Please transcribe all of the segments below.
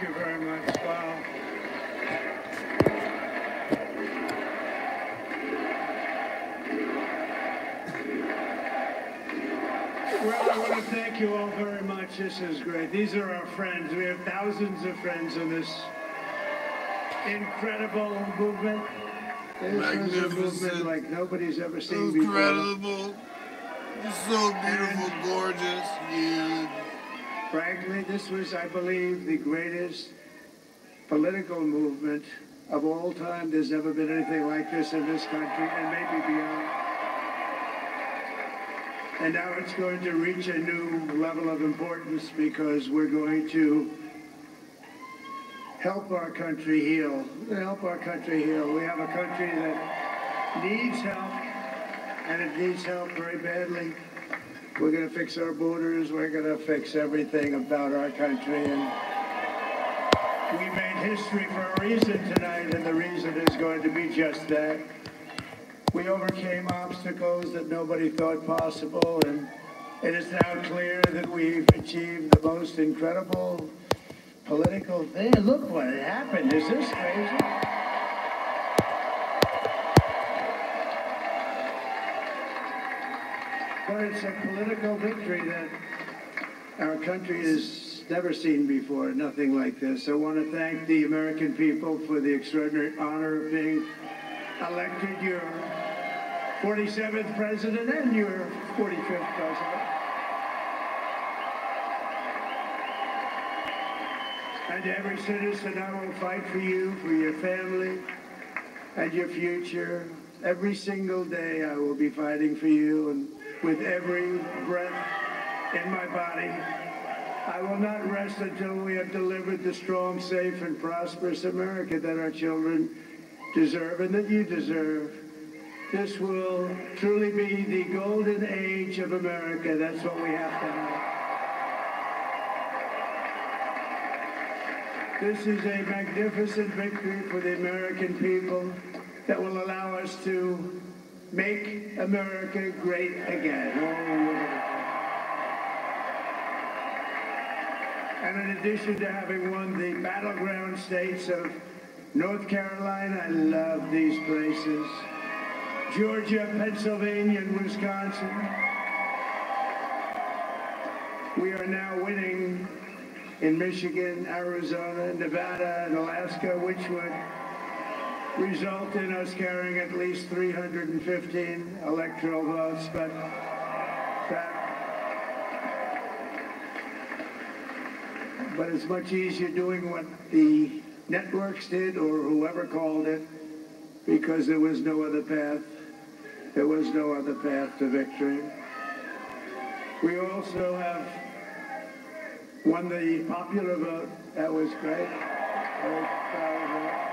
Thank you very much. Wow. Well, I want to thank you all very much. This is great. These are our friends. We have thousands of friends in this incredible movement. This was a movement like nobody's ever seen before. Incredible. So beautiful, and gorgeous, huge. Frankly, this was, I believe, the greatest political movement of all time. There's never been anything like this in this country, and maybe beyond. And now it's going to reach a new level of importance because we're going to help our country heal. Help our country heal. We have a country that needs help, and it needs help very badly. We're going to fix our borders. We're going to fix everything about our country. And we made history for a reason tonight, and the reason is going to be just that. We overcame obstacles that nobody thought possible, and it is now clear that we've achieved the most incredible political thing. Look what happened. Is this crazy? But it's a political victory that our country has never seen before, nothing like this. I want to thank the American people for the extraordinary honor of being elected your 47th president and your 45th president. And every citizen, I will fight for you, for your family, and your future. Every single day I will be fighting for you, and with every breath in my body, I will not rest until we have delivered the strong, safe, and prosperous America that our children deserve and that you deserve. This will truly be the golden age of America. That's what we have to have. This is a magnificent victory for the American people that will allow us to make America great again. And in addition to having won the battleground states of North Carolina, I love these places. Georgia, Pennsylvania, and Wisconsin. We are now winning in Michigan, Arizona, Nevada, and Alaska, which would result in us carrying at least 315 electoral votes. But it's much easier doing what the networks did or whoever called it, because there was no other path. There was no other path to victory. We also have won the popular vote. That was great. Very proud of that.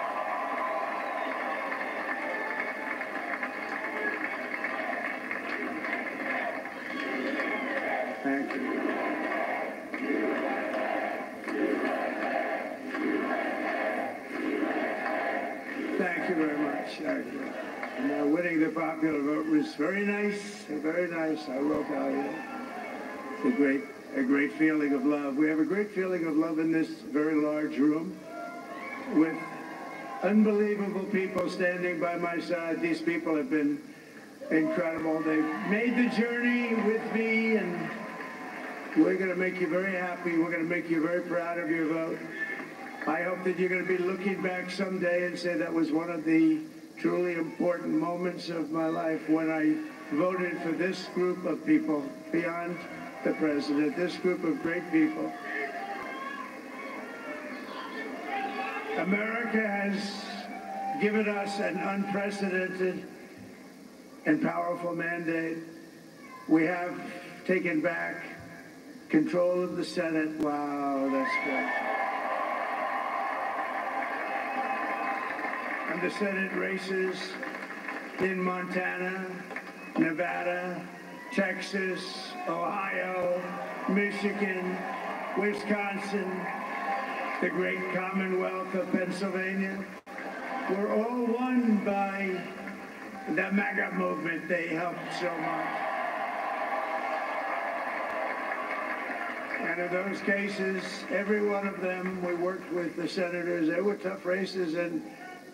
Thank you. Thank you very much. Thank you. And winning the popular vote was very nice, very nice. I will tell you. It's a great feeling of love. We have a great feeling of love in this very large room with unbelievable people standing by my side. These people have been incredible. They've made the journey with me, and we're going to make you very happy. We're going to make you very proud of your vote. I hope that you're going to be looking back someday and say that was one of the truly important moments of my life when I voted for this group of people beyond the president, this group of great people. America has given us an unprecedented and powerful mandate. We have taken back control of the Senate. Wow, that's great. And the Senate races in Montana, Nevada, Texas, Ohio, Michigan, Wisconsin, the great Commonwealth of Pennsylvania, were all won by the MAGA movement. They helped so much. And in those cases, every one of them, we worked with the senators. They were tough races, and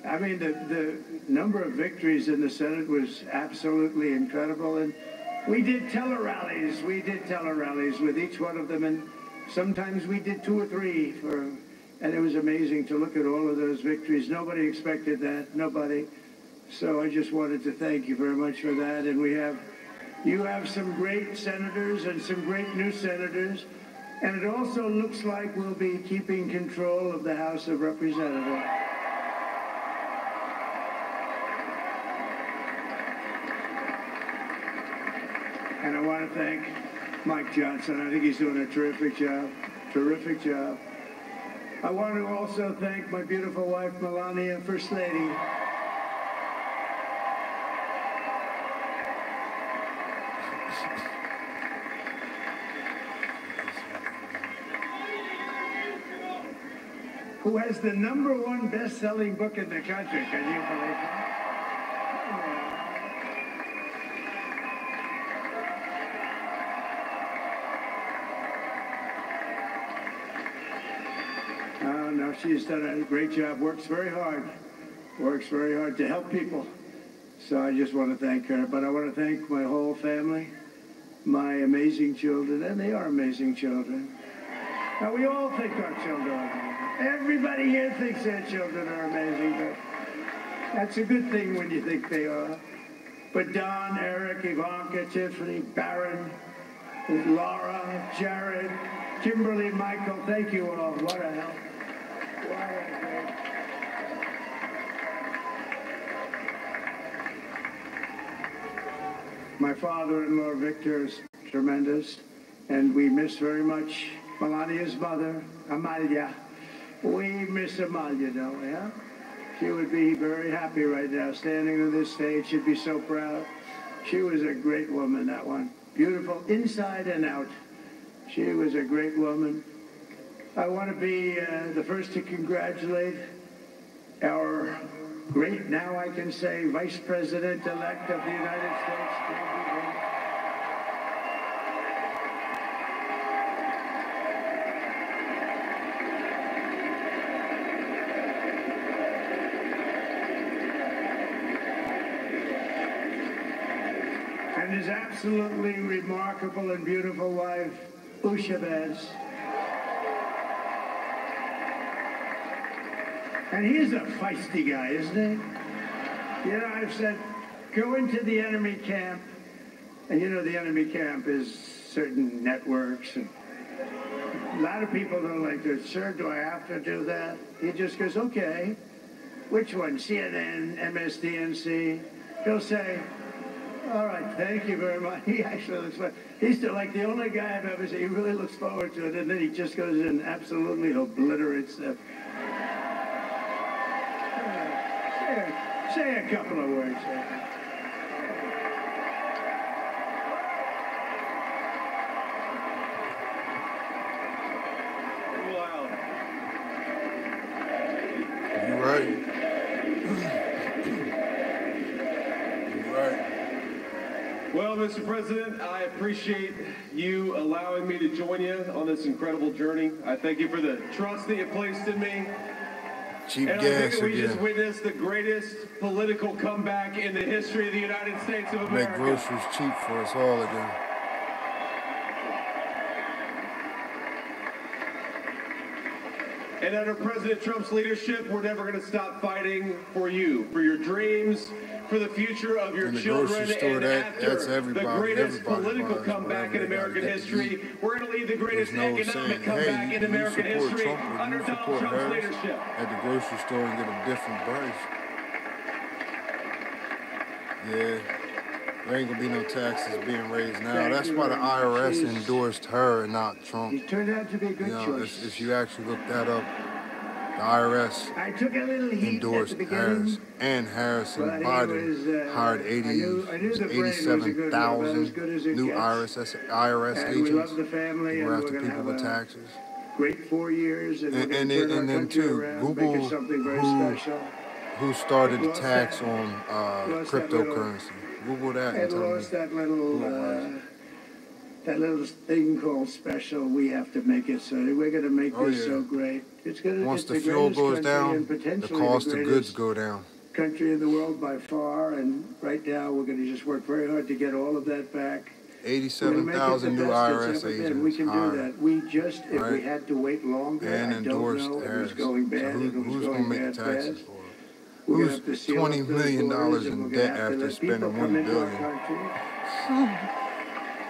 I mean, the number of victories in the Senate was absolutely incredible. And we did tele-rallies. We did tele-rallies with each one of them, and sometimes we did 2 or 3 and it was amazing to look at all of those victories. Nobody expected that, nobody. So I just wanted to thank you very much for that. And you have some great senators and some great new senators. And it also looks like we'll be keeping control of the House of Representatives. And I want to thank Mike Johnson. I think he's doing a terrific job. Terrific job. I want to also thank my beautiful wife, Melania, First Lady. Who has the #1 best-selling book in the country. Can you believe it? Oh, no, she's done a great job. Works very hard to help people. So I just want to thank her. But I want to thank my whole family, my amazing children, and they are amazing children. Now, we all think our children are amazing. Everybody here thinks their children are amazing, but that's a good thing when you think they are. But Don, Eric, Ivanka, Tiffany, Barron, Laura, Jared, Kimberly, Michael, thank you all. What a help. What a great. My father-in-law, Victor, is tremendous, and we miss very much Melania's mother, Amalia. We miss Amalia, don't we, huh? She would be very happy right now, standing on this stage. She'd be so proud. She was a great woman, that one. Beautiful inside and out. She was a great woman. I want to be the first to congratulate our great, now I can say, Vice President-elect of the United States. And his absolutely remarkable and beautiful wife, Ushabaz. And he's a feisty guy, isn't he? You know, I've said, go into the enemy camp, and you know the enemy camp is certain networks, and a lot of people don't like this. Sir, do I have to do that? He just goes, okay. Which one? CNN, MSDNC? He'll say, all right, thank you very much. He actually looks like, he's like the only guy I've ever seen. He really looks forward to it, and then he just goes and absolutely obliterates them. Say a couple of words. Wow. You're right. Well, Mr. President, I appreciate you allowing me to join you on this incredible journey. I thank you for the trust that you placed in me. Cheap and gas I think that we again. just witnessed the greatest political comeback in the history of the United States of America. Make groceries cheap for us all again. And under President Trump's leadership, we're never going to stop fighting for you, for your dreams, for the future of your children, and after the greatest political comeback in American history, we're going to lead the greatest economic comeback in American history under Donald Trump's leadership. At the grocery store and get a different price. Yeah, there ain't gonna be no taxes being raised now. That's why the IRS endorsed her and not Trump. He turned out to be a good choice. If you actually look that up, the IRS I took a little heat endorsed Harris, and Harris and Biden hired 87,000 new IRS agents to go after people with taxes. Great 4 years, and then too, Google, who started the tax on cryptocurrency. Google that and tell me who it was. that little thing called special, we have to make it so. We're going to make this so great. It's going to. Once the fuel goes down, the cost of goods go down. Country in the world by far, and right now we're going to just work very hard to get all of that back. 87,000 new IRS agents. We can do that. We just, if we had to wait longer, and I don't know if it was going bad, so who's going to make the taxes for it? Who's $20 million in debt after spending $1 billion?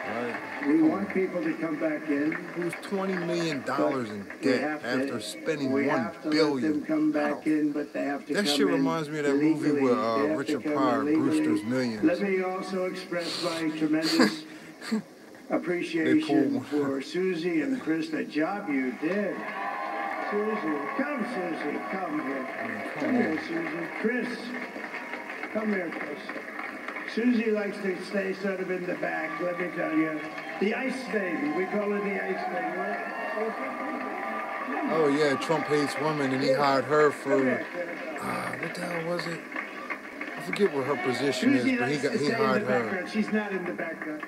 Right. We want people to come back in. Who's $20 million in debt after spending $1 billion? We have to let them come back in, but they have to come in. That shit reminds me of that movie with Richard Pryor, Brewster's Millions. Let me also express my tremendous appreciation for Susie and Chris, the job you did. Susie, come here. Come here, Susie. Chris, come here, Chris. Susie likes to stay sort of in the back, let me tell you. The ice thing, we call it the ice thing, right? Oh yeah, Trump hates women, and he hired her for, what the hell was it? I forget what her position is, but he hired her. She's not in the background.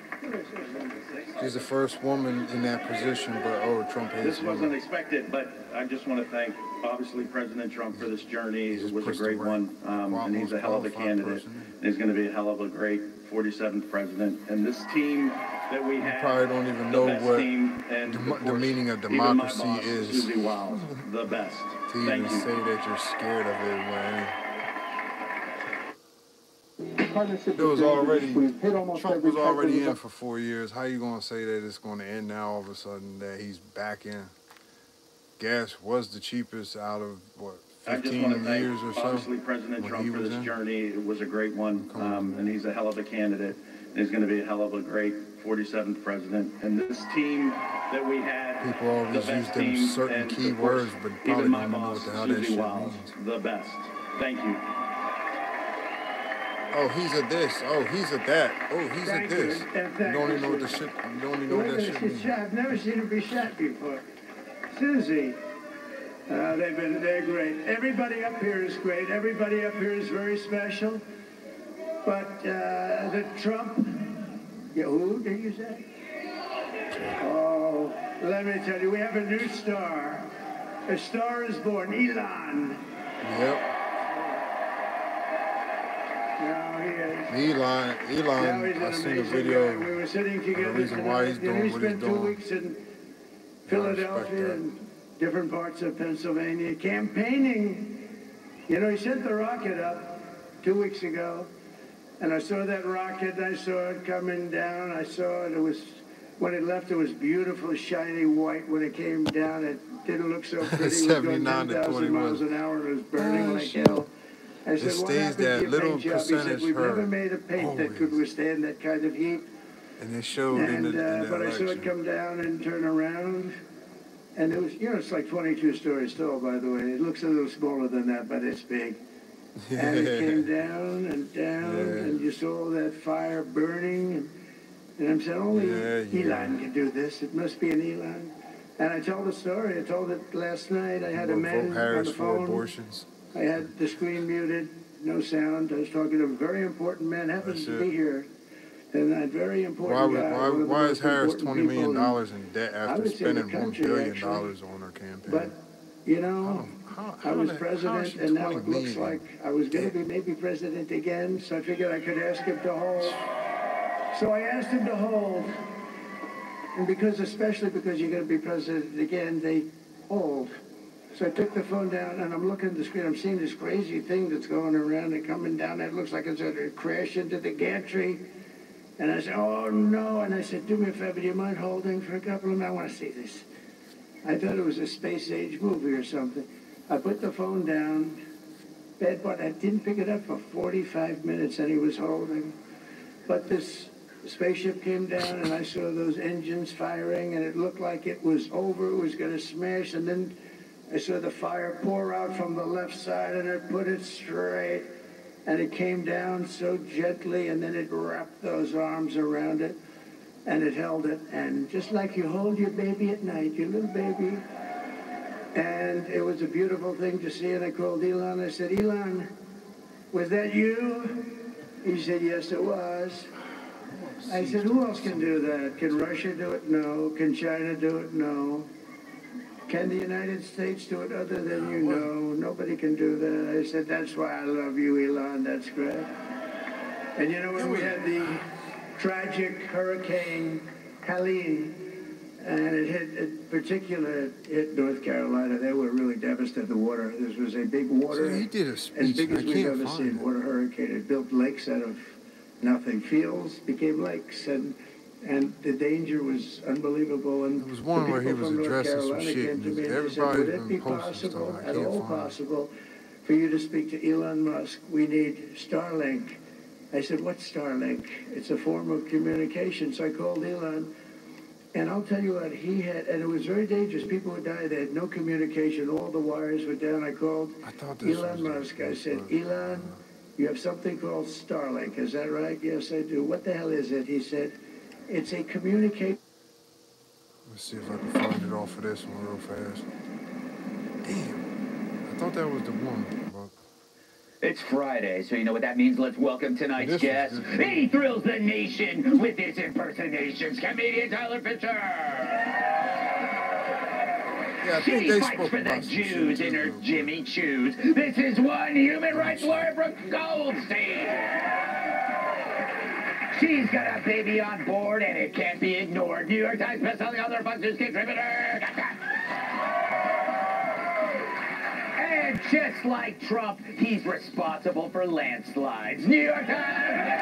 She's the first woman in that position, but Trump hates This wasn't expected, but I just want to thank, obviously, President Trump for this journey. It was a great one, and he's a hell of a candidate. He's going to be a hell of a great 47th president. And this team that we have, you probably don't even know what the meaning of democracy is. Susie Wiles, the best. To even say that you're scared of it, man. It was already, Trump was already in for 4 years. How you going to say that it's going to end now all of a sudden that he's back in? Gas was the cheapest out of, what, 15 years or so? Obviously, President Trump for this journey. It was a great one, and he's a hell of a candidate. And he's going to be a hell of a great 47th president. And this team that we had, people always use them certain key words, but probably don't know what the hell that shit means. The best. Thank you. Oh, he's a this. Oh, he's a that. Oh, he's a this. You don't even know what the shit. You don't even know what that shit means. I've never seen him be shot before. Susie, they're great. Everybody up here is great. Everybody up here is very special. But the Trump, who did you say? Oh, let me tell you, we have a new star. A star is born, Elon. Yep. Elon, I seen a video. We were sitting together. The reason why he's doing what he's doing. 2 weeks in Philadelphia and different parts of Pennsylvania campaigning. You know, he sent the rocket up 2 weeks ago, and I saw that rocket. I saw it coming down. I saw it. It was, when it left, it was beautiful, shiny white. When it came down, it didn't look so pretty. 79 to 21 miles an hour. It was burning like hell. I said, it stays that little percentage. We've never made a paint that could withstand that kind of heat. And it showed in the but election. I saw it come down and turn around. And it was, you know, it's like 22 stories tall, by the way. It looks a little smaller than that, but it's big. And it came down and down, and you saw that fire burning. And I'm saying, only Elon can do this. It must be an Elon. And I told the story. I told it last night. I had a man on the phone. Abortions. I had the screen muted, no sound. I was talking to a very important man, happens to be here. And that very important guy. Why is Harris $20 million in debt after spending $1 billion on her campaign? But, you know, I was president, and now it looks like I was going to be maybe president again, so I figured I could ask him to hold. So I asked him to hold. And especially because you're going to be president again, they hold. So I took the phone down, and I'm looking at the screen. I'm seeing this crazy thing that's going around and coming down. It looks like it's going to crash into the gantry. And I said, oh, no. And I said, do me a favor, do you mind holding for a couple of minutes? I want to see this. I thought it was a space-age movie or something. I put the phone down. Bad part, I didn't pick it up for 45 minutes, and he was holding. But this spaceship came down, and I saw those engines firing, and it looked like it was over. It was going to smash, and then I saw the fire pour out from the left side, and it put it straight, and it came down so gently, and then it wrapped those arms around it, and it held it, and just like you hold your baby at night, your little baby, and it was a beautiful thing to see, and I called Elon. I said, Elon, was that you? He said, yes, it was. I said, who else can do that? Can Russia do it? No. Can China do it? No. Can the United States do it other than you? No. Nobody can do that. I said, that's why I love you, Elon. That's great. And you know, when we had the tragic Hurricane Helene, and it hit North Carolina, they were really devastated. The water, this was a big water, he did a speech. as big as we've ever seen, water hurricane. It built lakes out of nothing. Fields became lakes, and the danger was unbelievable. And there was one where he was addressing some shit, and everybody would it be possible, at all possible, for you to speak to Elon Musk? We need Starlink. I said, what's Starlink? It's a form of communication. So I called Elon, and I'll tell you what, he had, and it was very dangerous. People would die. They had no communication. All the wires were down. I called Elon Musk. I said, Elon, you have something called Starlink. Is that right? Yes, I do. What the hell is it? He said, it's a communication. Let's see if I can find it off of this one real fast. Damn. I thought that was the one. It's Friday, so you know what that means. Let's welcome tonight's guest. He thrills the nation with his impersonations. Comedian Tyler Fisher. Yeah, she fights for the Jews in her Jimmy Choos. This is one human rights lawyer from Goldstein. She's got a baby on board, and it can't be ignored. New York Times bestselling author, Fox News contributor. And just like Trump, he's responsible for landslides. New York Times.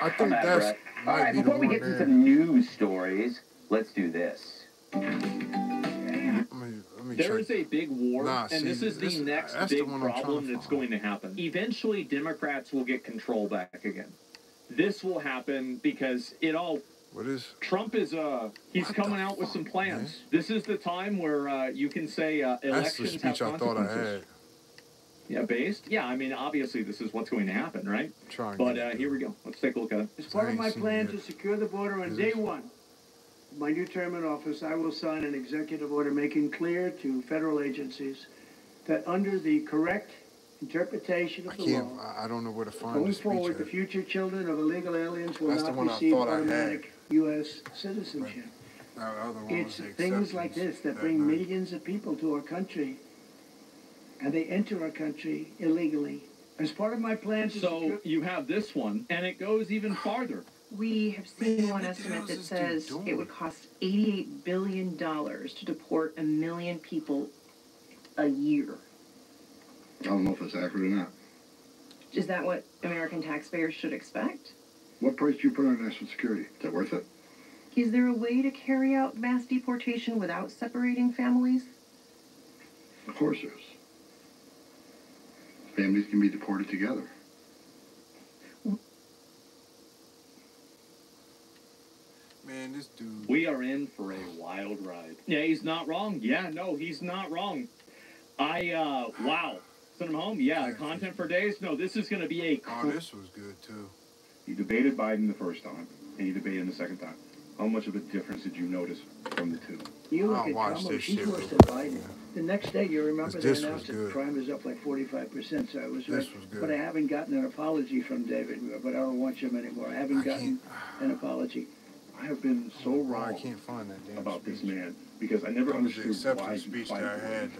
I think that's all right. Before we get to some news stories, let's do this. There is a big war, and this is the next big problem that's going to happen. Eventually, Democrats will get control back again. This will happen because Trump is, he's coming out with some plans. Man. This is the time where you can say elections have consequences. That's the speech I thought I had. Yeah, based? Yeah, I mean, obviously this is what's going to happen, right? But here we go. Let's take a look at it. As part of my plan to secure the border on day one of my new term in office, I will sign an executive order making clear to federal agencies that under the correct interpretation of the law, I don't know where to find going forward, the future children of illegal aliens will not receive automatic U.S. citizenship. It's things like this that bring millions of people to our country, and they enter our country illegally. As part of my plan to So you have this one, and it goes even farther. We have seen one estimate that says it would cost $88 billion to deport 1 million people a year. I don't know if that's accurate or not. Is that what American taxpayers should expect? What price do you put on national security? Is that worth it? Is there a way to carry out mass deportation without separating families? Of course there is. Families can be deported together. Man, this dude. We are in for a wild ride. Yeah, he's not wrong. Yeah, no, he's not wrong. Wow. Send him home? Yeah, content for days? No, this is going to be a... Oh, this was good, too. You debated Biden the first time, and you debated him the second time. How much of a difference did you notice from the two? You look at Kamala, she's worse than Biden. The next day, you remember they announced that crime is up like 45%, so I was right. But I haven't gotten an apology from David, but I don't watch him anymore. I haven't gotten an apology. I have been so wrong I can't find that damn about this man, because I never understood why he fight that I had.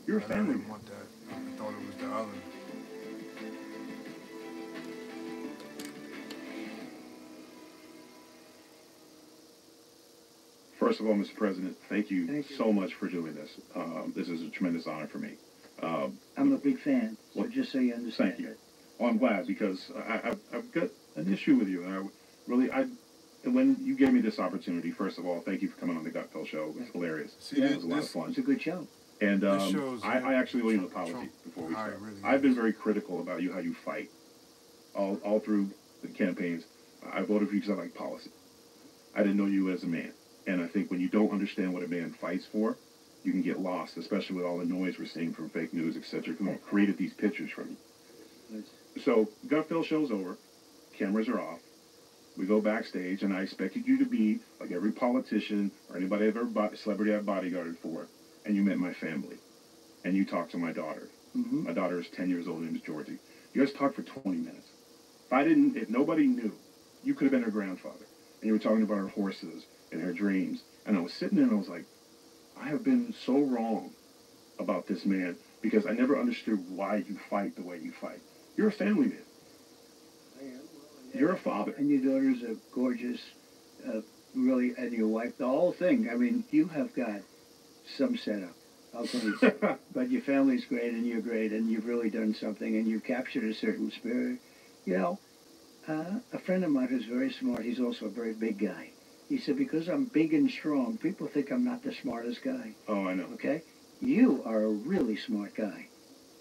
You're a family man. Want that. I thought it was the other. First of all, Mr. President, thank you so much for doing this. This is a tremendous honor for me. I'm a big fan, so just so you understand. Thank you. Well, I'm glad, because I've got an issue with you, and when you gave me this opportunity, first of all, thank you for coming on the Gut Pill Show. It was hilarious. It was a lot of fun. It's a good show. And I actually owe you an apology before we start. I've been very critical about how you fight all through the campaigns. I voted for you because I like policy. I didn't know you as a man. And I think when you don't understand what a man fights for, you can get lost, especially with all the noise we're seeing from fake news, etc., who created these pictures from you. So, Gut Pill Show's over. Cameras are off. We go backstage, and I expected you to be like every politician or anybody I've ever celebrity I've bodyguarded for, and you met my family, and you talked to my daughter, My daughter is 10 years old. Her name is Georgie. You guys talked for 20 minutes. If nobody knew, you could have been her grandfather. And you were talking about her horses and her dreams. And I was sitting there and I was like, I have been so wrong about this man because I never understood why you fight the way you fight. You're a family man. I am. You're a father. And your daughters are gorgeous, really, and your wife, the whole thing. I mean, you have got some setup. I'll tell you. But your family's great, and you're great, and you've really done something, and you've captured a certain spirit. You know, a friend of mine who's very smart, he's also a very big guy. He said, because I'm big and strong, people think I'm not the smartest guy. Oh, I know. Okay? You are a really smart guy.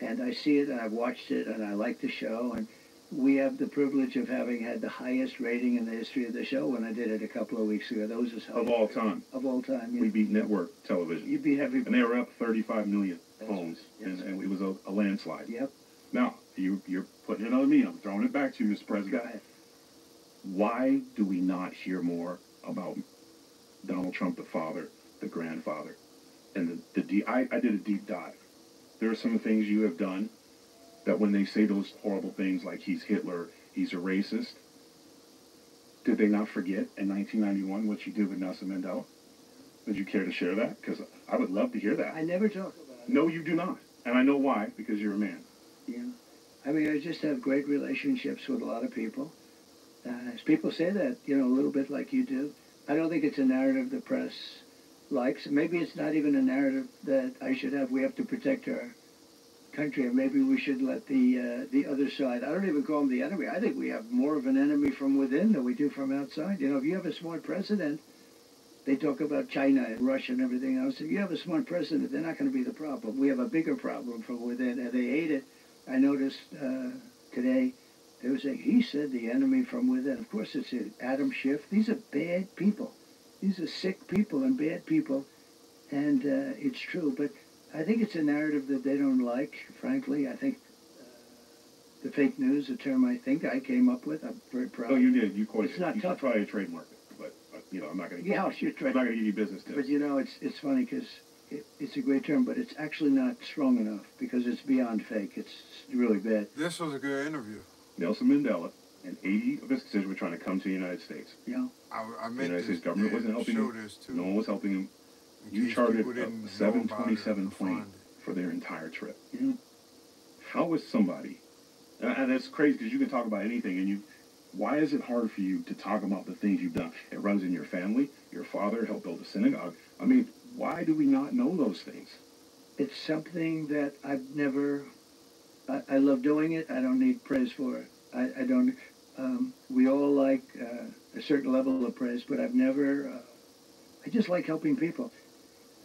And I see it, and I've watched it, and I like the show, and we have the privilege of having had the highest rating in the history of the show when I did it a couple of weeks ago. Those is of all time. Of all time. Yeah. We beat network television. You beat everybody. And they were up 35 million homes, and it was a landslide. Yep. Now, you're putting it on me. I'm throwing it back to you, Mr. President. Go ahead. Why do we not hear more about Donald Trump, the father, the grandfather? And I did a deep dive. There are some things you have done that when they say those horrible things like he's Hitler, he's a racist, did they not forget in 1991 what you did with Nelson Mandela? Would you care to share that? Because I would love to hear that. I never talk about it. No, you do not. And I know why, because you're a man. Yeah. I mean, I just have great relationships with a lot of people. People say that, you know, a little bit like you do. I don't think it's a narrative the press likes. Maybe it's not even a narrative that I should have. We have to protect our country, and maybe we should let the other side. I don't even call them the enemy. I think we have more of an enemy from within than we do from outside. You know, if you have a smart president, they talk about China and Russia and everything else. If you have a smart president, they're not going to be the problem. We have a bigger problem from within, and they hate it. I noticed today they were saying, he said the enemy from within. Of course, it's Adam Schiff. These are bad people. These are sick people and bad people, and it's true. But I think it's a narrative that they don't like, frankly. I think the fake news, a term I think I came up with. I'm very proud. Oh, you did. You coined it. It's not you tough. should try to trademark it, but you know, I'm not going to. Yeah, I'll shoot I'm not going to give you business tips. But you know, it's funny because it's a great term, but it's actually not strong enough because it's beyond fake. It's really bad. This was a good interview. Nelson Mandela and 80 of his constituents were trying to come to the United States. Yeah. I meant the United States government wasn't helping him. No one was helping him. You chartered a 727 plane for their entire trip. Yeah. How was somebody, and that's crazy because you can talk about anything, and why is it hard for you to talk about the things you've done? It runs in your family. Your father helped build a synagogue. I mean, why do we not know those things? It's something that I've never, I love doing it. I don't need praise for it. I don't, we all like a certain level of praise, but I've never, I just like helping people.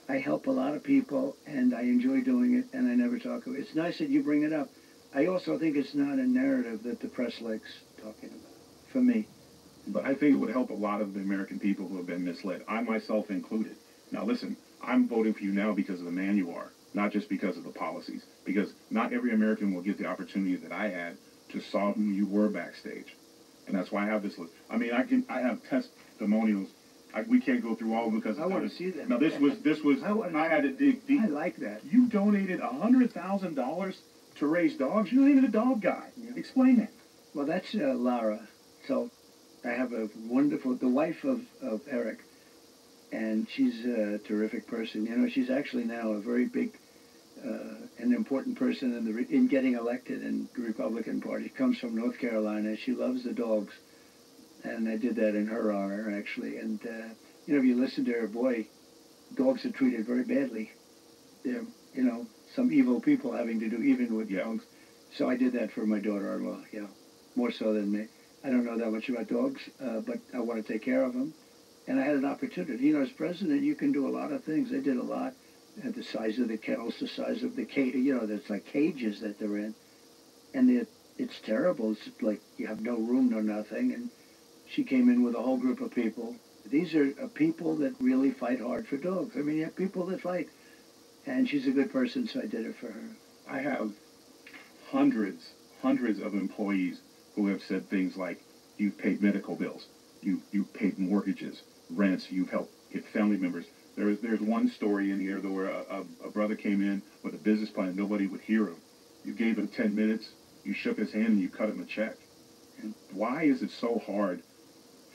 I help a lot of people, and I enjoy doing it, and I never talk about it. It's nice that you bring it up. I also think it's not a narrative that the press likes talking about, for me. But I think it would help a lot of the American people who have been misled, I myself included. Now listen, I'm voting for you now because of the man you are, not just because of the policies. Because not every American will get the opportunity that I had to saw who you were backstage. And that's why I have this list. I mean, I have testimonials. We can't go through all of them because I want to see that. Now this was I had to dig deep. I like that. You donated $100,000 to raise dogs. You're not even a dog guy. Yeah. Explain that. Well, that's Lara. So I have a wonderful, the wife of Eric, and she's a terrific person. You know, she's actually now a very big an important person in getting elected in the Republican Party. She comes from North Carolina. She loves the dogs. And I did that in her honor, actually. And, you know, if you listen to her, boy, dogs are treated very badly. They're, you know, some evil people having to do even with dogs. So I did that for my daughter-in-law, yeah, more so than me. I don't know that much about dogs, but I want to take care of them. And I had an opportunity. You know, as president, you can do a lot of things. I did a lot. At the size of the kennels, the size of the cage, you know, there's like cages that they're in. And it's terrible. It's like you have no room, no nothing. And she came in with a whole group of people. These are people that really fight hard for dogs. I mean, you have people that fight. And she's a good person, so I did it for her. I have hundreds of employees who have said things like, you've paid medical bills, you've paid mortgages, rents, you've helped get family members. There's one story in here where a brother came in with a business plan. Nobody would hear him. You gave him 10 minutes, you shook his hand, and you cut him a check. And why is it so hard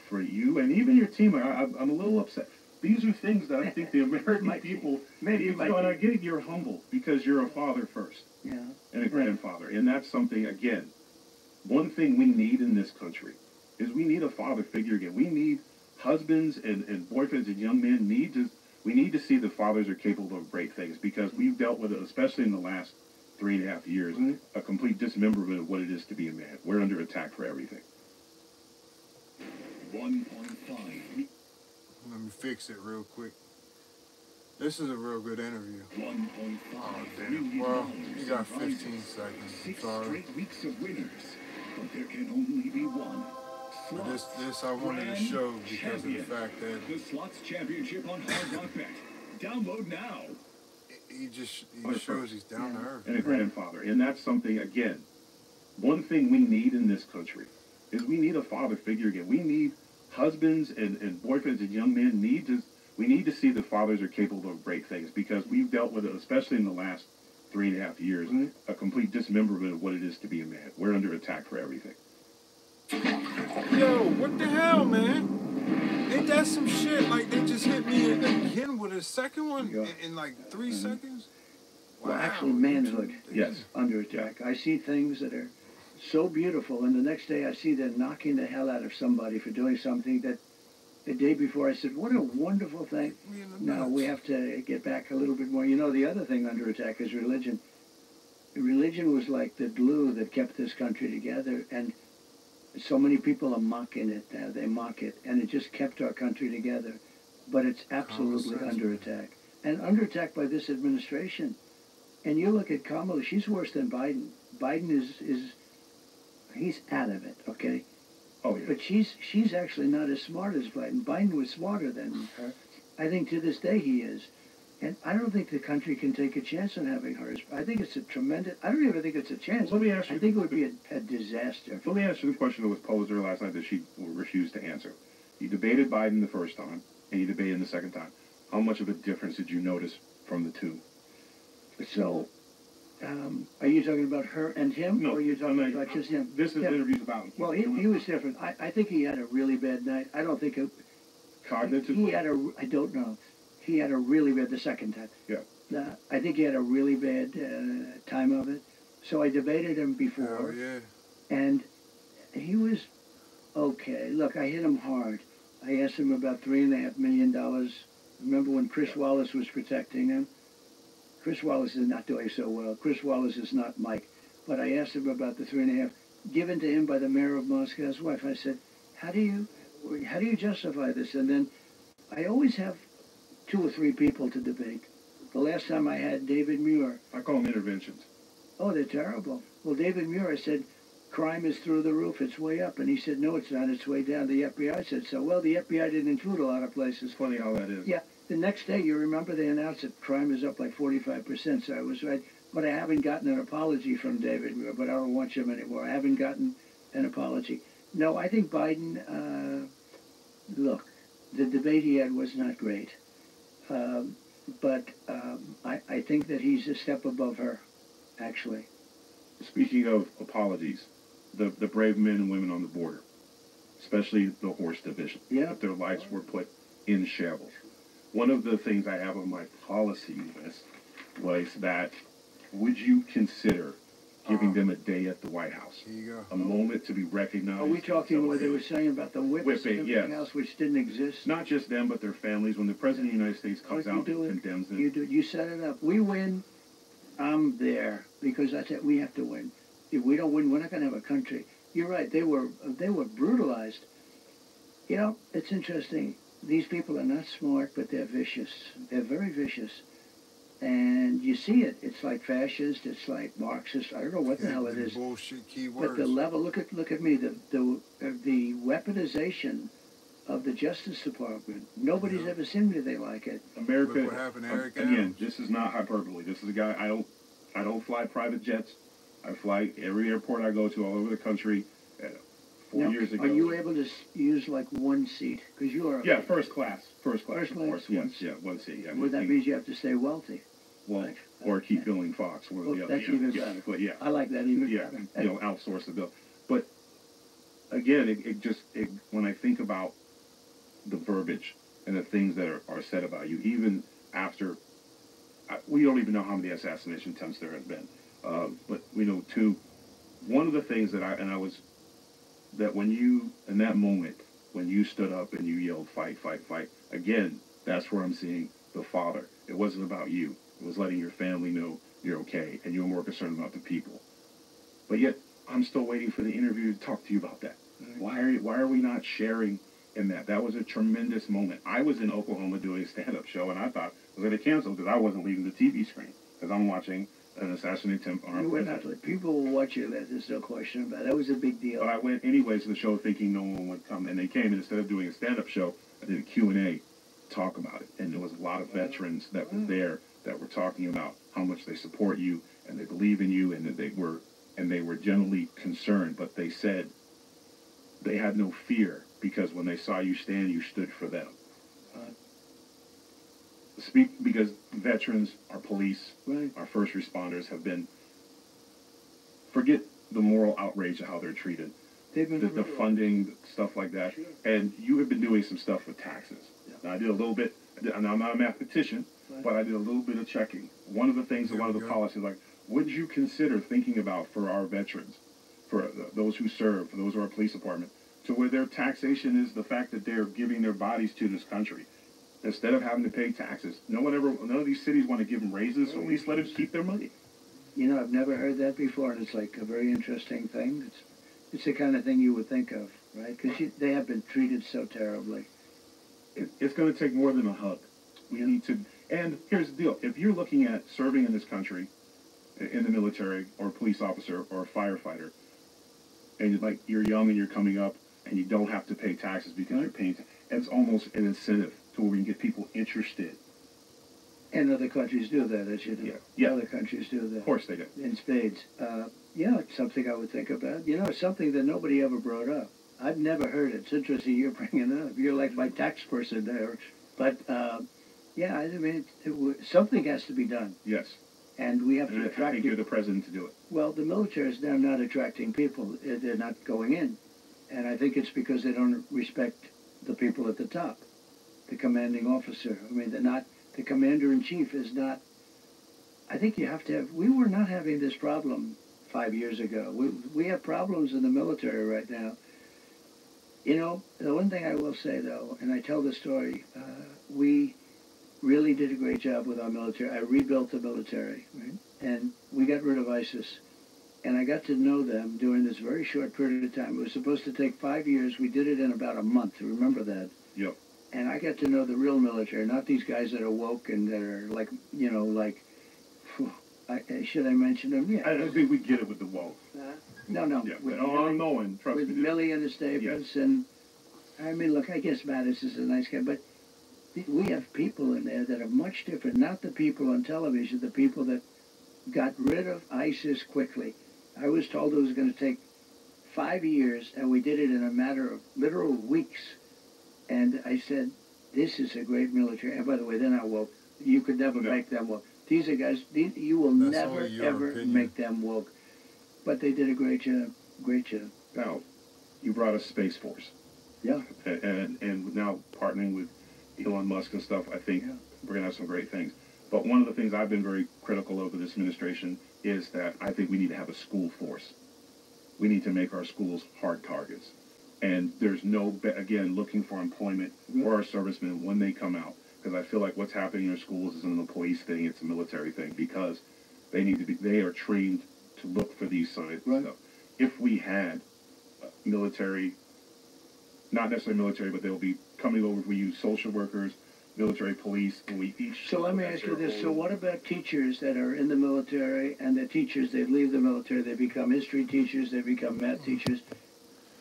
for you and even your team? I'm a little upset. These are things that I think the American people maybe and I get it, you're humble because you're a father first. Yeah. And a grandfather. And that's something, again, one thing we need in this country is we need a father figure again. We need husbands and boyfriends and young men we need to see that fathers are capable of great things because we've dealt with it, especially in the last 3.5 years, a complete dismemberment of what it is to be a man. We're under attack for everything. 1.5. Let me fix it real quick. This is a real good interview. 1.5. Oh, damn. Well, you got 15 seconds. 6 Sorry. straight weeks of winners, but there can only be one. But this I wanted to show because of the fact that the Slots Championship on Hard Rock Bet. Download now. He shows he's down to earth. And a grandfather. And that's something, again, one thing we need in this country is we need a father figure again. We need husbands and boyfriends and young men we need to see that fathers are capable of great things because we've dealt with it, especially in the last 3.5 years, a complete dismemberment of what it is to be a man. We're under attack for everything. Yo, what the hell, man? Ain't that some shit? Like, they just hit me again with a second one in like 3 seconds? Wow. Well, actually, manhood is under attack. I see things that are so beautiful, and the next day I see them knocking the hell out of somebody for doing something that the day before I said, what a wonderful thing. Now we have to get back a little bit more. You know, the other thing under attack is religion. Religion was like the glue that kept this country together, and so many people are mocking it now. They mock it, and it just kept our country together. But it's absolutely under attack. And under attack by this administration. And you look at Kamala, she's worse than Biden. Biden he's out of it, okay? Oh, yeah. But she's actually not as smart as Biden. Biden was smarter than her. I think to this day he is. And I don't think the country can take a chance on having her. I think it's a tremendous... I don't even think it's a chance. Let me ask you... I think it would be a disaster. Let me ask you the question that was posed her last night that she refused to answer. You debated Biden the first time, and you debated him the second time. How much of a difference did you notice from the two? So... are you talking about her and him, or are you talking about just him? This is interviews about him. Well, he was different. I think he had a really bad night. I don't think it... Cognitive? He had a... I don't know. He had a really bad... The second time. Yeah. I think he had a really bad time of it. So I debated him before. Oh, yeah. And he was okay. Look, I hit him hard. I asked him about $3.5 million. Remember when Chris Wallace was protecting him? Chris Wallace is not doing so well. Chris Wallace is not Mike. But I asked him about the 3.5 given to him by the mayor of Moscow's wife. I said, how do you justify this? And then I always have 2 or 3 people to debate. The last time I had David Muir. I call them interventions. Oh, they're terrible. Well, David Muir, I said, crime is through the roof. It's way up. And he said, no, it's not. It's way down. The FBI said so. Well, the FBI didn't include a lot of places. Funny how that is. Yeah. The next day, you remember, they announced that crime is up like 45%, so I was right. But I haven't gotten an apology from David Muir, but I don't watch him anymore. I haven't gotten an apology. No, I think Biden, look, the debate he had was not great. But I think that he's a step above her, actually. Speaking of apologies, the brave men and women on the border, especially the horse division, their lives were put in shambles. One of the things I have on my policy list was that would you consider giving them a day at the White House? Here you go. A moment to be recognized. Are we talking where they were saying about the whips and everything else, which didn't exist? Not just them, but their families. When the President of the United States comes out and condemns them. You do it. You set it up. We win, I'm there. Because I said we have to win. If we don't win, we're not going to have a country. You're right. They were brutalized. You know, it's interesting. These people are not smart, but they're vicious. They're very vicious. And you see it. It's like fascist. It's like Marxist. I don't know what the hell it is. Bullshit key words. But the level, look at me. The weaponization of the Justice Department. Nobody's ever seen anything like it. America. Look what happened to Eric again, Adams. this is not hyperbole. This is a guy. I don't fly private jets. I fly every airport I go to all over the country. 4 years ago. Are you able to use like one seat? Because you are. First class. First class. First class. Yes, one seat. Yeah. Well, that means you have to stay wealthy. Well, right? or keep billing Fox. One or the other. That's even better. But yeah, I like that even better. Outsource the bill. But again, when I think about the verbiage and the things that are said about you, even after, we don't even know how many assassination attempts there have been. But we know too, one of the things that when you, in that moment, when you stood up and you yelled, fight, fight, fight, again, that's where I'm seeing the father. It wasn't about you. It was letting your family know you're okay, and you're more concerned about the people. But yet, I'm still waiting for the interview to talk to you about that. Why are we not sharing in that? That was a tremendous moment. I was in Oklahoma doing a stand-up show, and I thought I was going to cancel because I wasn't leaving the TV screen because I'm watching an assassination attempt on our president. People will watch you. There's no question about it. That was a big deal. But I went anyways to the show thinking no one would come, and they came, and instead of doing a stand-up show, I did a Q&A, talk about it. And there was a lot of veterans that were there that were talking about how much they support you, and they believe in you, and that they were generally concerned, but they said they had no fear because when they saw you stand, you stood for them. Because veterans, our police, our first responders have been, forget the moral outrage of how they're treated. They've been the funding, stuff like that. Sure. And you have been doing some stuff with taxes. Yeah. Now, I did a little bit, and I'm not a mathematician, but I did a little bit of checking. One of the things, one of the policies, like, would you consider thinking about for our veterans, for those who serve, for those who are police department, to where their taxation is the fact that they're giving their bodies to this country? Instead of having to pay taxes. None of these cities want to give them raises, so at least let them keep their money. You know, I've never heard that before, and it's like a very interesting thing. It's the kind of thing you would think of, right? Because they have been treated so terribly. It's going to take more than a hug. We need to, and here's the deal. If you're looking at serving in this country, in the military, or a police officer, or a firefighter, and you're young and you're coming up, and you don't have to pay taxes because you're paying, it's almost an incentive to where we can get people interested. And other countries do that, as you know. Yeah. Other countries do that. Of course they do. In spades. It's something I would think about. You know, it's something that nobody ever brought up. I've never heard it. It's interesting you're bringing it up. You're like my tax person there. But, I mean, something has to be done. Yes. And we have to attract... I think you're the president to do it. Well, the military is now not attracting people. They're not going in. And I think it's because they don't respect the people at the top. The commanding officer. I mean, the commander-in-chief is not... I think you have to have... We were not having this problem 5 years ago. We have problems in the military right now. You know, the one thing I will say, though, and I tell the story, we really did a great job with our military. I rebuilt the military, right? And we got rid of ISIS. And I got to know them during this very short period of time. It was supposed to take 5 years. We did it in about a month. Remember that? Yep. And I got to know the real military, not these guys that are woke and that are like, you know, like, should I mention them? Yeah. I think we get it with the woke. No. Yeah. I'm knowing, trust me. With Millie and the statements, yes. And I mean, look, I guess Mattis is a nice guy, but we have people in there that are much different. Not the people on television, the people that got rid of ISIS quickly. I was told it was going to take 5 years, and we did it in a matter of literal weeks. And I said, this is a great military. And by the way, they're not woke. You could never make them woke. These are guys, you will never, ever make them woke. But they did a great job. Great job. Now, you brought us Space Force. Yeah. And now partnering with Elon Musk and stuff, I think we're going to have some great things. But one of the things I've been very critical of this administration is that I think we need to have a school force. We need to make our schools hard targets. And there's again, looking for employment for our servicemen when they come out. Because I feel like what's happening in our schools isn't a police thing, it's a military thing. Because they are trained to look for these signs and stuff. If we had military, not necessarily military, but they'll be coming over, we use social workers, military police, and we each... So let me ask you this. So what about teachers that are in the military, and the teachers, they leave the military, they become history teachers, they become math teachers,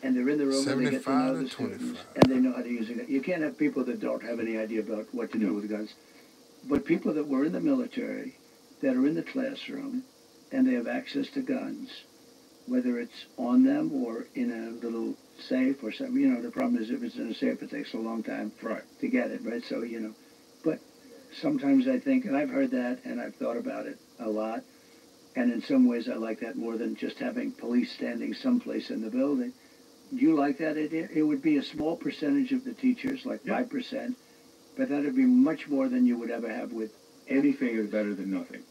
and they're in the room and they get to know the students, and they know how to use it. You can't have people that don't have any idea about what to do with guns. But people that were in the military, that are in the classroom, and they have access to guns, whether it's on them or in a little safe or something. You know, the problem is if it's in a safe, it takes a long time to get it, right? So, you know. But sometimes I think, and I've heard that, and I've thought about it a lot, and in some ways I like that more than just having police standing someplace in the building. Do you like that idea? It would be a small percentage of the teachers, like 5%, but that would be much more than you would ever have with... Anything is better than nothing.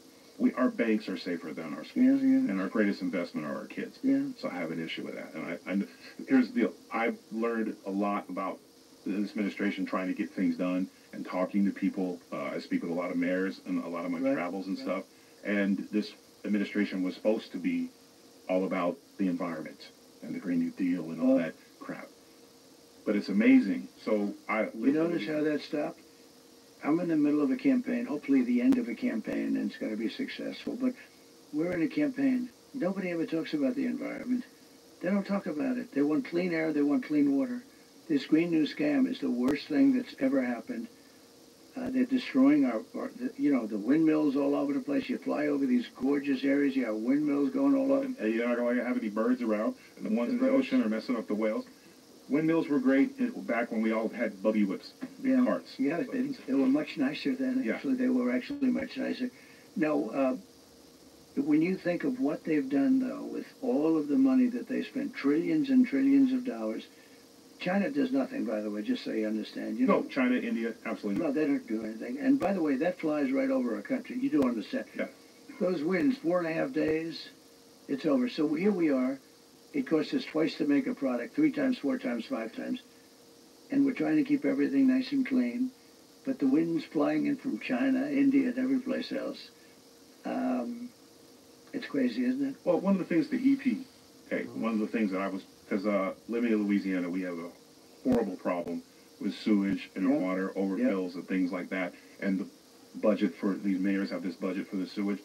Our banks are safer than our schools, and our greatest investment are our kids. So I have an issue with that. And here's the deal. I've learned a lot about this administration trying to get things done and talking to people. I speak with a lot of mayors and a lot of my travels and stuff. And this administration was supposed to be all about the environment and the Green New Deal and all that crap. But it's amazing. So You notice how that stopped? I'm in the middle of a campaign, hopefully the end of a campaign, and it's going to be successful. But we're in a campaign. Nobody ever talks about the environment. They don't talk about it. They want clean air. They want clean water. This Green New scam is the worst thing that's ever happened. They're destroying the windmills all over the place. You fly over these gorgeous areas, you have windmills going all over. And you're not going to have any birds around, and the ones in the ocean are messing up the whales. Windmills were great back when we all had buggy whips and carts. Yeah, they were much nicer then. Actually, they were actually much nicer. No, when you think of what they've done, though, with all of the money that they spent, trillions and trillions of dollars, China does nothing, by the way, just so you understand. You know, no, China, India, absolutely not. No, they don't do anything. And by the way, that flies right over our country. You do understand. Yeah. Those winds, 4.5 days, it's over. So here we are. It costs us twice to make a product, 3 times, 4 times, 5 times. And we're trying to keep everything nice and clean. But the wind's flying in from China, India, and every place else. It's crazy, isn't it? Well, one of the things the EP, one of the things that I was, because living in Louisiana, we have a horrible problem with sewage and water overfills and things like that. And the budget for, these mayors have this budget for the sewage.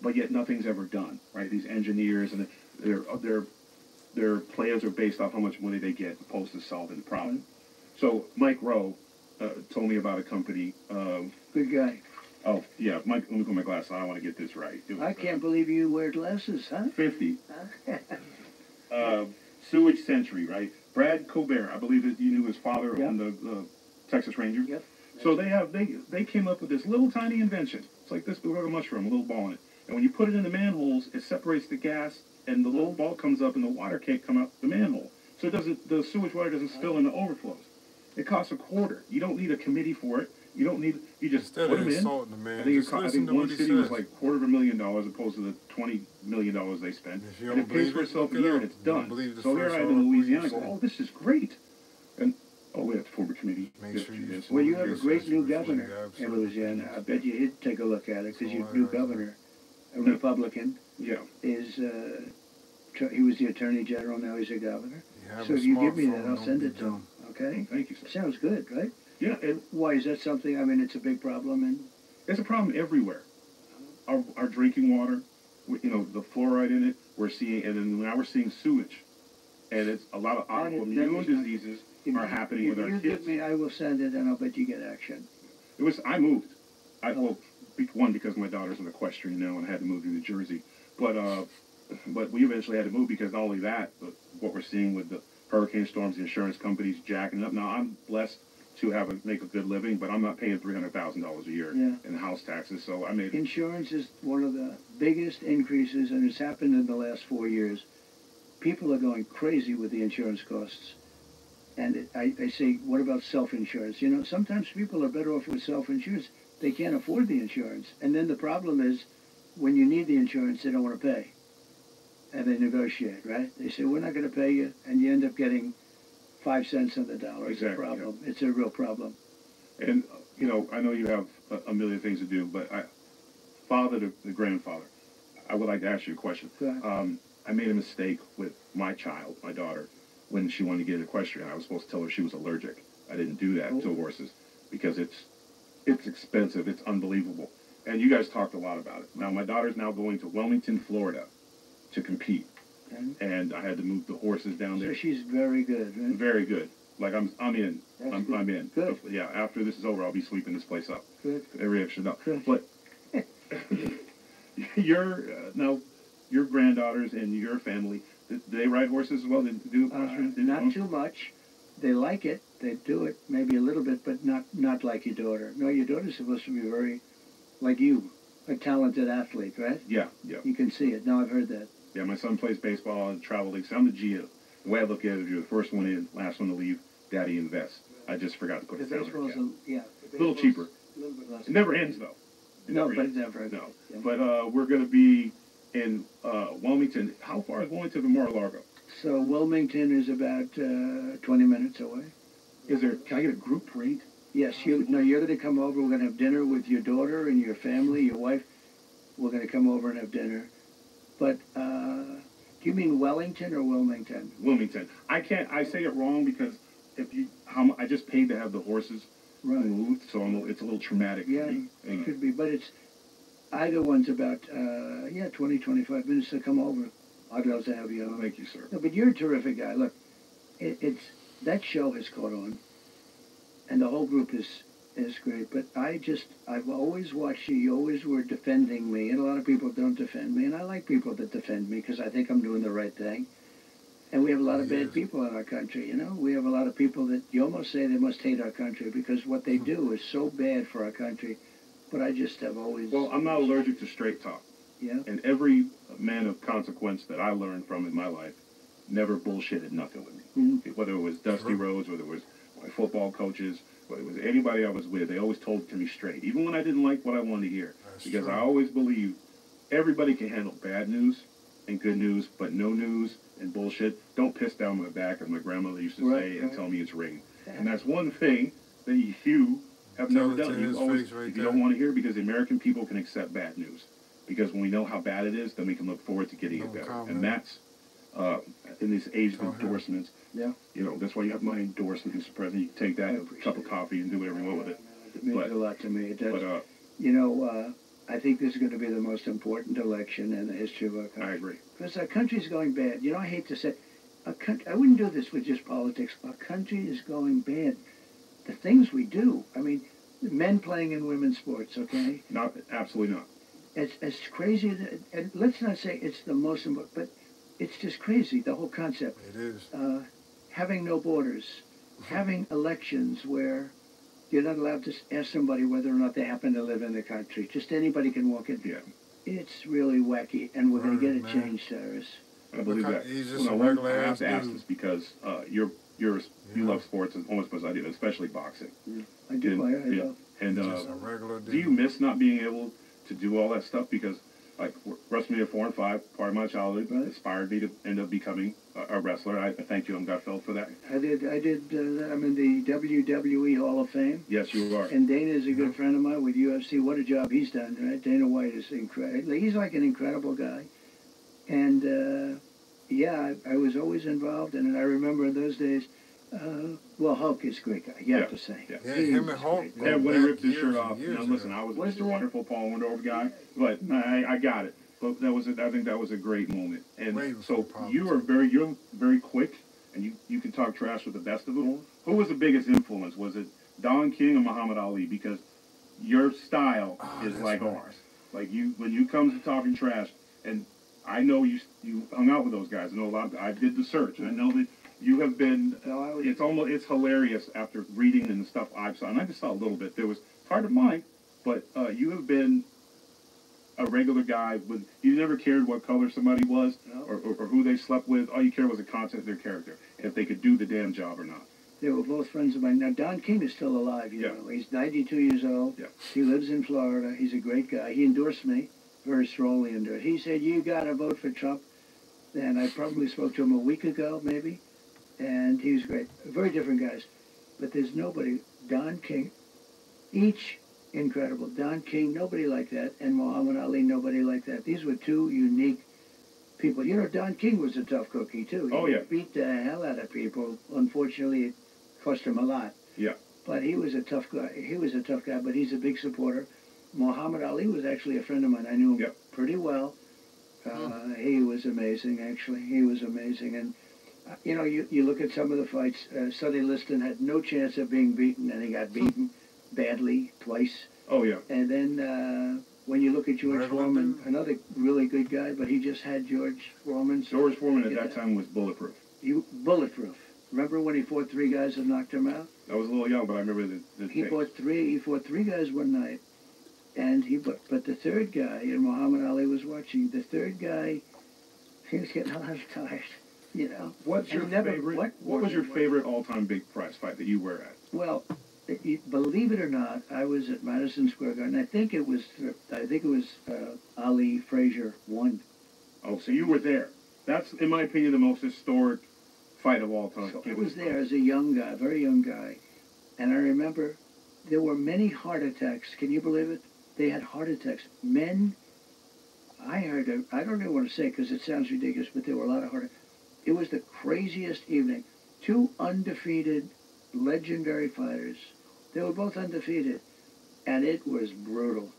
But yet nothing's ever done, right? These engineers and their plans are based off how much money they get opposed to solving the problem. So Mike Rowe told me about a company. Good guy. Oh, yeah. Mike, let me put my glasses on. I don't want to get this right. I can't believe you wear glasses, huh? 50. Sewage Century, right? Brad Colbert, I believe that you knew his father on the Texas Rangers. Yep. So they came up with this little tiny invention. It's like this big mushroom, a little ball in it. And when you put it in the manholes, it separates the gas, and the little ball comes up, and the water can't come out the manhole. So it doesn't. The sewage water doesn't spill in the overflows. It costs $0.25. You don't need a committee for it. You don't need. You just put them in. I think one city was like $250,000 opposed to the $20 million they spent. And it pays for itself a year, and it's done. So here I am in Louisiana. Oh, this is great. And we have to form a committee. Well, you have a great new governor in Louisiana. I bet you he'd take a look at it because your new governor, a Republican, is. He was the Attorney General. Now he's a governor. So if you give me that, I'll send it to him. Okay. Thank you, sir. Sounds good, right? Yeah. And why is that something? I mean, it's a big problem, and it's a problem everywhere. Our drinking water, the fluoride in it, we're seeing, and then now we're seeing sewage, and it's a lot of autoimmune diseases are happening with our kids. If you give me, I will send it, and I'll bet you get action. I moved. Well, one, because my daughter's an equestrian now, and I had to move to New Jersey, but we eventually had to move because not only that, but what we're seeing with the hurricane storms, the insurance companies jacking up. Now, I'm blessed to make a good living, but I'm not paying $300,000 a year in house taxes. So I made insurance is one of the biggest increases, and it's happened in the last 4 years. People are going crazy with the insurance costs, and I say, what about self-insurance? Sometimes people are better off with self-insurance. They can't afford the insurance, and then the problem is when you need the insurance, they don't want to pay, and they negotiate, right? They say, we're not going to pay you, and you end up getting 5 cents on the dollar. It's a problem. Yeah. It's a real problem. And, I know you have a million things to do, but father to the grandfather, I would like to ask you a question. I made a mistake with my child, my daughter, when she wanted to get an equestrian. I was supposed to tell her she was allergic. I didn't do that to horses because it's expensive. It's unbelievable. And you guys talked a lot about it. Now, my daughter's now going to Wilmington, Florida to compete. And I had to move the horses down there. So she's very good, right? Very good. Like I'm in. I'm in. Good. Yeah. After this is over, I'll be sweeping this place up. Good. Every extra dollar. But your granddaughters and your family, do they ride horses as well? They do equestrian? Not too much, they like it. They do it maybe a little bit, but not like your daughter. No, your daughter's supposed to be very, like you, a talented athlete, right? Yeah, yeah. You can see it. No, I've heard that. Yeah, my son plays baseball in travel leagues. I'm the GM. The way I look at it, if you're the first one in, last one to leave, daddy invests. I just forgot to put a salary cap. A little cheaper. A little bit less. It never ends, though. No, but it never ends. No. Yeah. But we're going to be in Wilmington. How far is Wilmington from Mar-a-Lago? So Wilmington is about 20 minutes away. Can I get a group rate? Yes, you're going to come over. We're going to have dinner with your daughter and your family, your wife. We're going to come over and have dinner. But do you mean Wellington or Wilmington? Wilmington. I say it wrong because I just paid to have the horses moved, so it's a little traumatic for me. Yeah, it could be. But it's either one's about 20, 25 minutes to come over. I'd love to have you on. Thank you, sir. No, but you're a terrific guy. Look, that show has caught on, and the whole group is great. But I've always watched you. You always were defending me, and a lot of people don't defend me, and I like people that defend me because I think I'm doing the right thing. And we have a lot of bad people in our country, you know. We have a lot of people that you almost say they must hate our country because what they do is so bad for our country. But I just have always... Well, I'm not allergic to straight talk. Yeah. And every man of consequence that I learned from in my life never bullshitted nothing with me. Mm-hmm. Whether it was Dusty Rhodes, whether it was my football coaches, whether it was anybody I was with, they always told it to me straight, even when I didn't like what I wanted to hear. Because I always believe everybody can handle bad news and good news, but no news and bullshit don't piss down my back, as my grandmother used to say, and tell me it's ring. And that's one thing that you have never done. You always, if you don't want to hear, because the American people can accept bad news. Because when we know how bad it is, then we can look forward to getting it better. And that's, in this age of endorsements, you know, that's why you have my endorsement, Mr. President. You can take that, a cup of coffee, and do whatever you want with it. It means a lot to me. It does. You know, I think this is going to be the most important election in the history of our country. I agree. Because our country's going bad. You know, I hate to say, I wouldn't do this with just politics. Our country is going bad. The things we do. I mean, men playing in women's sports, okay? Absolutely not. It's crazy. And let's not say it's the most important, but it's just crazy, the whole concept. It is. Having no borders, having elections where you're not allowed to ask somebody whether or not they happen to live in the country. Just anybody can walk in. Yeah. It's really wacky, and we're going to get it changed, Cyrus. I believe that. He's just a regular I have to ask this because you love sports as almost as I do, especially boxing. Yeah. I do. I love. And just a regular dude. Do you miss not being able to do all that stuff? Because like WrestleMania 4 and 5, part of my childhood, inspired me to end up becoming a wrestler. I thank you, Gutfeld, for that. I did. I'm in the WWE Hall of Fame. Yes, you are. And Dana is a good friend of mine with UFC. What a job he's done, right? Dana White is incredible. He's like an incredible guy. And, I was always involved in it. I remember in those days, well, Hulk is a great guy, you have to say. Yeah, him and Hulk. Yeah, when he ripped his shirt off. You know, listen, I was just a wonderful Paul Wonderful guy, but I got it. But I think that was a great moment. And so you're very quick, and you can talk trash with the best of them. Who was the biggest influence? Was it Don King or Muhammad Ali? Because your style is like ours. Like when you come to talking trash, and I know you hung out with those guys. I know a lot. I did the search, and I know that you have been. It's hilarious after reading and the stuff I've saw. And I just saw a little bit. There was part of mine, but you have been a regular guy. You never cared what color somebody was or who they slept with. All you cared was the content of their character, if they could do the damn job or not. They were both friends of mine. Now, Don King is still alive, you know. He's 92 years old. Yeah. He lives in Florida. He's a great guy. He endorsed me very strongly. He said, you got to vote for Trump. And I probably spoke to him a week ago, maybe. And he was great. Very different guys. But there's nobody. Don King, each incredible. Don King, nobody like that. And Muhammad Ali, nobody like that. These were two unique people. You know, Don King was a tough cookie, too. He beat the hell out of people. Unfortunately, it cost him a lot. Yeah. But he was a tough guy. But he's a big supporter. Muhammad Ali was actually a friend of mine. I knew him pretty well. He was amazing, actually. He was amazing. And, you know, you look at some of the fights. Sonny Liston had no chance of being beaten, and he got beaten badly twice. Oh, yeah. And then when you look at George Foreman, another really good guy, but he just had George Foreman. George Foreman at that time was bulletproof. Bulletproof. Remember when he fought 3 guys and knocked him out? I was a little young, but I remember the He fought 3 guys one night, and but the 3rd guy, and Muhammad Ali was watching. The 3rd guy, he was getting a little tired, you know. What's your favorite? What was your favorite all-time big prize fight that you were at? Well, believe it or not, I was at Madison Square Garden. I think it was Ali Frazier won. Oh, so you were there. That's, in my opinion, the most historic fight of all time. So I was there as a young guy, very young guy, and I remember there were many heart attacks. Can you believe it? They had heart attacks. Men, I don't know what to say because it sounds ridiculous, but there were a lot of heart attacks. It was the craziest evening. 2 undefeated, legendary fighters. They were both undefeated, and it was brutal.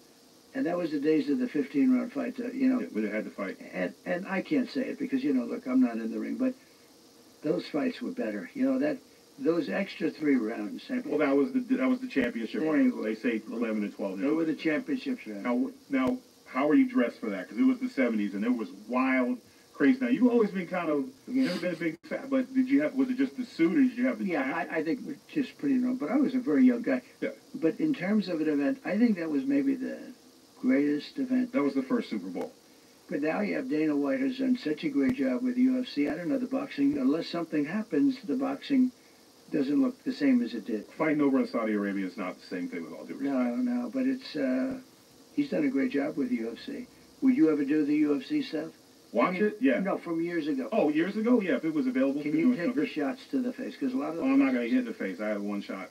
And that was the days of the 15-round fight, you know. Where they had to fight. And I can't say it because, you know, look, I'm not in the ring, but those fights were better. You know, those extra 3 rounds. Well, that was the championship round. They say 11 and 12. They were the championships round. Now, how are you dressed for that? Because it was the 70s, and it was wild, crazy. Now, you've always been kind of, never been a big fan, but was it just the suit, or did you have the jacket? I think just pretty normal. But I was a very young guy. Yeah. But in terms of an event, I think that was maybe the greatest event. That was the first Super Bowl. But now you have Dana White, who's done such a great job with UFC. I don't know, the boxing, unless something happens, the boxing doesn't look the same as it did. Fighting over in Saudi Arabia is not the same thing, with all due respect. No, but it's, he's done a great job with UFC. Would you ever do the UFC stuff? Watch it? Yeah. No, from years ago. Oh, years ago? Yeah, if it was available. Can you take the shots to the face? Because a lot of I'm not going to hit in the face. I had 1 shot.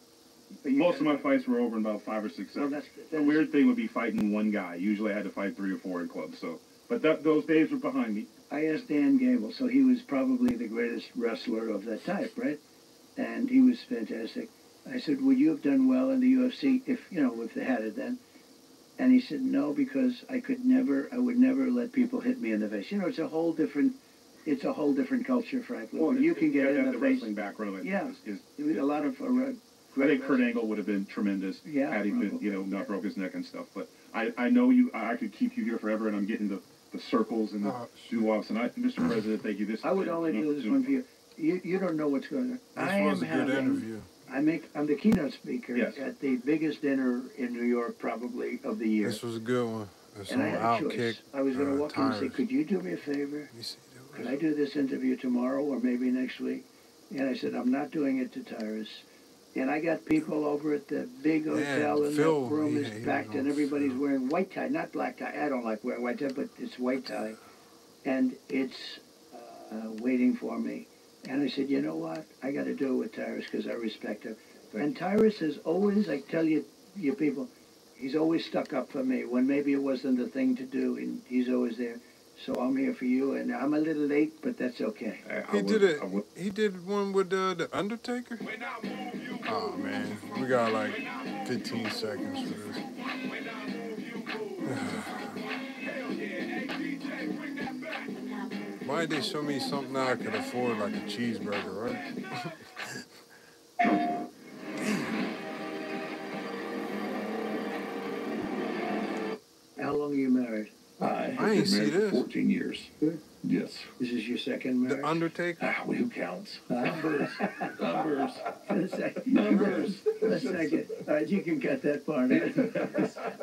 Most of my fights were over in about 5 or 6 seconds. Well, the weird thing would be fighting 1 guy. Usually I had to fight 3 or 4 in clubs. So, but those days were behind me. I asked Dan Gable, so he was probably the greatest wrestler of that type, right? And he was fantastic. I said, would you have done well in the UFC if they had it then? And he said, no, because I would never let people hit me in the face. You know, it's a whole different culture, frankly. Well, you can get in the face. Wrestling background. Yeah, a lot of. I think Kurt Angle would have been tremendous had he been, not broke his neck and stuff. But I know you. I could keep you here forever, and I'm getting the circles and the doo-wops. And Mr. President, thank you. I would only do this one for you. You don't know what's going on. This was a good interview. I'm the keynote speaker at the biggest dinner in New York, probably of the year. This was a good one. And I had a choice. I was going to walk in and say, could you do me a favor? Could I do this interview tomorrow or maybe next week? And I said, I'm not doing it to Tyrus. And I got people over at the big hotel, and the room is packed, and everybody's wearing white tie, not black tie. I don't like wearing white tie, but it's white tie. And it's waiting for me. And I said, you know what? I got to do it with Tyrus because I respect him. And Tyrus has always, I tell you people, he's always stuck up for me when maybe it wasn't the thing to do, and he's always there. So I'm here for you, and I'm a little late, but that's okay. He did one with the Undertaker. Oh man, we got like 15 seconds for this. Why did they show me something I could afford, like a cheeseburger, right? How long are you married? I ain't see this. 14 years. Good. Yes. This is your second marriage? The Undertaker? Who counts? Numbers. Numbers. Numbers. A second. All right, you can cut that part out.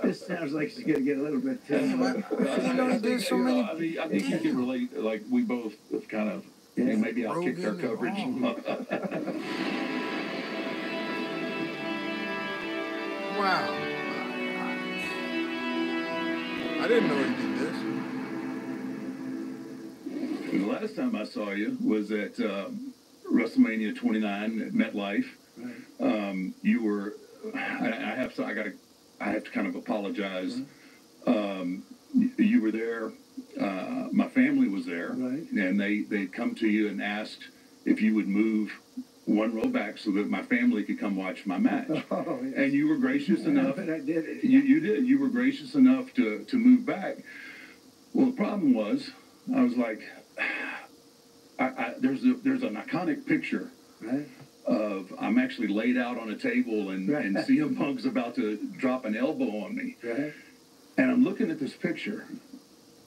This sounds like it's going to get a little bit too he did so many. I think you can relate, like we both have kind of, maybe I'll kick our coverage. Wow. I didn't know he did this. The last time I saw you was at WrestleMania 29 at MetLife. Right. You were. I have to kind of apologize. You were there. My family was there, right. And they'd come to you and asked if you would move 1 row back so that my family could come watch my match. Oh, yes. And you were gracious enough. But I did it. You did. You were gracious enough to move back. Well, the problem was, I was like, there's an iconic picture, right, of I'm actually laid out on a table and CM Punk's about to drop an elbow on me. Right. And I'm looking at this picture,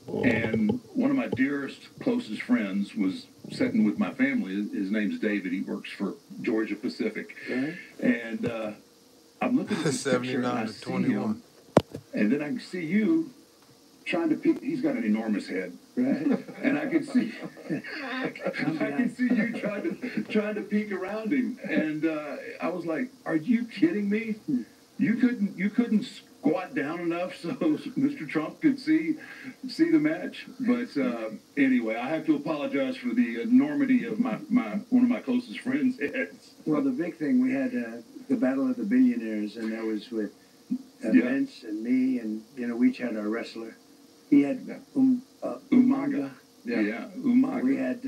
and one of my dearest, closest friends was sitting with my family. His name's David. He works for Georgia Pacific. Right. And I'm looking at this picture, and I see him, and then I see you trying to peek. He's got an enormous head, right? And I can see, I can see you trying to peek around him, and I was like, "Are you kidding me? You couldn't squat down enough so Mr. Trump could see the match." But anyway, I have to apologize for the enormity of one of my closest friends' heads. Well, the big thing, we had the Battle of the Billionaires, and that was with Vince and me, and we each had our wrestler. He had Umaga. Yeah, Umaga. We had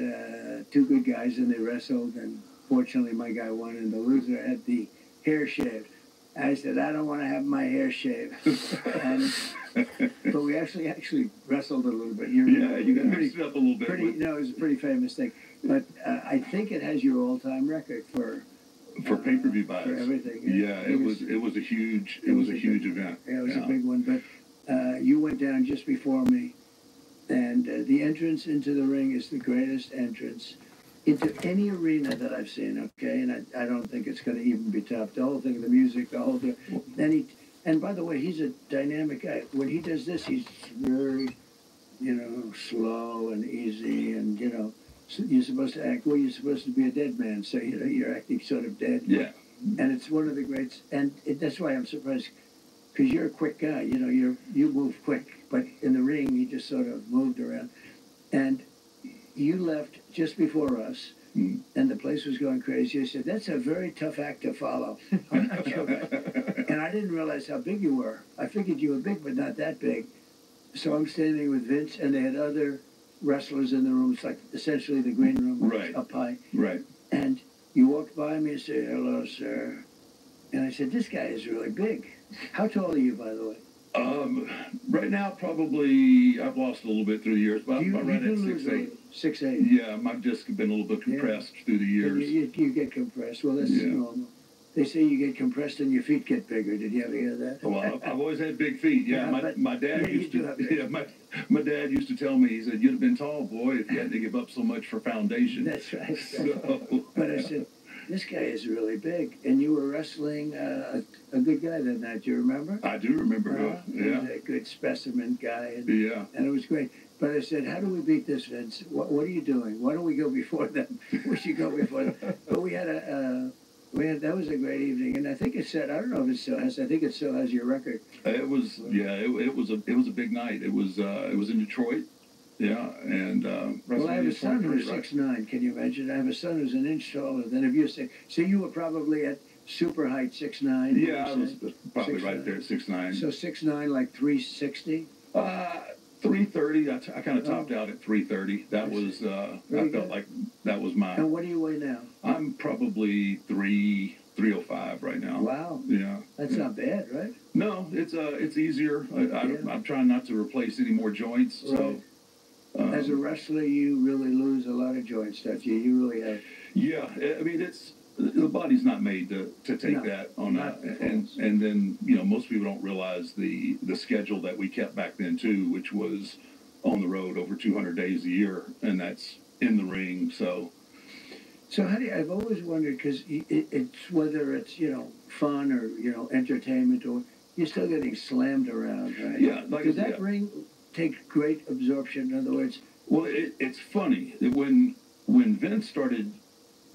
two good guys, and they wrestled, and fortunately my guy won, and the loser had the hair shaved. I said, I don't want to have my hair shaved. But we actually wrestled a little bit. You got mixed it up a little bit. No, it was a pretty famous thing. But I think it has your all-time record for pay-per-view buys. For everything. Yeah, it was a huge event. Yeah, it was a big one. But you went down just before me, and the entrance into the ring is the greatest entrance into any arena that I've seen, okay? And I don't think it's going to even be tough. The whole thing, the music, the whole thing. And by the way, he's a dynamic guy. When he does this, he's very, slow and easy, and, you're supposed to act, you're supposed to be a dead man, so, you're acting sort of dead. Yeah. And it's one of the greats, and that's why I'm surprised, because you're a quick guy, you move quick, but in the ring, you just sort of moved around. And you left just before us, and the place was going crazy. You said, that's a very tough act to follow. And I didn't realize how big you were. I figured you were big, but not that big. So I'm standing with Vince, and they had other wrestlers in the room. It's like essentially the green room up high. Right. And you walked by me and said, hello, sir. And I said, this guy is really big. How tall are you, by the way? Right now, probably, I've lost a little bit through the years, but I'm right at 6'8". 6'8". Yeah, my disc have been a little bit compressed through the years. You get compressed. Well, that's normal. They say you get compressed and your feet get bigger. Did you ever hear that? Well, I've always had big feet. Yeah, my dad used to. Yeah, my dad used to tell me. He said, "You'd have been tall, boy, if you had to give up so much for foundation." That's right. So. But I said, this guy is really big, and you were wrestling a good guy that night. Do you remember? I do remember. He was a good specimen guy. And, and it was great. But I said, how do we beat this, Vince? What are you doing? Why don't we go before them? We should go before them. But we had that was a great evening, and I think it said, I don't know if it still has. I think it still has your record. It was it was a big night. It was in Detroit. Yeah, and well, I have a son who's 6'9". Can you imagine? I have a son who's an inch taller than if you say. So you were probably at super height 6'9". Yeah, I was probably 6'9". Right there at 6'9". So 6'9", like 360. 330. I kind of topped out at 330. That was I felt like that was my. And what do you weigh now? I'm probably 305 right now. Wow. Yeah. That's not bad, right? No, it's easier. I'm trying not to replace any more joints. Right. So. As a wrestler, you really lose a lot of joints, don't you? You really have. Yeah, I mean the body's not made to take that on and then most people don't realize the schedule that we kept back then too, which was on the road over 200 days a year, and that's in the ring. So how do you, I've always wondered, because it's whether it's fun or entertainment, or you're still getting slammed around, right? Yeah, does that ring take great absorption? In other words, well, it's funny that when Vince started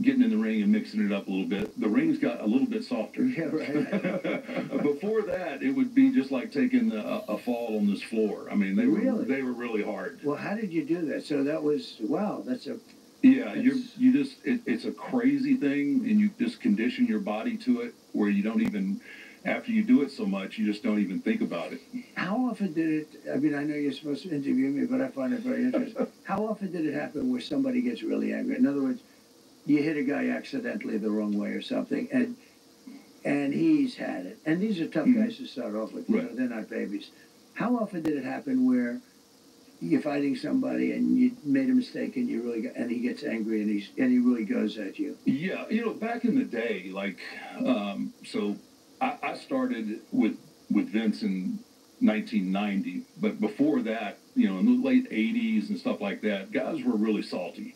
getting in the ring and mixing it up a little bit, the rings got a little bit softer. Yeah, right. Before that, it would be just like taking a fall on this floor. I mean, they were really hard. Well, how did you do that? So that was, wow, that's a... Yeah, you just, it's a crazy thing, and you just condition your body to it, where you don't even, after you do it so much, you just don't even think about it. How often did it, I mean, I know you're supposed to interview me, but I find it very interesting. How often did it happen where somebody gets really angry? In other words, you hit a guy accidentally the wrong way or something, and he's had it. And these are tough guys to start off with. They're not babies. How often did it happen where you're fighting somebody and you made a mistake and and he gets angry and he really goes at you? Yeah, back in the day, like, so I started with Vince in 1990, but before that, in the late 80s and stuff like that, guys were really salty.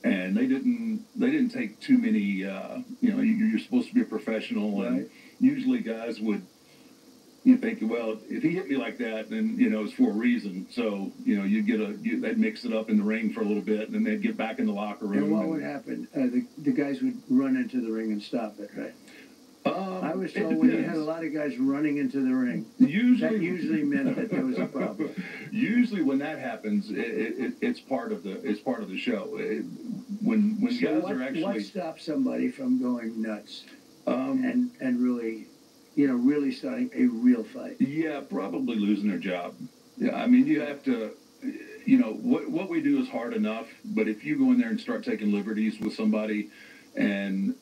and they didn't take too many. You're supposed to be a professional, and usually guys would. You think, well, if he hit me like that, then it's for a reason. So they'd mix it up in the ring for a little bit, and then they'd get back in the locker room. And what would happen? The guys would run into the ring and stop it, right? I was told when you had a lot of guys running into the ring, that usually meant that there was a problem. Usually, when that happens, it's part of the show. When guys are actually what stops somebody from going nuts and really. Really starting a real fight. Yeah, probably losing their job. Yeah, I mean, you have to, what we do is hard enough, but if you go in there and start taking liberties with somebody and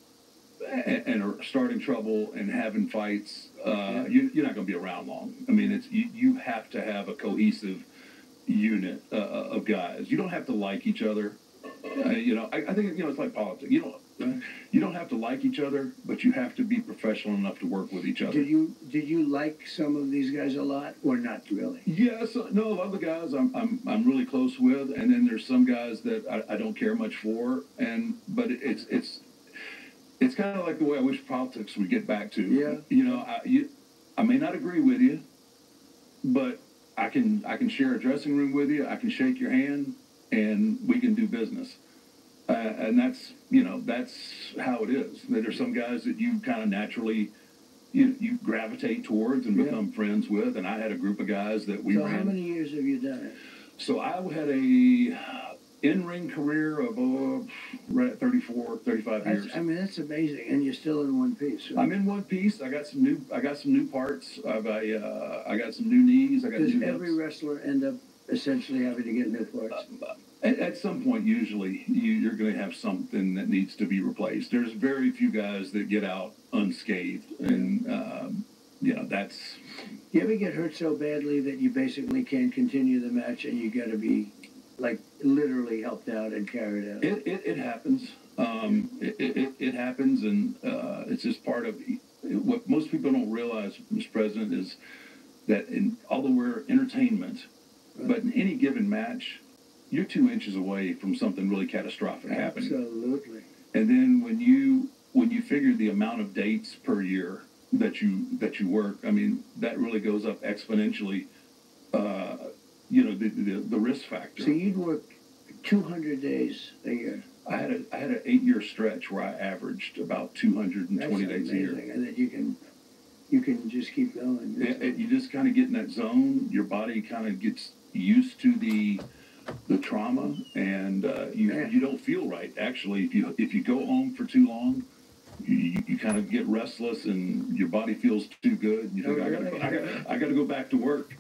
are starting trouble and having fights, you're not going to be around long. I mean, you have to have a cohesive unit of guys. You don't have to like each other. I think, it's like politics. You don't have to like each other, but you have to be professional enough to work with each other. Did you like some of these guys a lot, or not really? Yes, no, a lot of the guys I'm really close with, and then there's some guys that I don't care much for, but it's kind of like the way I wish politics would get back to. Yeah. I may not agree with you, but I can share a dressing room with you. I can shake your hand, and we can do business. And that's how it is. There's some guys that you kind of naturally, you gravitate towards and become friends with. And I had a group of guys that we ran. So how many years have you done it? So I had a in-ring career of right at 34, 35 years. I mean, that's amazing. And you're still in one piece. Right? I'm in one piece. I got some new parts. I got some new knees. I got new hips. Does every wrestler end up essentially having to get new parts? At some point, usually, you're going to have something that needs to be replaced. There's very few guys that get out unscathed, and, that's... You ever get hurt so badly that you basically can't continue the match and you got to be, like, literally helped out and carried out? It happens. It happens, and it's just part of... What most people don't realize, Mr. President, is that although we're entertainment, but in any given match... You're 2 inches away from something really catastrophic happening. Absolutely. And then when you figure the amount of dates per year that you work, I mean, that really goes up exponentially. The risk factor. So you'd work 200 days a year. I had an 8-year stretch where I averaged about 220 days a year. And then you can just keep going. You just kind of get in that zone. Your body kind of gets used to the trauma, and you don't feel right. Actually, if you go home for too long, you kind of get restless, and your body feels too good. You think I got to go back to work.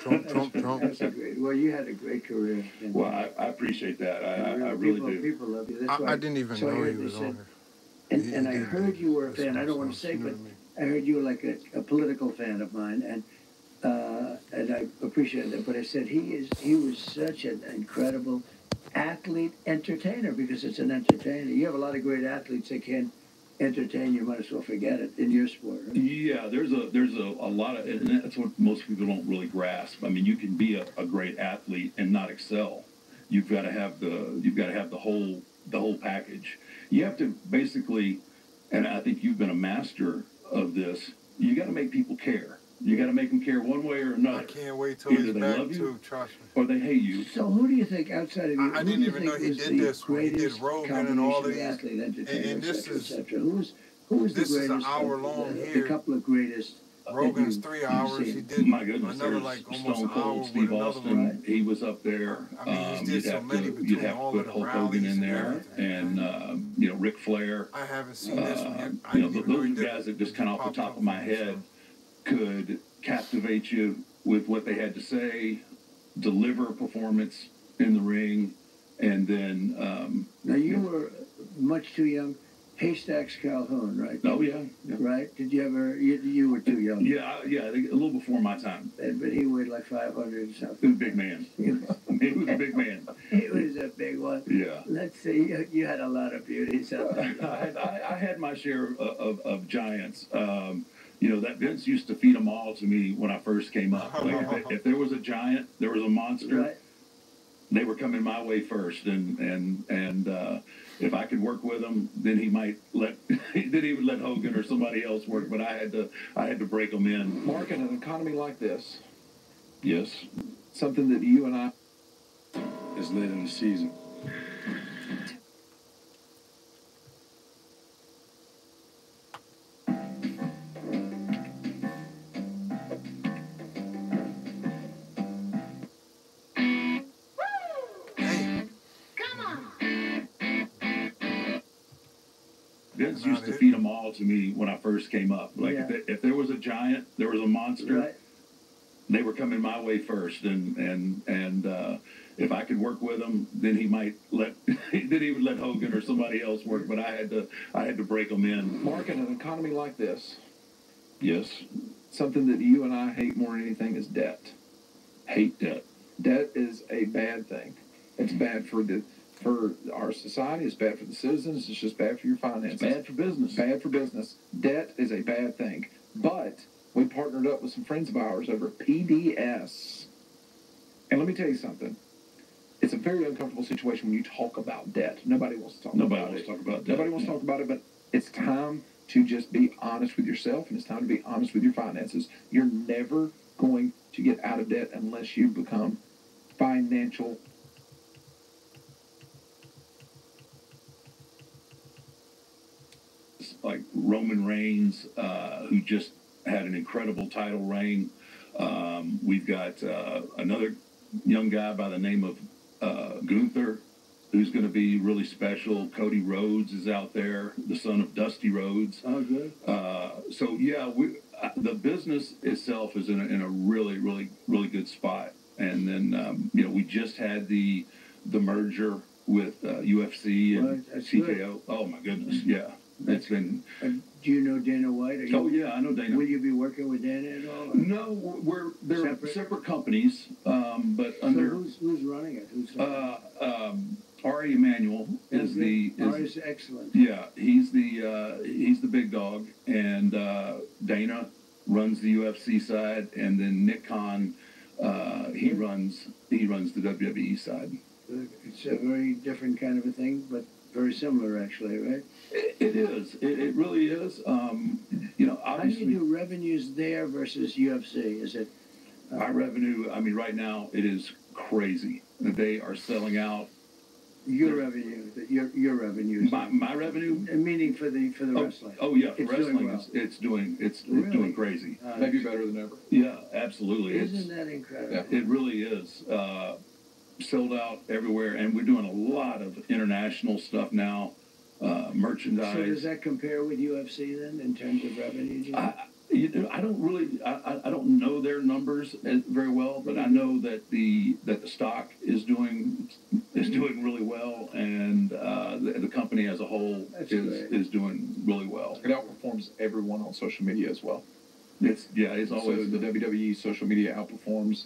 Trump. That's well, you had a great career. Well, I appreciate that. I really do. People love you. That's why I didn't even know he was on here. And I heard you were a fan. I don't want to say, but I heard you were like a political fan of mine, and I appreciate that. But I said he was such an incredible athlete, entertainer, because it's an entertainer. You have a lot of great athletes that can entertain. You might as well forget it in your sport. Right? Yeah, there's a lot of, and that's what most people don't really grasp. I mean, you can be a great athlete and not excel. You've got to have the whole package. You have to basically, and I think you've been a master of this. You got to make people care. You got to make them care one way or another. I can't wait till either he's they back love you, too, trust me. Or they hate you. So who do you think outside of you? I didn't even know he did this when he did Rogan and all of these. Athlete, and this is who was this the greatest? is an hour long the here. couple of greatest. Rogan's 3 hours. He did My goodness, another there's like almost Stone an hour Cold with Steve another Austin. one. He was up there. I mean, he did so many between all put of the Hulk Hogan in there, and and Ric Flair. I haven't seen this one yet. Those guys that just kind of off the top of my head could captivate you with what they had to say, deliver a performance in the ring, and then... now, you were much too young. Haystacks Calhoun, right? Oh, yeah. Right? Did you ever... You were too young. Yeah, I think a little before my time. But he weighed like 500 or something. He was a big man. He was a big man. He was a big one. Yeah. Let's see. You had a lot of beauty. So. I had my share of giants. That Vince used to feed them all to me when I first came up. Like if there was a giant, there was a monster. Right. they were coming my way first, and if I could work with him, then he might let then he would let Hogan or somebody else work. But I had to break them in. Mark, in an economy like this, Yes. something that you and I Is late in the season. Vince used to feed them all to me when I first came up. Like if there was a giant, there was a monster. Right. They were coming my way first, and if I could work with him, then he might let then he would let Hogan or somebody else work. But I had to break them in. Mark, in an economy like this, Yes. something that you and I hate more than anything is debt. Hate debt. Debt is a bad thing. It's bad for our society. It's bad for the citizens. It's just bad for your finances. It's bad for business. Bad for business. Debt is a bad thing. But we partnered up with some friends of ours over at PDS. And let me tell you something. It's a very uncomfortable situation when you talk about debt. Nobody wants to talk about it. Nobody wants to talk about debt. Nobody wants to talk about it, but it's time to just be honest with yourself, and it's time to be honest with your finances. You're never going to get out of debt unless you become financial. Like Roman Reigns, who just had an incredible title reign. We've got another young guy by the name of Gunther, who's going to be really special. Cody Rhodes is out there, the son of Dusty Rhodes. Oh, good. So yeah, the business itself is in a really, really, really good spot. And then we just had the merger with UFC and TKO. Good. Oh my goodness, yeah. It's been. Do you know Dana White? Oh yeah, I know Dana. Will you be working with Dana at all? Or? No, they're separate companies, but under. So who's running it? Who's Ari Emanuel is Ari's excellent. Yeah, he's the big dog, and Dana runs the UFC side, and then Nick Khan, he runs the WWE side. It's a very different kind of a thing, but very similar, actually, right? It is. It really is. Obviously. How do you do revenues there versus UFC? Is it? Our revenue, I mean, right now, it is crazy. They are selling out. Your revenue, your revenues. My revenue, meaning for the wrestling. Oh yeah, for it's wrestling, doing well. it's doing crazy. Maybe better than ever. Yeah, absolutely. Isn't that incredible? Yeah, it really is. Sold out everywhere, and we're doing a lot of international stuff now. Merchandise. So does that compare with UFC then in terms of revenue? I don't really, I don't know their numbers very well, but I know that the stock is doing really well, and the company as a whole is doing really well. It outperforms everyone on social media as well. It's always so the WWE social media outperforms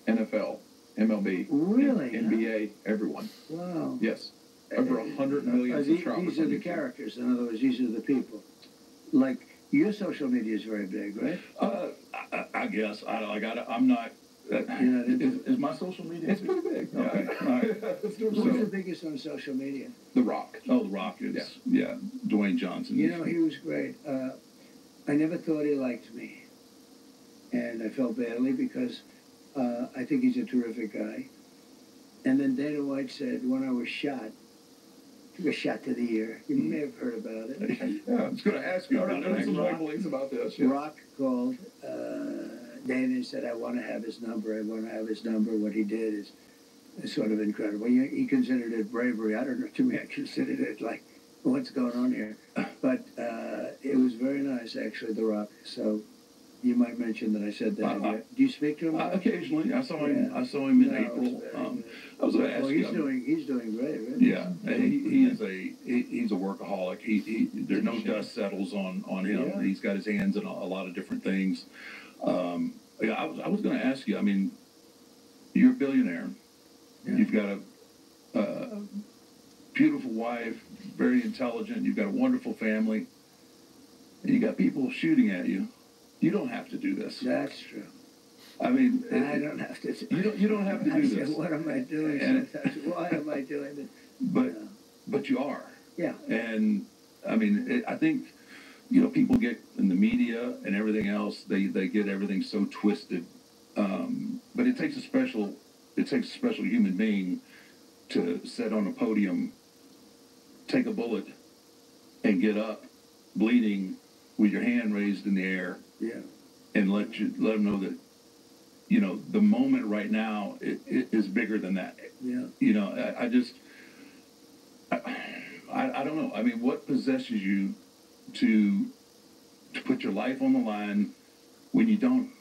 NFL, MLB, really, NBA, everyone. Wow. Yes, over 100 million subscribers. These are the characters. In other words, these are the people. Like. Your social media is very big, right? I guess. I'm not. Is my social media? It's pretty big. Okay. All right. Who's the biggest on social media? The Rock. Oh, The Rock is. Yeah. Dwayne Johnson. You know, he was great. I never thought he liked me. And I felt badly because I think he's a terrific guy. And then Dana White said, when I was shot, took a shot to the ear. You may have heard about it. Yeah, I was going to ask you about some rumblings about this. Yes. Rock called Dana and said, I want to have his number. I want to have his number. What he did is sort of incredible. He considered it bravery. I don't know, to me, I considered it like, what's going on here? But it was very nice, actually, The Rock. So you might mention that I said that. Do you speak to him? Occasionally. I saw him in April. I was going to ask you. He's doing great, right? Yeah, he's a workaholic. There's no dust settles on him. Yeah. He's got his hands in a lot of different things. I was going to ask you. I mean, you're a billionaire. Yeah. You've got a beautiful wife, very intelligent. You've got a wonderful family. And you got people shooting at you. You don't have to do this. That's true. I mean, I don't have to. You don't have to do this. What am I doing? Sometimes, why am I doing this? But you are. Yeah. And I mean, I think, you know, people get in the media and everything else. They get everything so twisted. But it takes a special human being to sit on a podium, take a bullet, and get up, bleeding, with your hand raised in the air. Yeah. And let them know that, you know, the moment right now it is bigger than that. Yeah. You know, I don't know. I mean, what possesses you to put your life on the line when you don't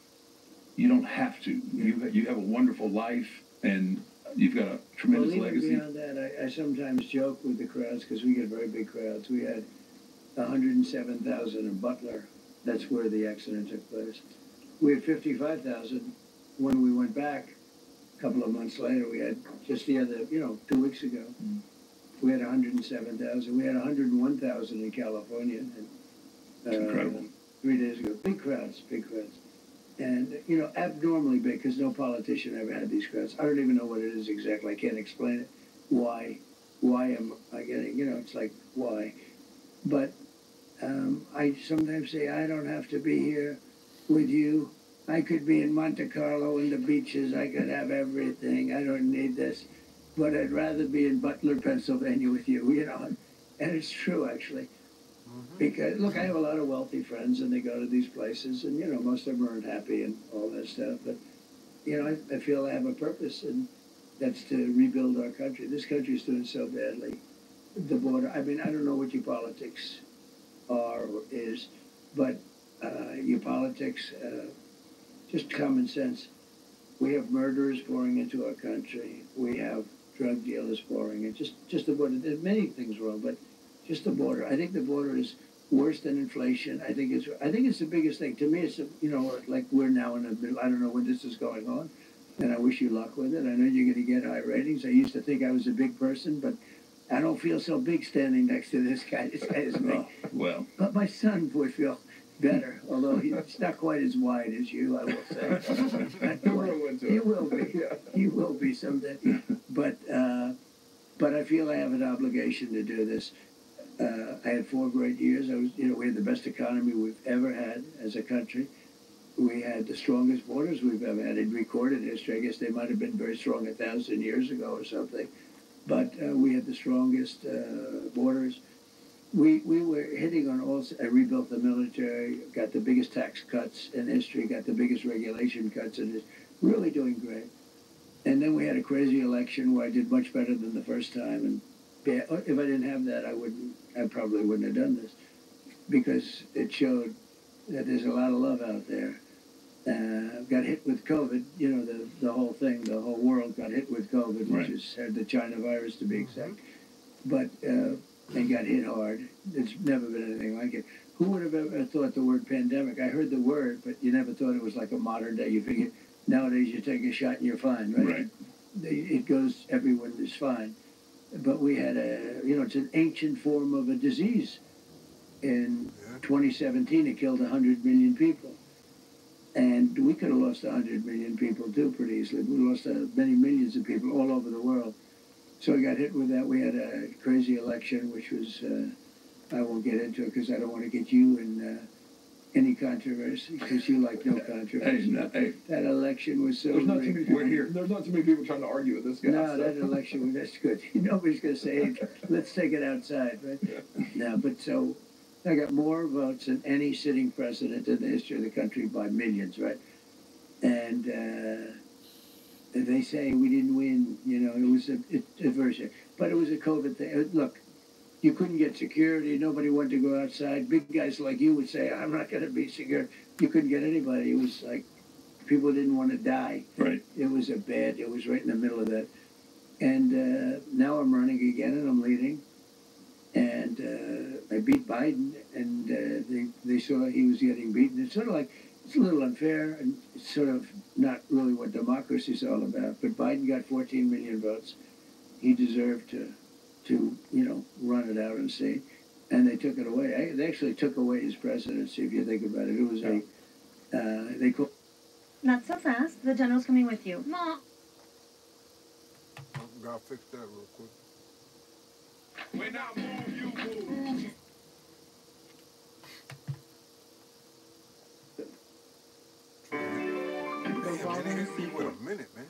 have to? You have a wonderful life, and you've got a tremendous legacy. Beyond that, I sometimes joke with the crowds because we get very big crowds. We had 107,000 in Butler. That's where the accident took place. We had 55,000 when we went back. A couple of months later, we had just the other, 2 weeks ago, we had 107,000. We had 101,000 in California. It's incredible. 3 days ago. Big crowds, big crowds. And, abnormally big because no politician ever had these crowds. I don't even know what it is exactly. I can't explain it. Why am I getting, it's like, why? But I sometimes say, I don't have to be here with you. I could be in Monte Carlo in the beaches. I could have everything. I don't need this. But I'd rather be in Butler, Pennsylvania with you, And it's true, actually. Because, look, I have a lot of wealthy friends, and they go to these places, and, most of them aren't happy and all that stuff. But, I feel I have a purpose, and that's to rebuild our country. This country is doing so badly. The border, I mean, I don't know what your politics are or is, but your politics, just common sense. We have murderers pouring into our country. We have drug dealers pouring in. Just the border. There's many things wrong, but just the border. I think the border is worse than inflation. I think it's the biggest thing. To me, it's like we're now in the middle. I don't know when this is going on, and I wish you luck with it. I know you're going to get high ratings. I used to think I was a big person, but I don't feel so big standing next to this guy. This guy is big. Well. But my son would feel better, although he's not quite as wide as you, I will say. He will be. He will be someday. But I feel I have an obligation to do this. I had 4 great years. We had the best economy we've ever had as a country. We had the strongest borders we've ever had in recorded history. I guess they might have been very strong 1,000 years ago or something. But we had the strongest borders. We were hitting on all. I rebuilt the military, got the biggest tax cuts in history, got the biggest regulation cuts in history. Really doing great. And then we had a crazy election where I did much better than the first time. And if I didn't have that, I probably wouldn't have done this, because it showed that there's a lot of love out there. Got hit with COVID, the whole thing, the whole world got hit with COVID, which is the China virus to be exact. But they got hit hard. It's never been anything like it. Who would have ever thought the word pandemic? I heard the word, but you never thought it was like a modern day. You figure nowadays you take a shot and you're fine, right? It goes, everyone is fine. But we had it's an ancient form of a disease. In 2017, it killed 100 million people. And we could have lost 100 million people, too, pretty easily. We lost many millions of people all over the world. So we got hit with that. We had a crazy election, which was, I won't get into it because I don't want to get you in any controversy, because you like no controversy. That election was so... There's not too many people here. There's not too many people trying to argue with this guy. No, that election, that's good. Nobody's going to say, hey, let's take it outside, right? No, but so... I got more votes than any sitting president in the history of the country by millions, right? And they say we didn't win, it was a version. But it was a COVID thing. Look, you couldn't get security. Nobody wanted to go outside. Big guys like you would say, I'm not going to be secure. You couldn't get anybody. It was like people didn't want to die. Right. It was it was right in the middle of that. And now I'm running again, and I'm leading. And I beat Biden, and they saw he was getting beaten. It's sort of like, it's a little unfair, and it's sort of not really what democracy is all about. But Biden got 14 million votes. He deserved to run it out and see. And they took it away. They actually took away his presidency, if you think about it. It was they called... Not so fast. The general's coming with you. Mom. Gotta fix that real quick. When I move, you move. Wait a minute, man.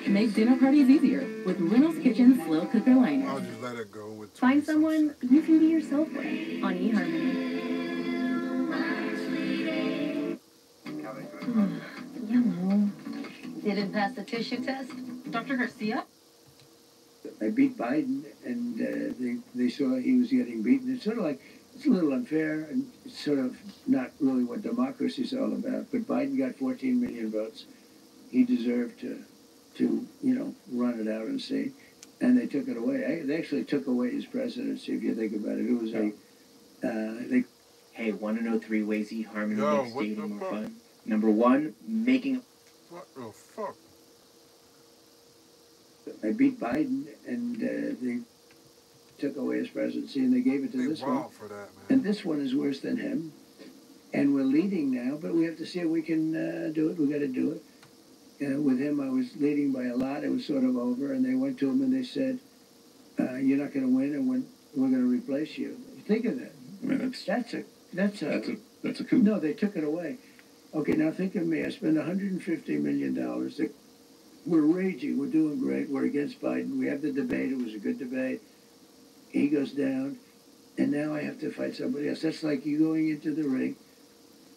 Make dinner parties easier with Reynolds Kitchen's slow cooker liner. I'll just let it go with. Find someone you can be yourself with on eHarmony. Yellow. Didn't pass the tissue test? Dr. Garcia? I beat Biden, and they saw he was getting beaten. It's sort of like, it's a little unfair, and it's sort of not really what democracy is all about. But Biden got 14 million votes. He deserved to run it out and see. And they took it away. They actually took away his presidency, if you think about it. It was Hey, want to know 3 ways eHarmony makes dating more fun? Number 1, making... What the fuck? I beat Biden, and they took away his presidency, and they gave it to this one. For that, man. And this one is worse than him. And we're leading now, but we have to see if we can do it. We got to do it. With him, I was leading by a lot. It was sort of over, and they went to him and they said, "You're not going to win, and we're going to replace you." Think of that. I mean, that's a coup. No, they took it away. Okay, now think of me. I spent $150 million. We're raging. We're doing great. We're against Biden. We have the debate. It was a good debate. He goes down, and now I have to fight somebody else. That's like you going into the ring,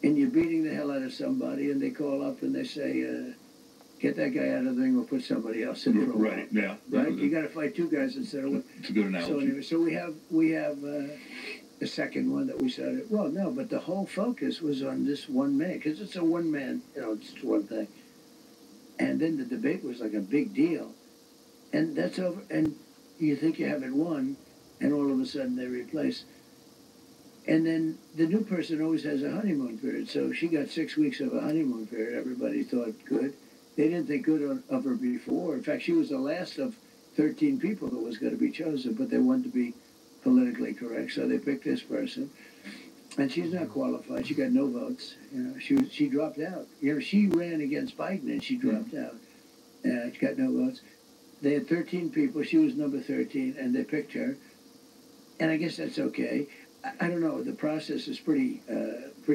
and you're beating the hell out of somebody, and they call up and they say, get that guy out of the ring, we'll put somebody else in for a while. Right, yeah. Right? You got to fight 2 guys instead of one. It's a good analogy. So anyway, so we have a second one that we started. Well, no, but the whole focus was on this one man, because it's a one-man, it's one thing. And then the debate was like a big deal. And that's over, and you think you have it won, and all of a sudden they replace. And then the new person always has a honeymoon period. So she got 6 weeks of a honeymoon period. Everybody thought good. They didn't think good of her before. In fact, she was the last of 13 people that was going to be chosen, but they wanted to be politically correct, so they picked this person. And she's not qualified. She got no votes. She dropped out. She ran against Biden, and she dropped out. She got no votes. They had 13 people. She was number 13, and they picked her. And I guess that's okay. I don't know. The process is pretty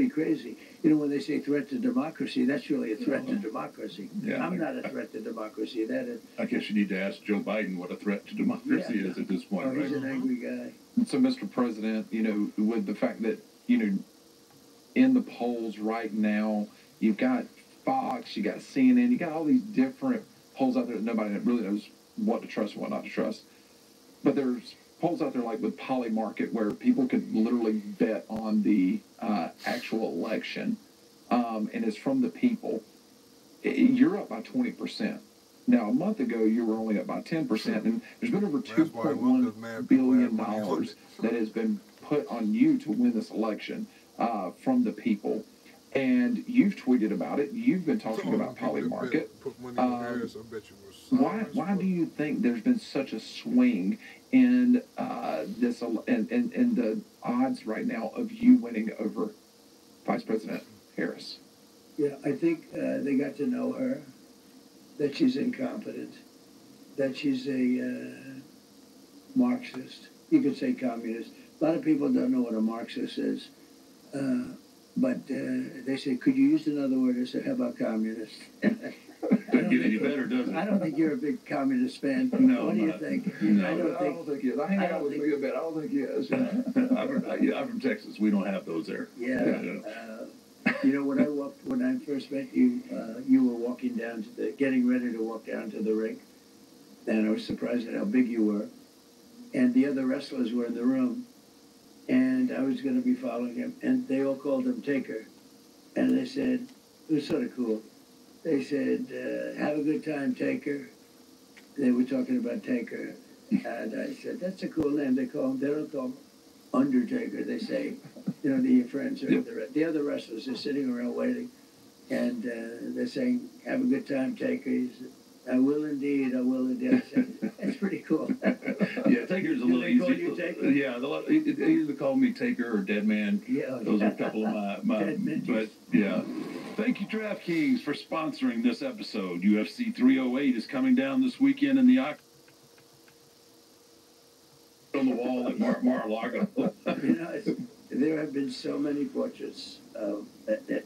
crazy. When they say threat to democracy, that's really a threat to democracy. Yeah, I'm not a threat to democracy. That is. I guess you need to ask Joe Biden what a threat to democracy is at this point, right? He's an angry guy. So, Mr. President, with the fact that, in the polls right now, you've got Fox, you got CNN, you got all these different polls out there that nobody really knows what to trust and what not to trust. But there's polls out there like with Polymarket where people can literally bet on the actual election, and it's from the people. You're up by 20%. Now, a month ago, you were only up by 10%, and there's been over $2.1 billion that has been put on you to win this election from the people. And you've tweeted about it. You've been talking about Polymarket. Why do you think there's been such a swing in this in the odds right now of you winning over Vice President Harris? Yeah, I think they got to know her, that she's incompetent, that she's a Marxist. You could say communist. A lot of people don't know what a Marxist is. But they say, could you use another word? I said, how about communist? Doesn't get any better, does it? I don't think you're a big communist fan. No, what do you think? No, I don't think he is. I hang out with me a bit. I don't think he is. I'm from Texas. We don't have those there. Yeah. When I first met you, you were walking down to getting ready to walk down to the ring. And I was surprised at how big you were. And the other wrestlers were in the room. And I was going to be following him. And they all called him Taker. And they said, it was sort of cool. They said, have a good time, Taker. They were talking about Taker. And I said, that's a cool name. They don't call him Undertaker. They say, the friends, or the other wrestlers are sitting around waiting. And they're saying, have a good time, Taker. He said, I will indeed, I will indeed. I said, that's pretty cool. Yeah, Taker's a little easy. You Taker? Yeah, Well, they usually call me Taker or Dead Man. Yeah. Those are a couple of my but yeah. Thank you, DraftKings, for sponsoring this episode. UFC 308 is coming down this weekend in the on the wall at Mar-a-Lago. There have been so many portraits,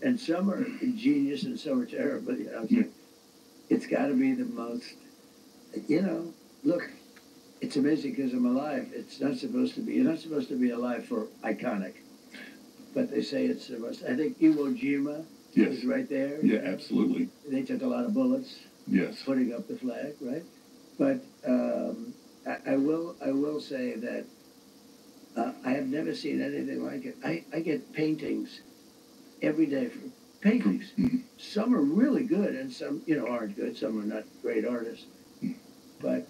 and some are genius and some are terrible. It's got to be the most, look, it's amazing because I'm alive. It's not supposed to be. You're not supposed to be alive for iconic. But they say it's the most. I think Iwo Jima is right there. Yeah, absolutely. They took a lot of bullets. Yes. Putting up the flag, right? But I will say that I have never seen anything like it. I get paintings every day for paintings. Some are really good and some, aren't good. Some are not great artists. But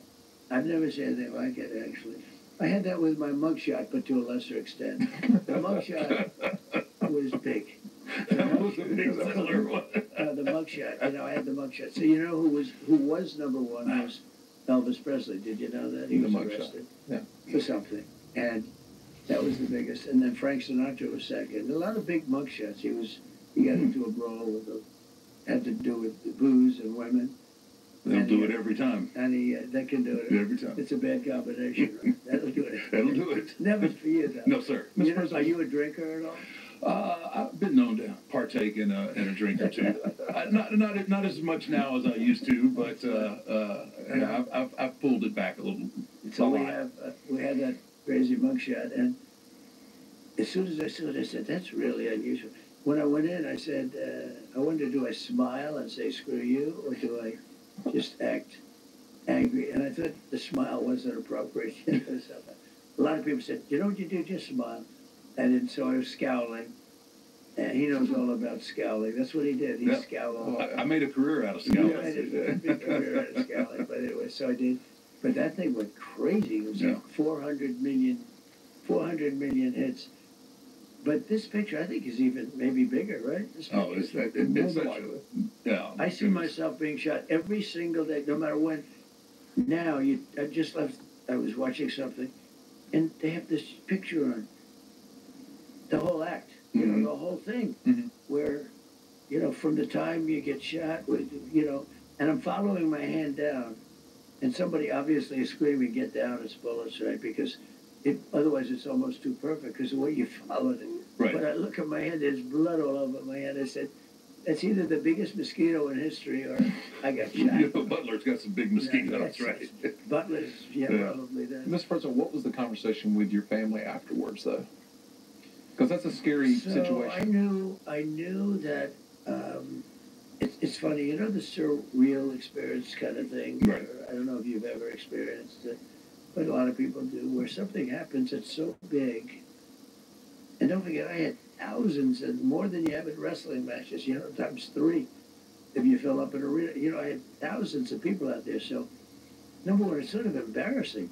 I've never seen anything like it, actually. I had that with my mugshot, but to a lesser extent. The mugshot was big. That was a big seller. The mugshot. I had the mugshot. So who was number one was Elvis Presley. Did you know that? He was arrested for something. And that was the biggest. And then Frank Sinatra was second. A lot of big mugshots. He got into a brawl with had to do with booze and women. They'll do it every time. And they can do it every time. It's a bad combination. Right? That'll do it. That'll do it. Never for you, though. No, sir. Mr. President, are you a drinker at all? I've been known to partake in a drink or two. Not as much now as I used to, but I've pulled it back a little. So we had that crazy mugshot, and as soon as I saw it, I said, "That's really unusual." When I went in, I said, "I wonder, do I smile and say screw you, or do I just act angry?" And I thought the smile wasn't appropriate. A lot of people said, "You know what you do? Just smile." And so I was scowling. And he knows all about scowling. That's what he did. He scowled. I made a career out of scowling. Yeah, I did a big career out of scowling. But anyway, so I did. But that thing went crazy. It was like 400 million hits. But this picture, I think, is even maybe bigger, right? This I see myself being shot every single day, no matter when. Now, I just left, I was watching something, and they have this picture on the whole act, the whole thing, where, from the time you get shot, and I'm following my hand down, and somebody obviously is screaming, "Get down, it's bullets," right? Because otherwise it's almost too perfect, because the way you followed it. Right. But I look at my hand, there's blood all over my hand. I said, that's either the biggest mosquito in history or I got shot. Butler's got some big mosquitoes, right? Butler's, probably that. Mr. President, what was the conversation with your family afterwards, though? Because that's a scary situation. I knew that it's funny, the surreal experience kind of thing. Right. I don't know if you've ever experienced it, but a lot of people do, where something happens that's so big. And don't forget, I had thousands and more than you have in wrestling matches, times 3 if you fill up an arena. I had thousands of people out there. So, number one, it's sort of embarrassing.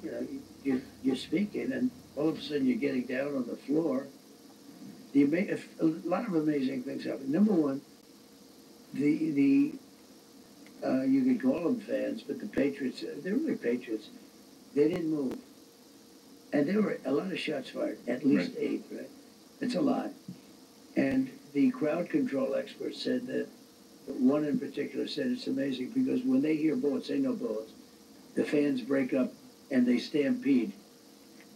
You're speaking, and all of a sudden you're getting down on the floor. A lot of amazing things happen. Number one, you could call them fans, but the Patriots, they're really Patriots. They didn't move. And there were a lot of shots fired, at least 8, right? It's a lot. And the crowd control experts said that, one in particular said it's amazing because when they hear bullets, they know bullets. The fans break up and they stampede.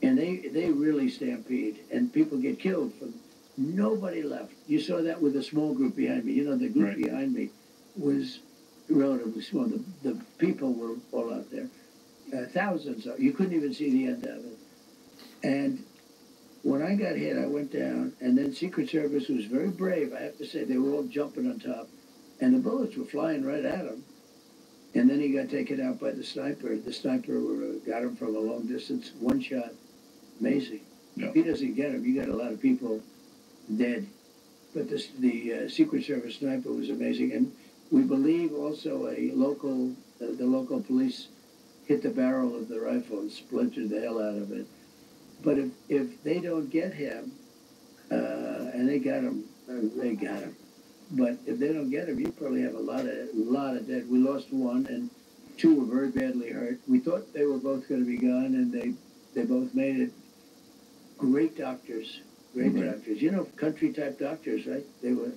And they really stampede. And people get killed. Nobody left. You saw that with a small group behind me. The group behind me was relatively small. The people were all out there. Thousands. You couldn't even see the end of it. And when I got hit, I went down, and then Secret Service was very brave, I have to say. They were all jumping on top, and the bullets were flying right at him. And then he got taken out by the sniper. The sniper got him from a long distance, one shot. Amazing. Yeah. If he doesn't get him, you got a lot of people dead. But the Secret Service sniper was amazing. And we believe also the local police hit the barrel of the rifle and splintered the hell out of it. But if they don't get him, and they got him. But if they don't get him, you probably have a lot of dead. We lost 1, and 2 were very badly hurt. We thought they were both going to be gone, and they both made it. great doctors, doctors. You know, country-type doctors, right? They were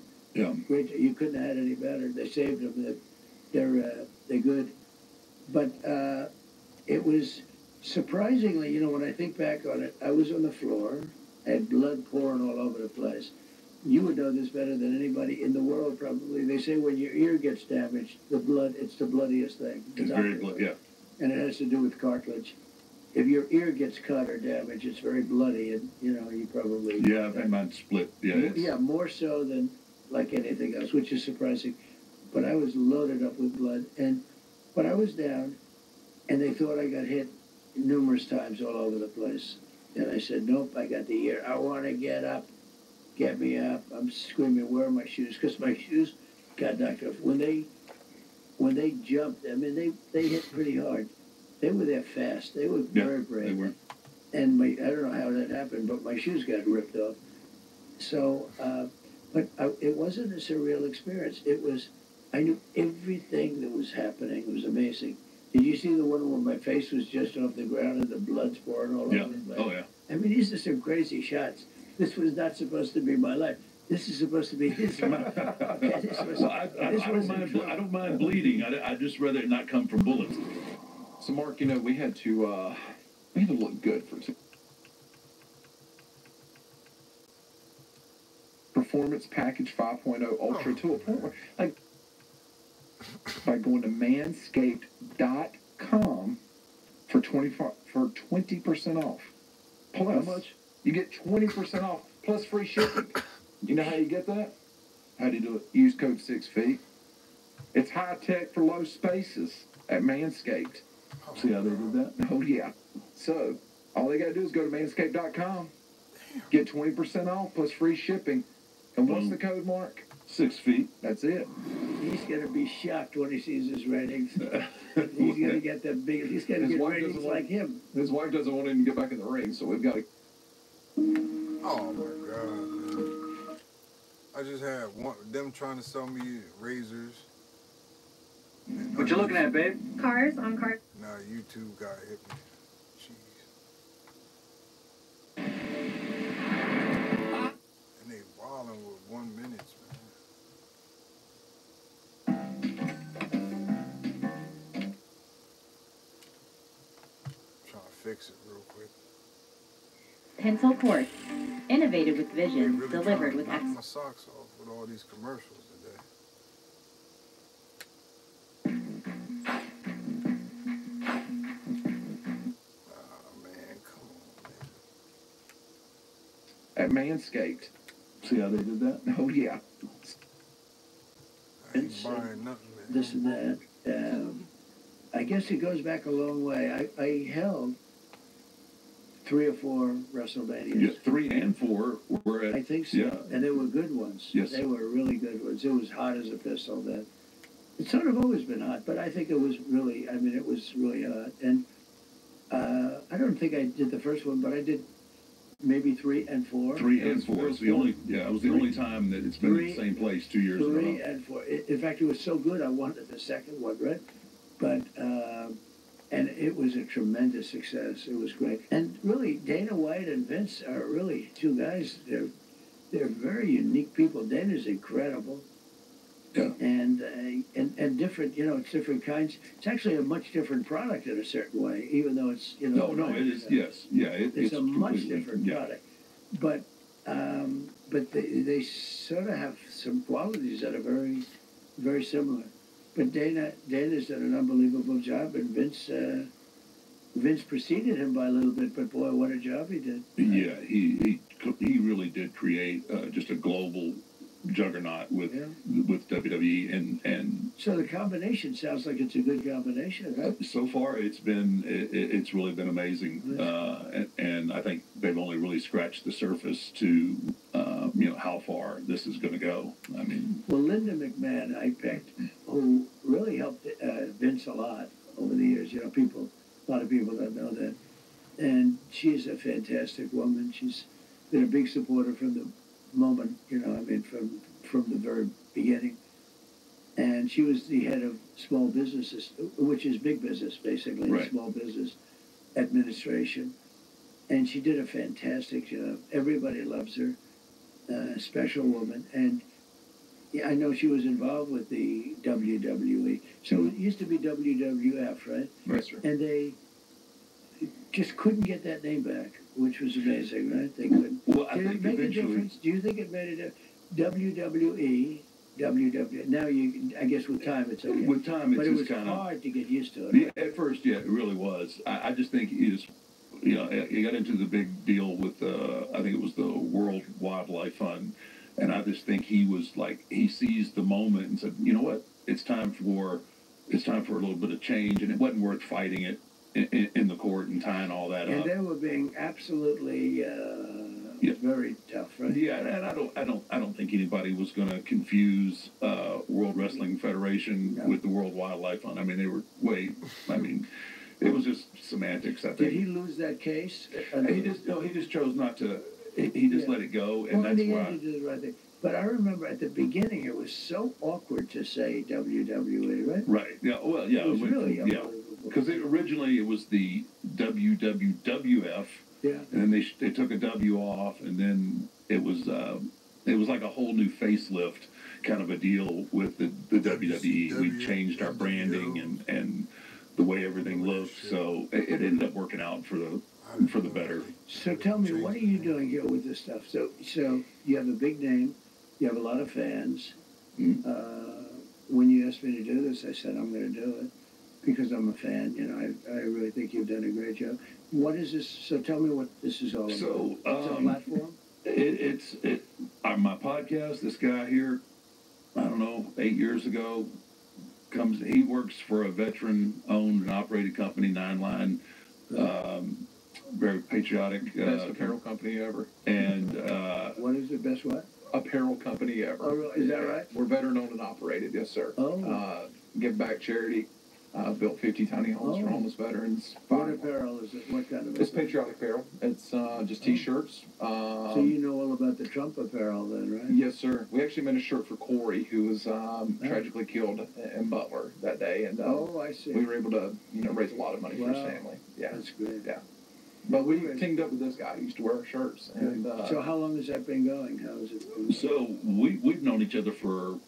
great. You couldn't have had any better. They saved them. They're good. But it was surprisingly, you know, when I think back on it, I was on the floor, I had blood pouring all over the place. You would know this better than anybody in the world, probably. They say when your ear gets damaged, it's the bloodiest thing. It's very bloody, yeah. And it has to do with cartilage. If your ear gets cut or damaged, it's very bloody, and, you know, you probably... Yeah, I've had mine split, Yeah, more so than like anything else, which is surprising. But I was loaded up with blood, but I was down, and they thought I got hit numerous times all over the place. And I said, nope, I got the ear. I want to get up. Get me up. I'm screaming, where are my shoes? Because my shoes got knocked off. When they jumped, I mean, they hit pretty hard. They were there fast. They were very brave. They were. And I don't know how that happened, but my shoes got ripped off. So, it wasn't a surreal experience. It was, I knew everything that was happening. It was amazing. Did you see the one where my face was just off the ground and the blood's pouring all over the place? Oh, yeah. I mean, these are some crazy shots. This was not supposed to be my life. This is supposed to be his life. I don't mind bleeding. I'd just rather it not come from bullets. So, Mark, you know, we had to look good for Performance Package 5.0 Ultra to a point where, like, by going to manscaped.com for 20% off. Plus, how much? You get 20% off plus free shipping. You know how you get that? How do you do it? Use code 6feet. It's high tech for low spaces at Manscaped. See how they did that? Oh, yeah. So, all they got to do is go to manscaped.com, get 20% off plus free shipping. And what's the code, Mark? 6 feet. That's it. He's going to be shocked when he sees his ratings. He's going to get the big. He's going to get ratings like him. His wife doesn't want him to get back in the ring, so we've got to. Oh my God, man! I just had them trying to sell me razors. What you looking at, babe? Cars on cars. Nah, YouTube got hit me. Jeez. And they wilding with 1 minute, man. Trying to fix it real quick. Pencil Quartz, innovated with vision, really delivered with excellence. My socks off with all these commercials today. At Manscaped. See how they did that? Oh, yeah. I ain't buying nothing, man. This and that. I guess it goes back a long way. I held 3 or 4 WrestleManias. Yeah, 3 and 4 were at... I think so. Yeah. And they were good ones. Yes. They were really good ones. It was hot as a pistol then. It's sort of always been hot, but I think it was really, it was really hot. And I don't think I did the first one, but I did maybe 3 and 4. 3 and 4 is the only, it was the only time that it's been in the same place 2 years in a row. 3 and 4. In fact, it was so good, I wanted the second one, right? But, and it was a tremendous success. It was great. And really, Dana White and Vince are really 2 guys. They're very unique people. Dana's incredible. Yeah. And different, it's different kinds. It's actually a much different product in a certain way, even though it's, No, it is, yes. Yeah, it's a much different product. But they sort of have some qualities that are very, very similar. But Dana's done an unbelievable job, and Vince preceded him by a little bit, but boy, what a job he did. Yeah, he really did create just a global juggernaut with WWE and so the combination sounds like it's a good combination, right? So far it's really been amazing, and I think they've only really scratched the surface to how far this is going to go. I mean, well, Linda McMahon I picked, who really helped Vince a lot over the years. A lot of people don't know that, and she's a fantastic woman. She's been a big supporter from the moment, from the very beginning. And she was the head of small businesses, which is big business, basically, right. Small business administration. And she did a fantastic job. Everybody loves her. Special woman. And yeah, I know she was involved with the WWE. So it used to be WWF, right? Right, sir. And they just couldn't get that name back, which was amazing, right? They couldn't. Well, I Did think it make eventually... a difference? Do you think it made a difference? WWE, WWE. Now, I guess with time it's okay. With time, it's but it was just kind of hard to get used to it. Yeah, at first, yeah, it really was. I just think he just, you know, he got into the big deal with, I think it was the World Wildlife Fund, and I just think he was like, he seized the moment and said, you know what, it's time for a little bit of change, and it wasn't worth fighting it in the court and tying all that up. And they were being absolutely very tough, right? Yeah, and I don't think anybody was going to confuse World Wrestling Federation with the World Wildlife Fund. I mean, they were it was just semantics, I think. Did he lose that case? He just chose not to. He just let it go, and that's why. He did the right thing. But I remember at the beginning it was so awkward to say WWE, right? Right. Yeah. Well, yeah. It was really unbelievable. Because originally it was the WWWF. Yeah. And then they took a W off, and then it was like a whole new facelift kind of a deal with the WWE. We changed our branding and the way everything looked, so it ended up working out for the better. So tell me, what are you doing here with this stuff? So you have a big name, you have a lot of fans. When you asked me to do this, I said I'm going to do it because I'm a fan. You know, I really think you've done a great job. What is this? So tell me what this is all about. So it's a platform. It's my podcast. This guy here, I don't know, 8 years ago, he works for a veteran-owned and operated company, Nine Line, very patriotic. Best apparel company ever. And what is the best what? Apparel company ever. Oh, is that right? We're veteran-owned and operated, yes, sir. Oh. Give back charity. Built 50 tiny homes for homeless veterans. What apparel is it? What kind of apparel? It's patriotic apparel. It's just T-shirts. So you know all about the Trump apparel then, right? Yes, sir. We actually made a shirt for Corey, who was tragically killed in Butler that day. And I see. we were able to raise a lot of money for his family. Yeah. That's great. Yeah. But we teamed up with this guy who used to wear our shirts. And so how long has that been going? How has it been? So we've known each other for,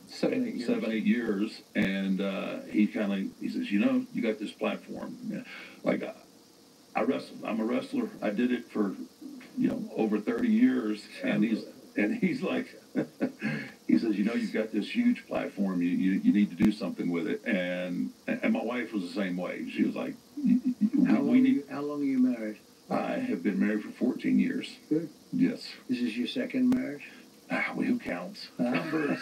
7, 8 years, and he says, you know, you got this platform. Like I wrestle. I'm a wrestler. I did it for, over 30 years, and he's like, he says, you know, you've got this huge platform. You need to do something with it. And my wife was the same way. She was like, how long are you married? I have been married for 14 years. Good. Yes. Is this your second marriage? Well, who counts? Numbers.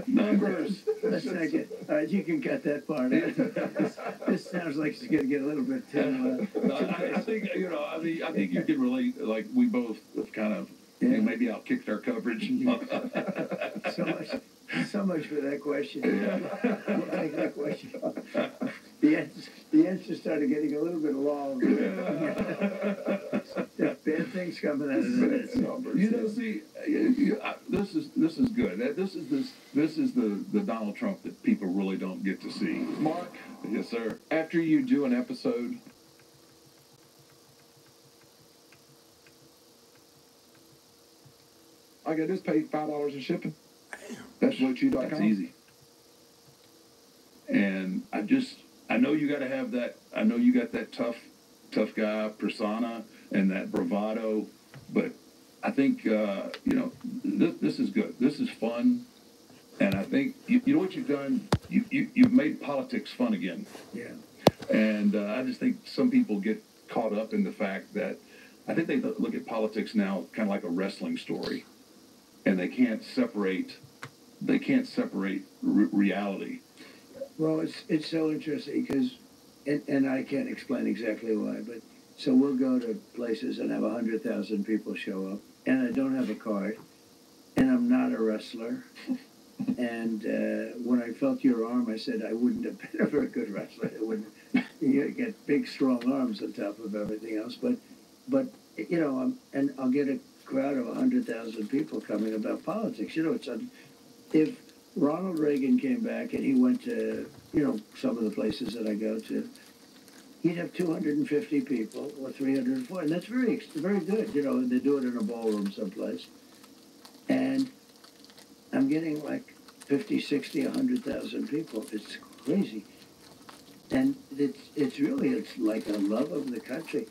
Numbers. A second. All right, you can cut that part out. This sounds like it's going to get a little bit too... I think, I think you can relate, like, we both have kind of, maybe outkicked our coverage. So much for that question. We'll take that question off. The answer started getting a little bit long. There's bad things coming out of that. See, this is good. This is the Donald Trump that people really don't get to see. Mark. Yes, sir. After you do an episode, all I gotta do is pay $5 in shipping. That's BlueChew.com. That's easy. And I know you got to have that. I know you got that tough guy persona and that bravado, but I think this is good. This is fun, and I think you know what you've done. You've made politics fun again. Yeah. And I just think some people get caught up in the fact that I think they look at politics now kind of like a wrestling story, and they can't separate. They can't separate reality. Well, it's so interesting because, and I can't explain exactly why, but so we'll go to places and have 100,000 people show up, and I don't have a card, and I'm not a wrestler, and when I felt your arm, I said I wouldn't have been a very good wrestler. It wouldn't. You get big, strong arms on top of everything else, but and I'll get a crowd of 100,000 people coming about politics. If Ronald Reagan came back and he went to, some of the places that I go to, He'd have 250 people or 340, and that's very good, you know, and they do it in a ballroom someplace. And I'm getting like 50, 60, 100,000 people. It's crazy. And it's like a love of the country.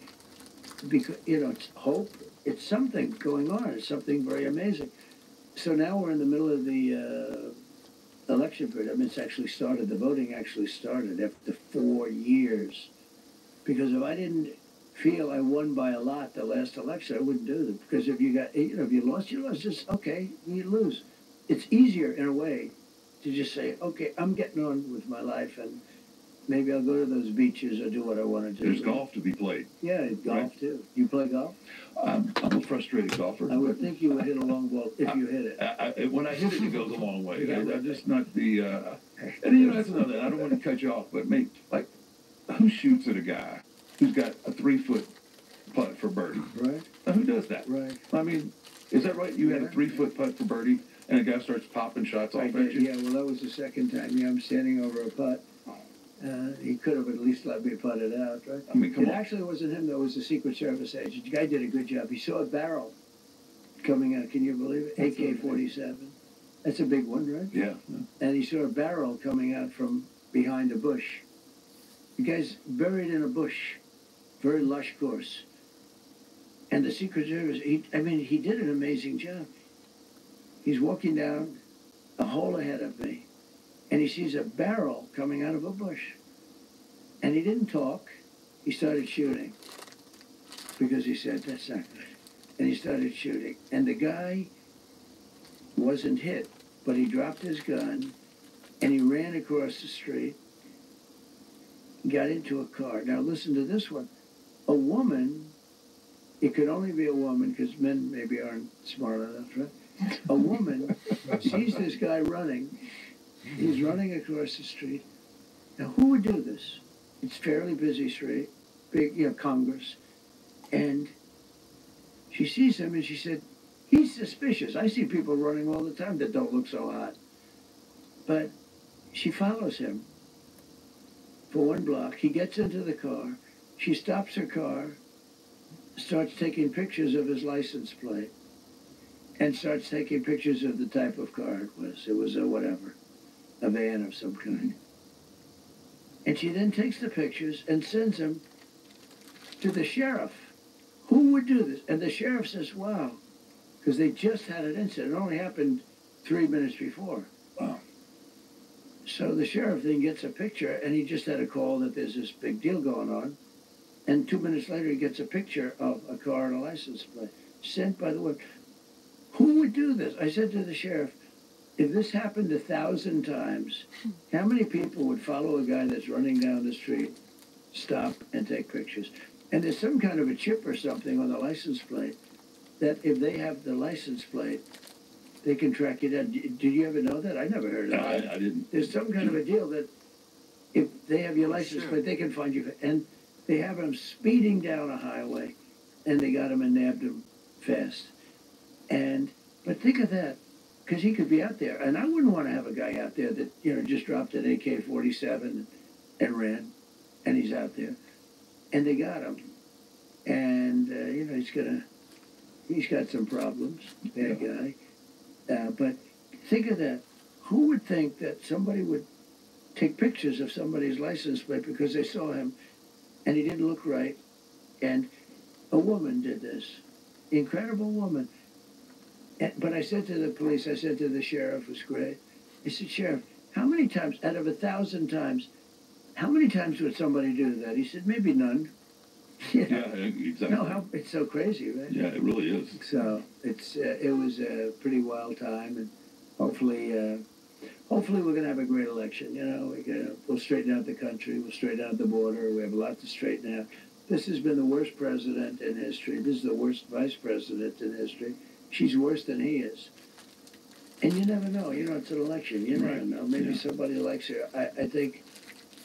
Because, you know, it's hope. It's something going on. It's something very amazing. So now we're in the middle of the election period. I mean, it's actually started. The voting actually started after 4 years. Because if I didn't feel I won by a lot the last election, I wouldn't do it. Because if you got, you know, if you lost, just, okay, you lose. It's easier in a way to just say, okay, I'm getting on with my life, and maybe I'll go to those beaches or do what I want to do. There's golf to be played. Yeah, golf too. You play golf? I'm a frustrated golfer. I would think you would hit a long ball if you hit it. When I hit it, it goes a long way. I'm just not the... and you know, that's another thing. I don't want to cut you off, but mate, like, who shoots at a guy who's got a 3-foot putt for birdie? Right. Now, who does that? Right. I mean, is that right? You had a 3-foot putt for birdie, and a guy starts popping shots off at you? Yeah, well, that was the second time. Yeah, I'm standing over a putt. He could have at least let me putt it out, right? I mean, come on. It actually wasn't him, though. It was the Secret Service agent. The guy did a good job. He saw a barrel coming out. Can you believe it? AK-47. That's a big one, right? Yeah. And he saw a barrel coming out from behind a bush. The guy's buried in a bush. Very lush course. And the Secret Service, he did an amazing job. He's walking down a hole ahead of me, and he sees a barrel coming out of a bush. And he didn't talk. He started shooting because he said, that's not good. And he started shooting. And the guy wasn't hit, but he dropped his gun, and he ran across the street, got into a car. Now listen to this one. A woman, it could only be a woman because men maybe aren't smart enough, right? A woman sees this guy running. He's running across the street. Now who would do this? It's fairly busy street, big, you know, Congress. And she sees him and she said, he's suspicious. I see people running all the time that don't look so hot. But she follows him for 1 block. He gets into the car. She stops her car, starts taking pictures of his license plate, and starts taking pictures of the type of car it was. It was a whatever, a van of some kind. And she then takes the pictures and sends them to the sheriff. Who would do this? And the sheriff says, wow, because they just had an incident. It only happened 3 minutes before. Wow. So the sheriff then gets a picture, and he just had a call that there's this big deal going on. And 2 minutes later, he gets a picture of a car and a license plate sent by the way. Who would do this? I said to the sheriff, if this happened 1,000 times, how many people would follow a guy that's running down the street, stop, and take pictures? And there's some kind of a chip or something on the license plate that if they have the license plate, they can track you down. Did you ever know that? I never heard of that. I didn't. There's some kind of a deal that if they have your license plate, they can find you. And they have him speeding down a highway, and they got him and nabbed him fast. But think of that, because he could be out there. And I wouldn't want to have a guy out there that, you know, just dropped an AK-47 and ran, and he's out there. And they got him. And, you know, he's got some problems, bad guy. But think of that. Who would think that somebody would take pictures of somebody's license plate because they saw him and he didn't look right? And a woman did this. Incredible woman. But I said to the police, I said to the sheriff, who's great, I said, Sheriff, how many times, out of 1,000 times, how many times would somebody do that? He said, maybe none. You know? Yeah, exactly. No, it's so crazy, right? Yeah, it really is. So it was a pretty wild time, and hopefully we're going to have a great election. You know, we'll straighten out the country, we'll straighten out the border. We have a lot to straighten out. This has been the worst president in history. This is the worst vice president in history. She's worse than he is. And you never know. You know, it's an election. You never know. Maybe somebody likes her. I think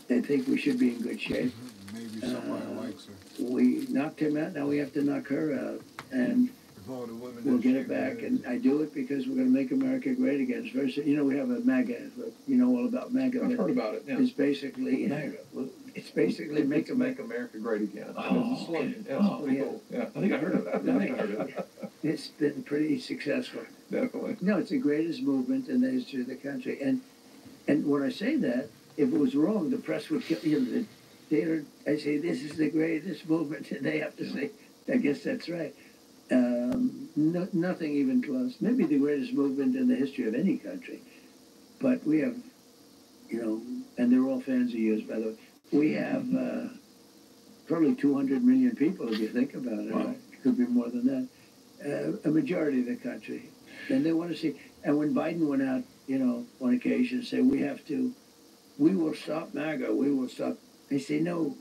we should be in good shape. Maybe somebody likes her. We knocked him out. Now we have to knock her out. And we'll get it back. And I do it because we're going to make America great again. It's very, you know, we have a MAGA. You know all about MAGA. I've heard about it. Yeah. It's basically it's basically make America great again. Oh, yeah. Yeah. I think I heard of it. It's been pretty successful. Definitely. No, it's the greatest movement in the history of the country. And when I say that, if it was wrong, the press would kill you. I say this is the greatest movement, and they have to say, I guess that's right. Nothing even close. Maybe the greatest movement in the history of any country. But we have, you know, and they're all fans of yours, by the way. We have probably 200 million people, if you think about it. Wow. Right? It could be more than that. A majority of the country. And they want to see. And when Biden went out, you know, on occasion, say, we will stop MAGA, we will stop. They say, no,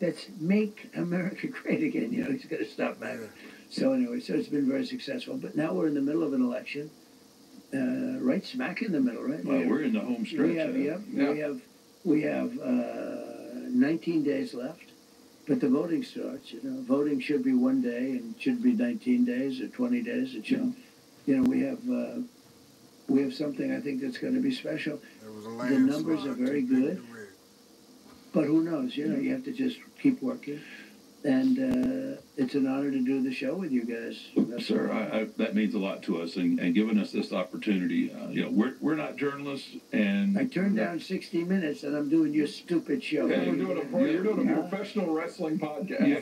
that's make America great again. You know, he's going to stop MAGA. So anyway, so it's been very successful. But now we're in the middle of an election, right smack in the middle, right? Well, we're in the home stretch. We have 19 days left, but the voting starts. You know, voting should be 1 day and should be 19 days or 20 days. It should, you know, we have something I think that's going to be special. The numbers are very good, but who knows? You know, you have to just keep working. And it's an honor to do the show with you guys. Sir, that means a lot to us, and giving us this opportunity. You know, we're not journalists, and I turned down 60 Minutes, and I'm doing your stupid show. Yeah, you're doing a professional wrestling podcast. Yeah,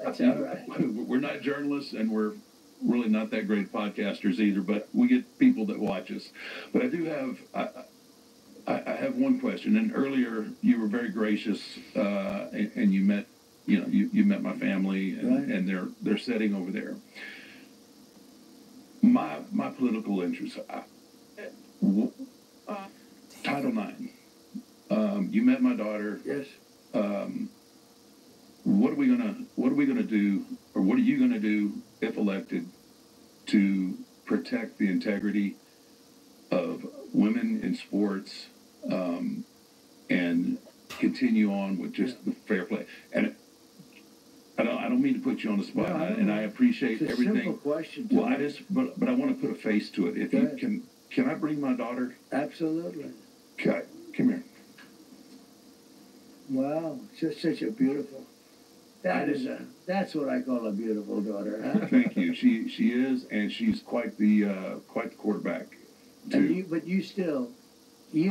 that's all right. We're not journalists, and we're really not that great podcasters either. But we get people that watch us. But I do have. I have one question. And earlier, you were very gracious, and you met. You know, you met my family, and they're sitting over there. My political interests, Title IX. You met my daughter. Yes. What are we gonna do, or what are you gonna do if elected to protect the integrity of women in sports, and continue on with just the fair play? And I don't mean to put you on the spot, and I appreciate it's everything. A simple question. Well, but I want to put a face to it. If you can I bring my daughter? Absolutely. Okay, come here. Wow, just such a beautiful. That's what I call a beautiful daughter. Huh? Thank you. She is, and she's quite the quarterback too. But you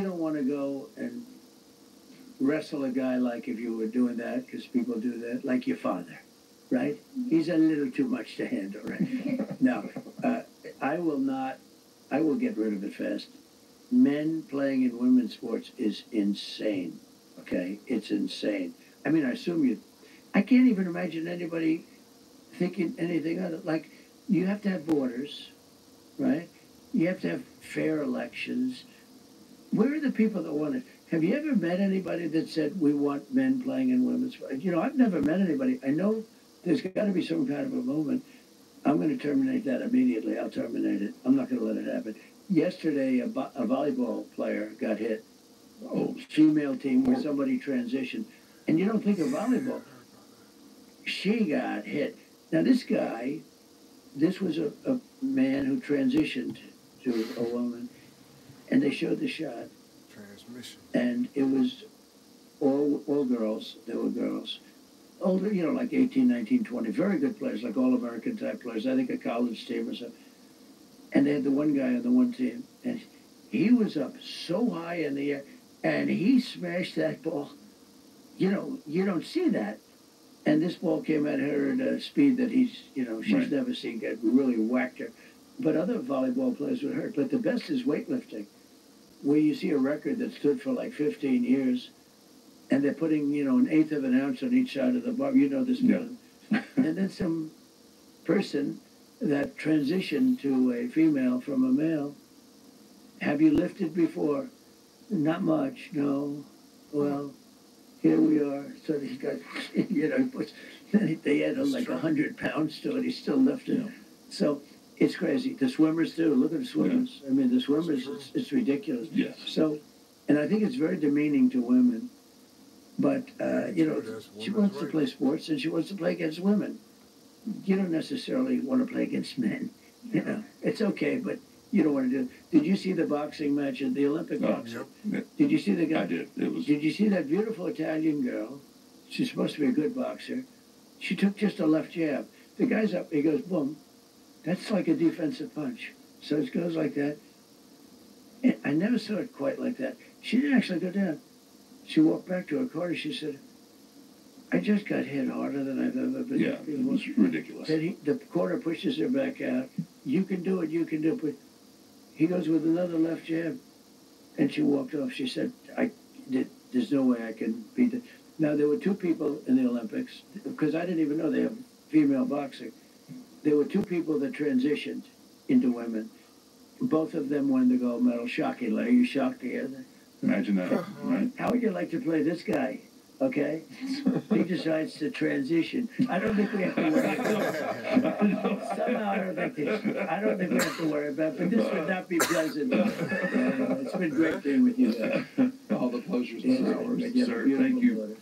don't want to go and wrestle a guy like if you were doing that, because people do that, like your father, right? He's a little too much to handle, right? No, I will get rid of it fast. Men playing in women's sports is insane, okay? It's insane. I mean, I can't even imagine anybody thinking anything other. Like, you have to have borders, right? You have to have fair elections. Where are the people that want it? Have you ever met anybody that said, we want men playing in women's sports? You know, I've never met anybody. I know there's got to be some kind of a movement. I'm going to terminate that immediately. I'll terminate it. I'm not going to let it happen. Yesterday, a volleyball player got hit. Female team where somebody transitioned. And you don't think of volleyball. She got hit. Now, this was a man who transitioned to a woman. And they showed the shot. Transmission. And it was all girls. They were girls. Older, you know, like 18, 19, 20. Very good players, like All-American type players. I think a college team or something. And they had the one guy on the one team. And he was up so high in the air. And he smashed that ball. You know, you don't see that. And this ball came at her at a speed that she's never seen. It really whacked her. But other volleyball players were hurt. But the best is weightlifting, where you see a record that stood for like 15 years, and they're putting, you know, 1/8 of an ounce on each side of the bar. You know this. Yeah. And then some person that transitioned to a female from a male, have you lifted before? Not much, no. Well, here we are. So he got, you know, they added like 100 pounds to it. He's still lifting. Yeah. So it's crazy. The swimmers too. Look at the swimmers. Yeah. I mean, the swimmers, it's ridiculous. Yes. So, and I think it's very demeaning to women. But, you know, she wants to play sports and she wants to play against women. you don't necessarily want to play against men. You know, it's okay, but you don't want to do it. Did you see the boxing match at the Olympic boxing? Yep. Did you see the guy? I did. It was. Did you see that beautiful Italian girl? She's supposed to be a good boxer. She took just a left jab. The guy's up. He goes, boom. That's like a defensive punch. So it goes like that. And I never saw it quite like that. She didn't actually go down. She walked back to her corner. She said, I just got hit harder than I've ever been. Yeah, it was ridiculous. Then the corner pushes her back out. You can do it, you can do it. But he goes with another left jab. And she walked off. She said, there's no way I can beat it. Now, there were two people in the Olympics, because I didn't even know they have female boxing. There were two people that transitioned into women. Both of them won the gold medal. Shockingly. Are you shocked to hear that? Imagine that, right? How would you like to play this guy? Okay? He decides to transition. I don't think we have to worry about it. Somehow I don't think we have to worry about it, but this would not be pleasant. It's been great being with you guys. All the pleasures are ours. Sir,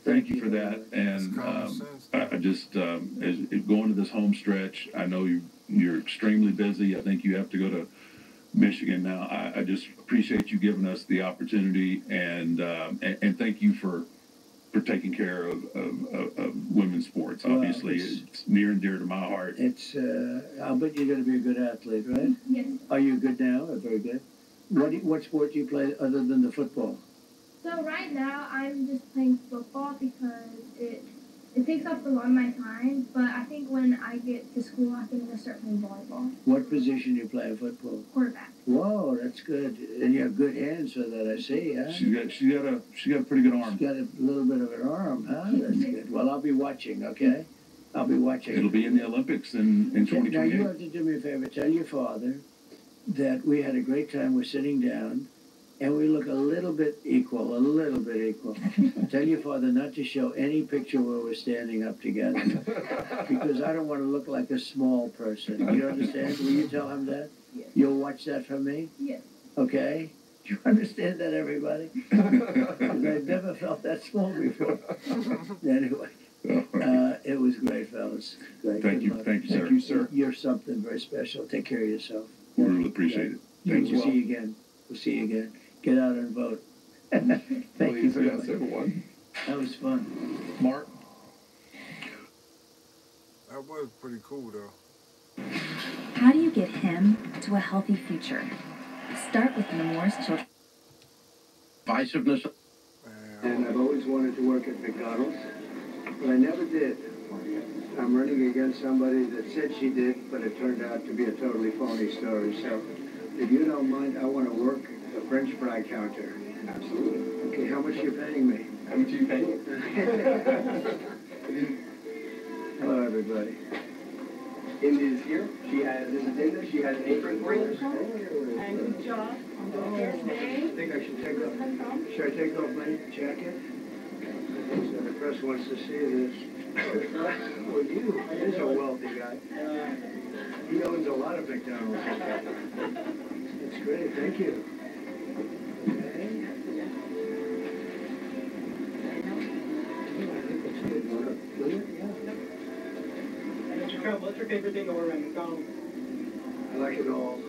thank you for that. And I just, as going to this home stretch, I know you're extremely busy. I think you have to go to Michigan now. I just appreciate you giving us the opportunity, and thank you for taking care of women's sports. Obviously, it's near and dear to my heart. I'll bet you're going to be a good athlete, right? Yes. Are you good now? Very good. What sport do you play other than the football? So right now, I'm just playing football because it takes up a lot of my time. But I think when I get to school, I think I'm going to start playing volleyball. What position do you play in football? Quarterback. Whoa, that's good. And you have good hands for that, I see, huh? She got a pretty good arm. She's got a little bit of an arm, huh? That's good. Well, I'll be watching, okay? I'll be watching. It'll be in the Olympics in 2028. Now, you have to do me a favor. Tell your father that we had a great time. We're sitting down, and we look a little bit equal. Tell your father not to show any picture where we're standing up together, because I don't want to look like a small person. You understand? Will you tell him that? Yes. You'll watch that for me? Yes. Okay? Do you understand that, everybody? Because I've never felt that small before. Anyway, it was great, fellas. Great. Thank you, sir. You're something very special. Take care of yourself. We really appreciate it. Thank you. We'll see you again. Get out and vote. Thank you very much. Everyone. That was fun. Mark? That was pretty cool, though. How do you get him to a healthy future? Start with Nemours Children. Divisiveness. And I've always wanted to work at McDonald's, but I never did. I'm running against somebody that said she did, but it turned out to be a totally phony story. So, if you don't mind, I want to work the French fry counter. Absolutely. Okay, how much are you paying me? How much are you paying? Hello, everybody. Indy is here. This is Linda. She has an apron for you. And good job on the first day. I think I should take off my jacket? So the press wants to see this. Well, he's a wealthy guy. He owns a lot of McDonald's. That's great. Thank you. What's your favorite thing over at McDonald's? I like it all. I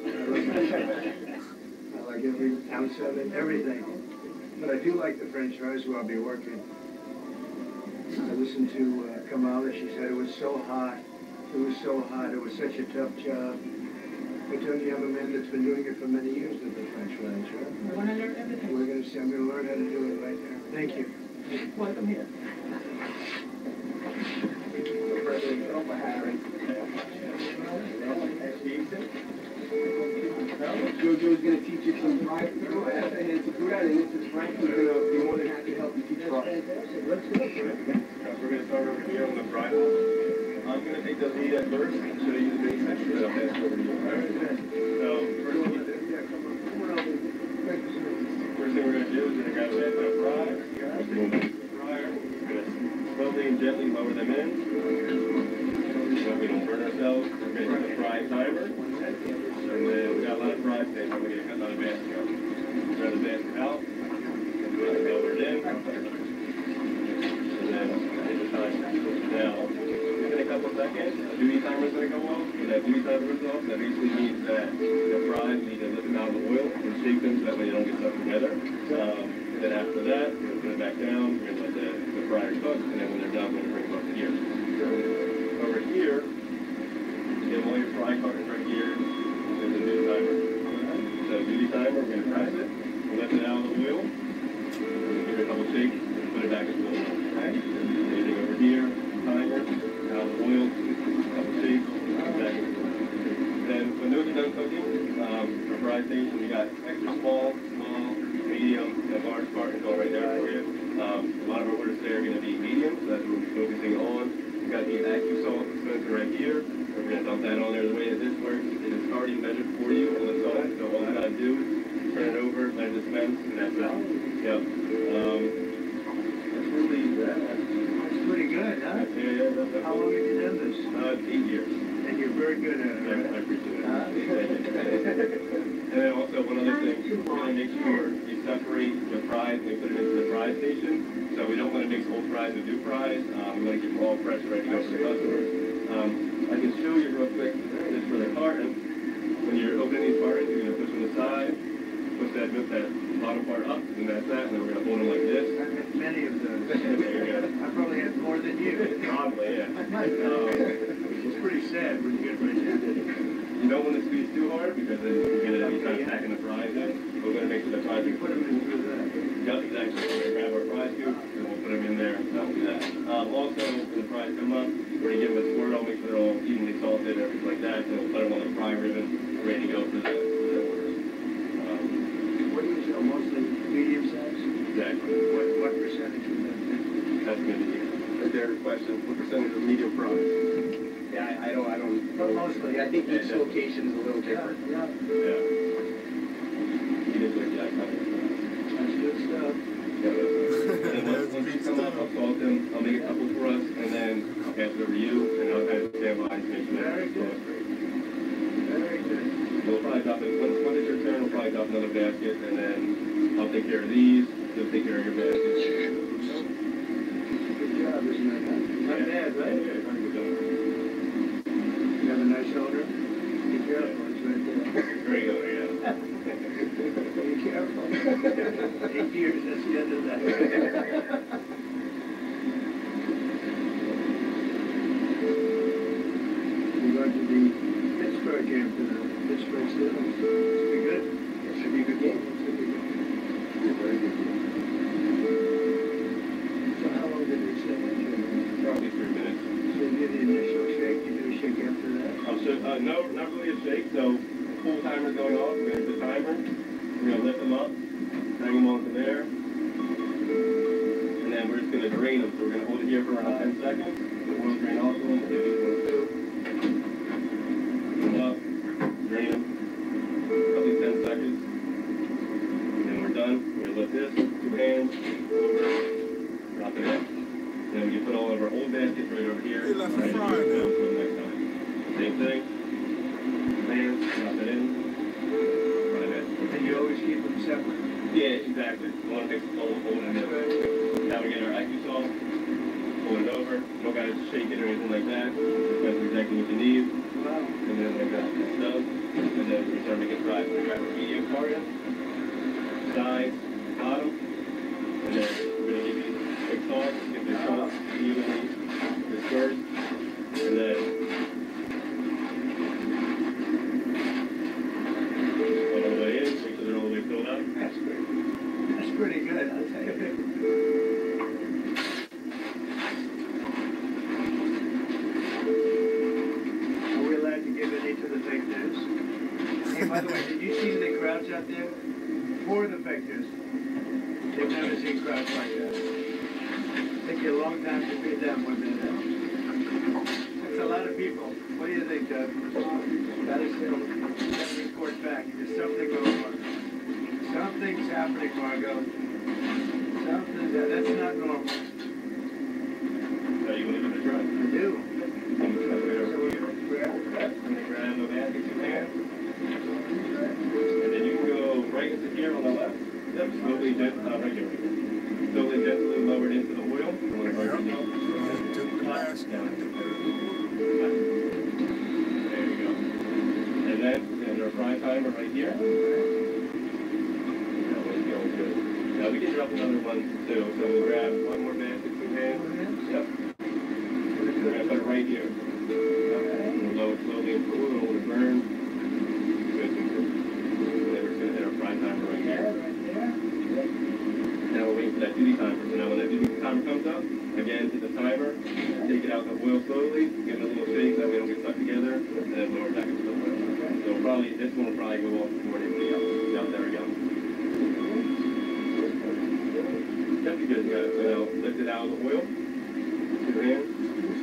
like every ounce of it, everything. But I do like the French fries where I'll be working. I listened to Kamala. She said it was so hot. It was so hot. It was such a tough job. But don't you have a man that's been doing it for many years with the French fries, right? I want to learn everything. I'm going to learn how to do it right there. Thank you. Welcome here. President Trump having Jojo's going to teach you some drive-through and this is Frank who's going to be more than happy to help you teach fries. Let's go. We're going to start over here on the fry. I'm going to take the lead at first and show you the big section that I'll pass over to you. So first thing we're going to do is we're going to grab a handful of fries. We're going to slowly and gently lower them in. So we don't burn ourselves. We're going to hit the fry timer. And then we got a lot of fries today, so we're going to cut a lot of basket out. Grab the basket out. Lower it in. And then hit the timer. Now, we're going to cut this second, a duty timer is going to go off. When that duty timer goes off, that basically means that the fries need to lift them out of the oil and shake them so that way they don't get stuck together. And then after that, we're going to put it back down, we're going to let the fryer cook, and then when they're done, we're going to bring them up here. So over here, you have all your fry cartons right here. There's a duty timer. So duty timer, we're going to press it, we'll lift it out of the oil, give it a couple shakes, and put it back in the oil. Okay? Anything over here, timer, out of the oil, couple shakes, back in the oil. Then when those are done cooking, for fry station, we got extra small, medium, and large cartons all right there for you. A lot of our orders today are going to be medium, so that's what we're focusing on. We got the AccuSalt dispenser right here. We're going to dump that on there. The way that this works, it is already measured for you on the salt, so all I got to do is turn it over, let it dispense, and that's it. Yep. That's really that. That's pretty good, huh? Yeah. How long have you done this? 8 years. And you're very good at it. I appreciate it. And then also one other thing, we're going to make sure you separate the fries and put it into the fry station. So we don't want to mix old fries with new fries. We want to keep them all fresh, ready to go for the customers. I can show you real quick this for the carton. When you're opening these cartons, you're going to push them aside, push that bottom part up, and that's that. And then we're going to hold them like this. I've had many of those. There you go. I probably had more than you. Probably, yeah. It's pretty sad when you get right You don't want to squeeze too hard because then you're going to be trying to pack in the fries in. We're going to make sure the fries are put them into the... Yep, exactly. We're going to grab our fries cube and we'll put them in there. That'll do that. Also, when the fries come up, we're going to give them a swirl, make sure they're all evenly salted, everything like that. And we'll put them on the fry ribbon, ready to go for the orders. What do you sell? Mostly medium size? Exactly. What percentage of that? That's going to be a fair question. What percentage of medium fries? Yeah, I don't. But mostly, I think each location is a little different. Yeah. You did like that kind of stuff. That's good stuff. And once these come up, I'll salt them. I'll make a couple for us, and then I'll pass it over to you, and I'll kind of stand by to make sure that it's good. Very good. We'll probably drop it. Once it's your turn, we'll probably drop another basket, and then I'll take care of these. You'll take care of your baskets. Good job, isn't it? Not bad, right? Yeah, very good job. You have a nice owner? Be careful, it's right there. There you go, yeah. Be careful. 8 years, that's the end of that. We're going to the Pittsburgh game for the Pittsburgh Steelers. Should be good. It should be a good game. Should be good. It's a very good game. So how long did it stay in here? Probably 3 minutes. So you get the initial shake, you do a shake after that? No, not really a shake. So the full timer's going off. We're going to hit the timer. We're going to lift them up, hang them onto there, and then we're just going to drain them. So we're going to hold it here for around 10 seconds. The oil drain off them. We'll do this one too. Put them up, drain them, roughly 10 seconds. And then we're done. We're going to lift this, 2 hands, over, drop it in. And then we can put all of our old baskets right over here. They left the fryer there. For the next time. Same thing. Hands, drop it in. And you always keep them separate? Yeah, exactly. We want to mix the whole in there. Now we get our AccuSalt, pull it over. You don't got to shake it or anything like that. That's exactly what you need. Wow. And then like that, it's done. And then we start making fries. We grab our medium carton, sides, bottom, and then we're going to give you quick sauce, get this sauce evenly dispersed, and then That's pretty good, I'll tell you. Are we allowed to give any to the fake news? Hey, by the way, did you see the crowds out there? For the fake news. They've never seen crowds like that. Take you a long time to beat them when they're there. That's a lot of people. What do you think, Doug? That is still, that report back. There's something going on. Something's happening, Margot. That's not normal. So you want to give it a try? I do. Grab the basket you have. And then you can go right into here on the left. Yep, slowly, right here. Slowly, gently lower it into the oil. You want to burn yourself. fry timer right here. That one's going good. Now we can drop another one too. So we'll grab one more basket from here. Yep. We're going to put it right here. We'll lower it slowly into the oil to burn. Good, good, good. And then we're just going to hit our fry timer right here. Now we're waiting for that duty timer. So now when that duty timer comes up, again, hit the timer, take it out of the oil slowly, give it a little shake, that way it don't get stuck together, and then lower it back into the oil. So probably, this one will probably go off before anything else. Yep, there we go. That'd be good, guys. So now, lift it out of the oil. Your hand.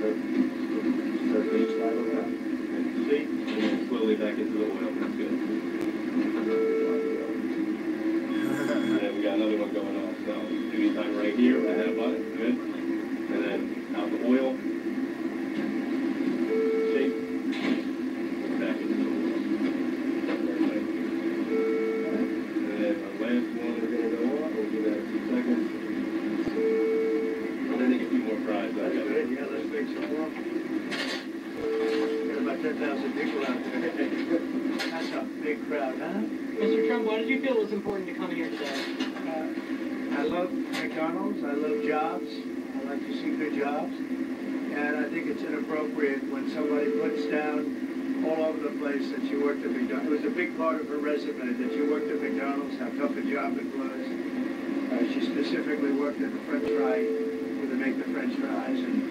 Start the each side of that. And shake, and then slowly back into the oil. That's good. And then we got another one going off. So, duty time right here, with that button. Good. And then out the oil. Shake. Back into the oil. Very nice. And then our last one we're going to go off. We'll give that a few seconds. And then take a few more fries. That's good. Yeah, let's make some more. Got about 10,000 people out there. That's a big crowd, huh? Mr. Trump, why did you feel it was important to come here today? I love McDonald's. I love jobs. I like to see good jobs. And I think it's inappropriate when somebody puts down all over the place that she worked at McDonald's. It was a big part of her resume that she worked at McDonald's, how tough a job it was. She specifically worked at the French fry, where they make the French fries. And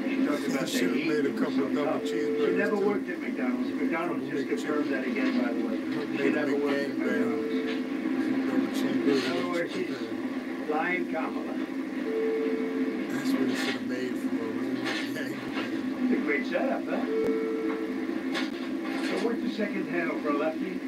she talked about the heat. Made a couple of double cheeseburgers. She never worked at McDonald's. McDonald's just confirmed that again, by the way. She never worked at McDonald's. In other words, she's lying Kamala. That's what it should have made for, wasn't it? It's a great setup, huh? So what's the second handle for a lefty?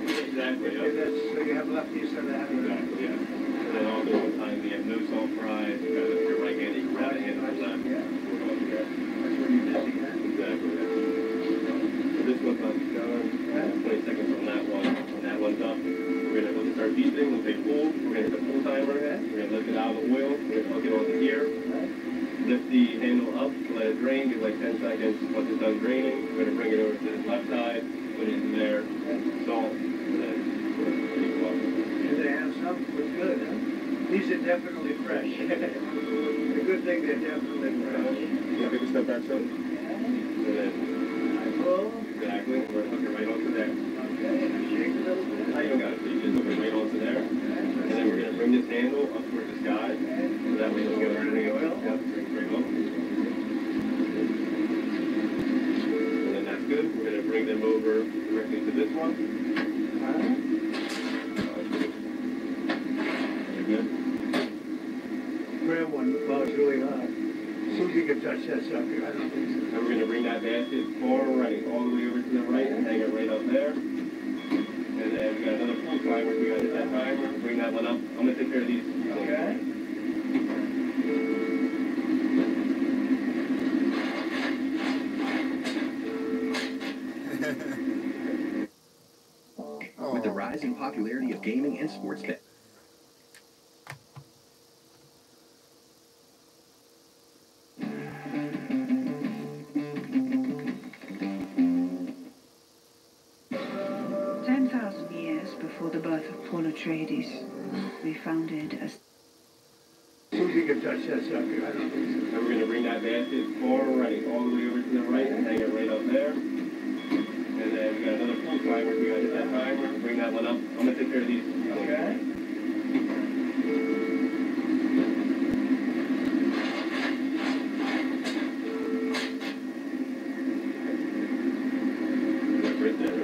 Exactly, yeah. So you have lefties that have exactly, yeah. And then also sometimes we have no salt fries. You got your right hand, you can grab the hand on the left. Yeah. That's when you're busy, huh? Exactly, yeah. So this one's not done. 20 seconds on that one. When that one's up, we're going to start beeping. We'll say pull. We're going to hit the pull timer. We're going to lift it out of the oil. We're going to hook it onto here. Lift the handle up, let it drain, give like 10 seconds. Once it's done draining, we're going to bring it over to the left side, put it in there, salt, and then keep walking. And they have some looks good, huh? These are definitely fresh. The good thing they're definitely fresh. Yeah, take a step back, son. And then I pull. Exactly. We're going to hook it right onto there. Okay, shake a little bit. Now you don't got it, so you just hook it right onto there. And then we're going to bring this handle up towards the sky, so that way it'll get everything oil. Yep, bring up. And then that's good. We're going to bring them over directly to this one. Very good. Grab one while it's really hot. See if you can touch that sucker. I don't think so. And we're going to bring that basket far right, all the way over to the right, and hang it right up there. And then we got another full timer. We got to hit that timer. Bring that one up. I'm going to take care of these. Okay. With the rising popularity of gaming and sports betting. Before the birth of Paul Atreides, we founded a... See if you can touch that sucker. I don't think so. And we're going to bring that basket far right, all the way over to the right, and hang it right up there. And then we got another full timer. We got to hit that timer. Bring that one up. I'm going to take care of these. Okay. Right there.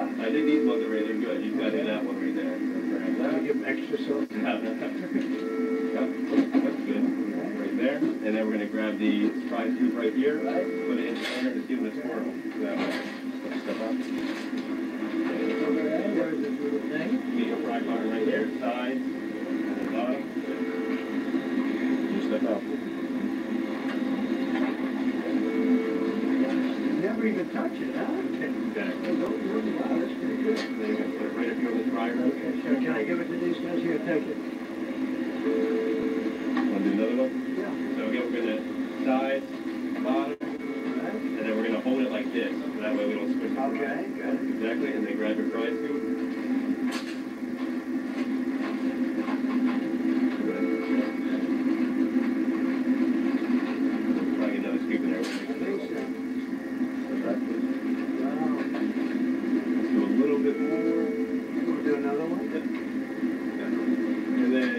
I think these ones are really good. You've got to do that one right there. That'll give them extra salt. Yep, that's good. Right there. And then we're going to grab the fry soup right here. Put it in there. Just give them a swirl. That way. Step up. Where's this little thing? Medium fry bar right here. Side. And the bottom. You step up. Never even touch it, huh? Okay. And then you're going to put it right up here on the dryer. Okay, so can I give it to these guys here? Take it. Want to do another one? Yeah. So again, we're going to sides, bottom, and then we're going to hold it like this. So that way we don't squish it. Okay, good. Exactly, and then grab your fry scoop. Probably another scoop in there. Let's do a little bit more. We'll do another one. And then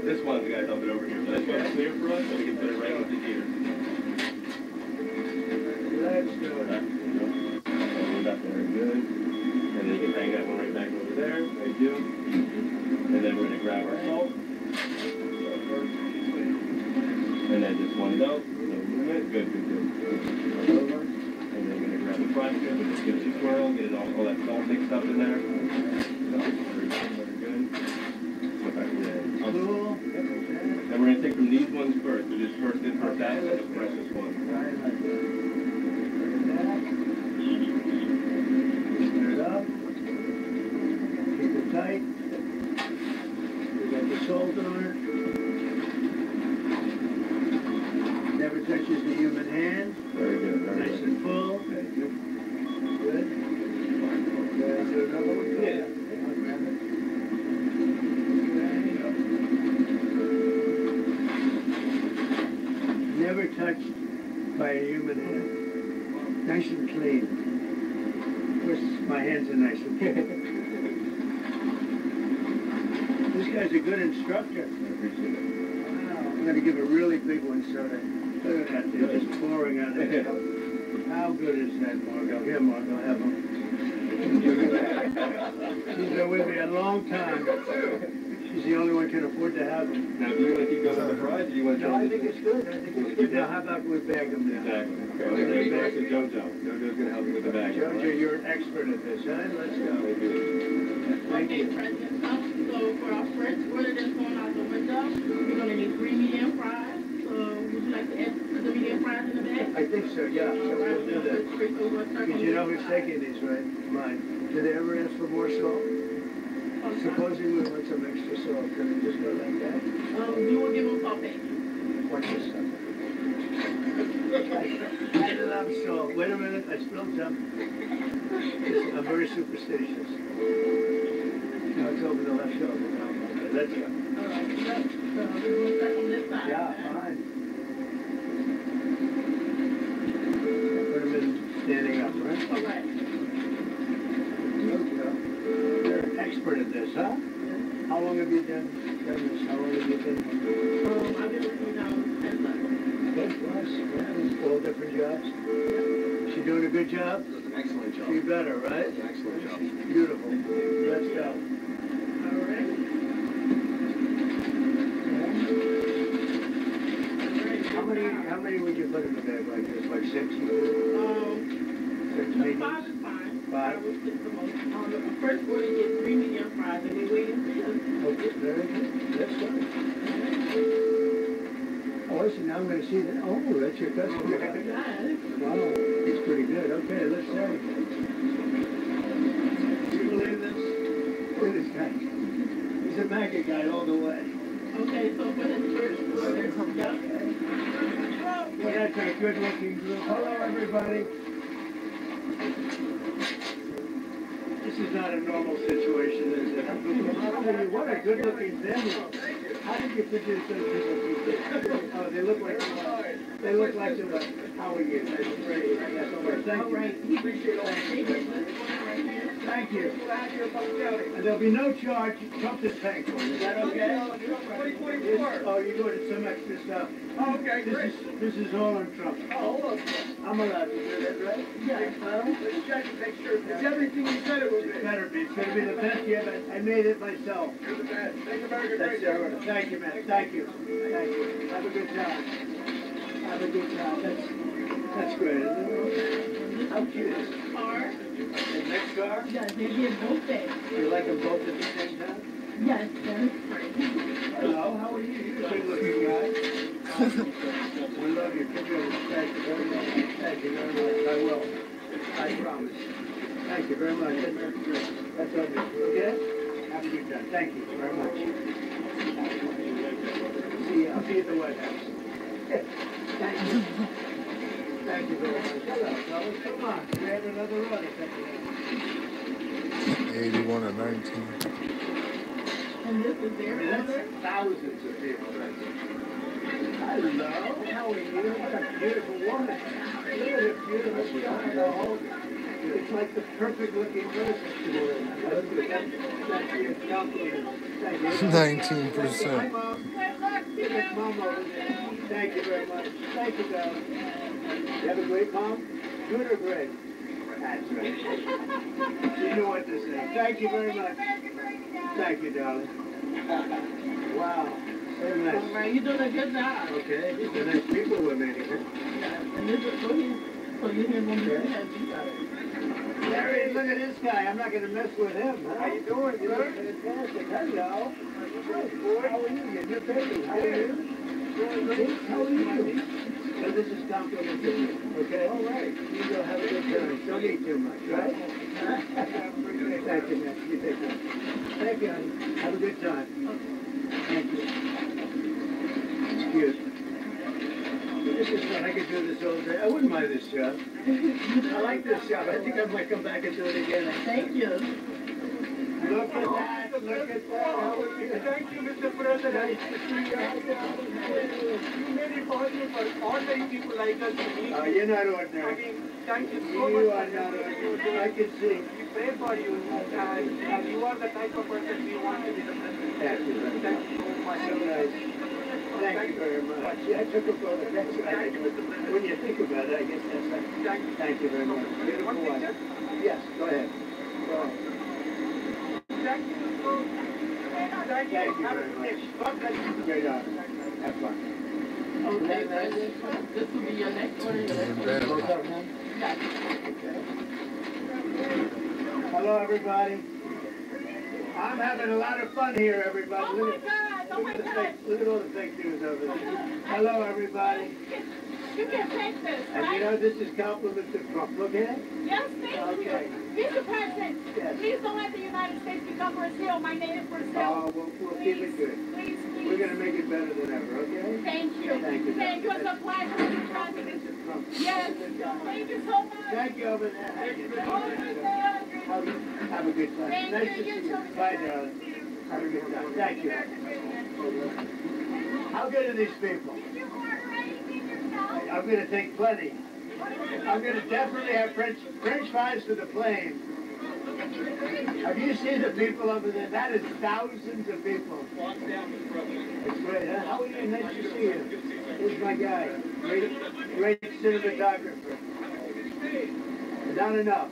this one, we got to dump it over here. So this one's clear for us, so we can put it right with the ear. Let's do it. Hold up there, good. And then you can hang that one right back over there. Thank you. And then we're going to grab our salt. And then just one note. No movement. Good, good, good. Over. And then we're going to grab the fry scoop and just give it a swirl. Get it all that salt mixed up in there. Very good, very good. Cool. And we're going to take from these ones first. So just first in, first out, and the freshest one. Turn it up. Keep it tight. We got the salt on it. Never touches the human hand. Very good. Very Nice and full. Thank you. Good. Is there another one? Yeah. I'll grab it. Never touched by a human hand. Nice and clean. Of course, my hands are nice and clean. This guy's a good instructor. I appreciate it. Wow. I'm going to give a really big one, so that look at that. They're just pouring on it. How good is that, Margot? Here, Margot, have them. She's been with me a long time. She's the only one who can afford to have them. Now, do you want to keep going with the fries, or do you want to... No, I think it's good. I think it's good. Now, how about we bag them now? Exactly. Okay, well, then back to JoJo. JoJo's going to help you with the bag. Jojo, you're an expert at this, huh? Let's go. Thank you. President Trump. So for our first order that's going out the window, we're going to need 3 medium fries. So would you like to add the medium fries in the bag? I think so, yeah. So we'll do that. Because you know who's taking these, right? Mine. Did they ever ask for more salt? Supposing we want some extra salt, can we just go like that? You will give them salt back. Watch this stuff. I love salt. Wait a minute, I spilled some. I'm very superstitious. Now it's over the left shoulder. Okay, let's go. All right, we'll start from this side. Yeah, fine. Put them in standing up, right? All right. You're an expert at this, huh? How long have you done this? How long have you been? I've been working now 10 months. 10 plus, yeah. All different jobs. She doing a good job? Does an excellent job. She better, right? Does an excellent job. Beautiful. Let's go. All right. How many would you put in the bag like this? Like 6? 6 maybe? 5 is fine. 5? I will stick the most. The first order, you get 3 medium fries, and we're waiting for you. Okay, very good. Let's go. Oh, listen, now I'm going to see that. Oh, that's your customer. Wow, it's pretty good. Okay, let's say. Do you believe this? Look at this guy. He's a MAGA guy all the way. Okay, so for this first order, Well, that's a good-looking group. Hello, everybody. This is not a normal situation, is it? I'll tell you what, a good-looking family. How did you produce those good-looking? Oh, they look like them. How are you? That's great. That's all right. Thank you. Thank you. And there'll be no charge. Trump is paying for it. Is that okay? Oh, you're doing some extra stuff. Oh, okay, great. This is all on Trump. Oh, hold on. I'm allowed to do that, right? Yeah. Let's check and make sure it's everything you said it would be. It better be. It's going to be the best yet. I made it myself. You're the best. Make America great. Thank you, man. Thank you. Thank you. Have a good time. Have a good time. That's great, isn't it? How cute is it? car. The next car? Yes, they get both days. You like them both at the same time? Yes, that is great. Hello, how are you? You're a good-looking guy. We love you. Thank you very much. Thank you very much. I will. I promise. Thank you very much. That's all good. Okay? Have a good time. Thank you very much. I'll see you at the White House. Thank you. Thank you very much. Hello, fellas. Come on. We have another run. 81 and 19. And this is their order? Thousands of people. Hello. How are you? What a beautiful woman. Look at her beautiful child. It's like the perfect looking person. That's your compliment. Thank you. 19%. Hi, Mom. Give us Mom over there. Thank you very much. Thank you, darling. You have a great mom? Good or great? That's right. You know what to say. Thank you very much. Thank you, darling. Wow. So nice. All right, you're doing a good job. Okay. They're nice people we're meeting. Yeah. And this is so you're here when you're happy. Larry, look at this guy. I'm not going to mess with him. How you doing, sir? Fantastic. Hello. Good. How are you? You're good baby. How are you? How are you? So this is complimentary, okay? All right. You go have a good time. Don't eat too much, right? Thank you, man. You take care. Thank you, honey. Have a good time. Thank you. Excuse me. This is fun. I could do this all day. I wouldn't mind this job. I like this job. I think I might come back and do it again. Thank you. Look at that. Look at that. How are you? Thank you, Mr. President. Nice to see you. You made it possible for ordinary people like us to meet. You're not ordinary. I mean, thank you so much. You are not ordinary. I can see. We pray for you, and you are the type of person we want to be the president. Thank you. Thank you so much. So nice. Thank you very much. Yeah, I took a photo. That's right. When you think about it, I guess that's right. Thank you very much. Beautiful wife. Yes, go ahead. Go on. Thank you. Thank you very much. God bless you. Great honor. Have fun. Okay, this will be your next one. Hello, everybody. I'm having a lot of fun here, everybody. Oh, my God. Oh, my God. Look at all the fake news over there. Hello, everybody. You can take this, And right? you know, this is compliments to Trump. Look at it. Yes, thank you. Mr. President, please don't let the United States become Brazil. My name is Brazil. Oh, we'll keep it good. Please. We're going to make it better than ever, okay? Thank you. Thank you. Thank you. It's a pleasure, Mr. President. Yes. Thank you so much. Thank you over there. Thank you. Have a good time. Thank Nice you. to see You you. too. Bye, darling. Have a good time. Thank you. How good are these people? I'm going to take plenty. I'm going to definitely have French fries for the plane. Have you seen the people over there? That is thousands of people. It's great, huh? How are you? Nice to see you. Here's my guy. Great cinematographer. Not enough.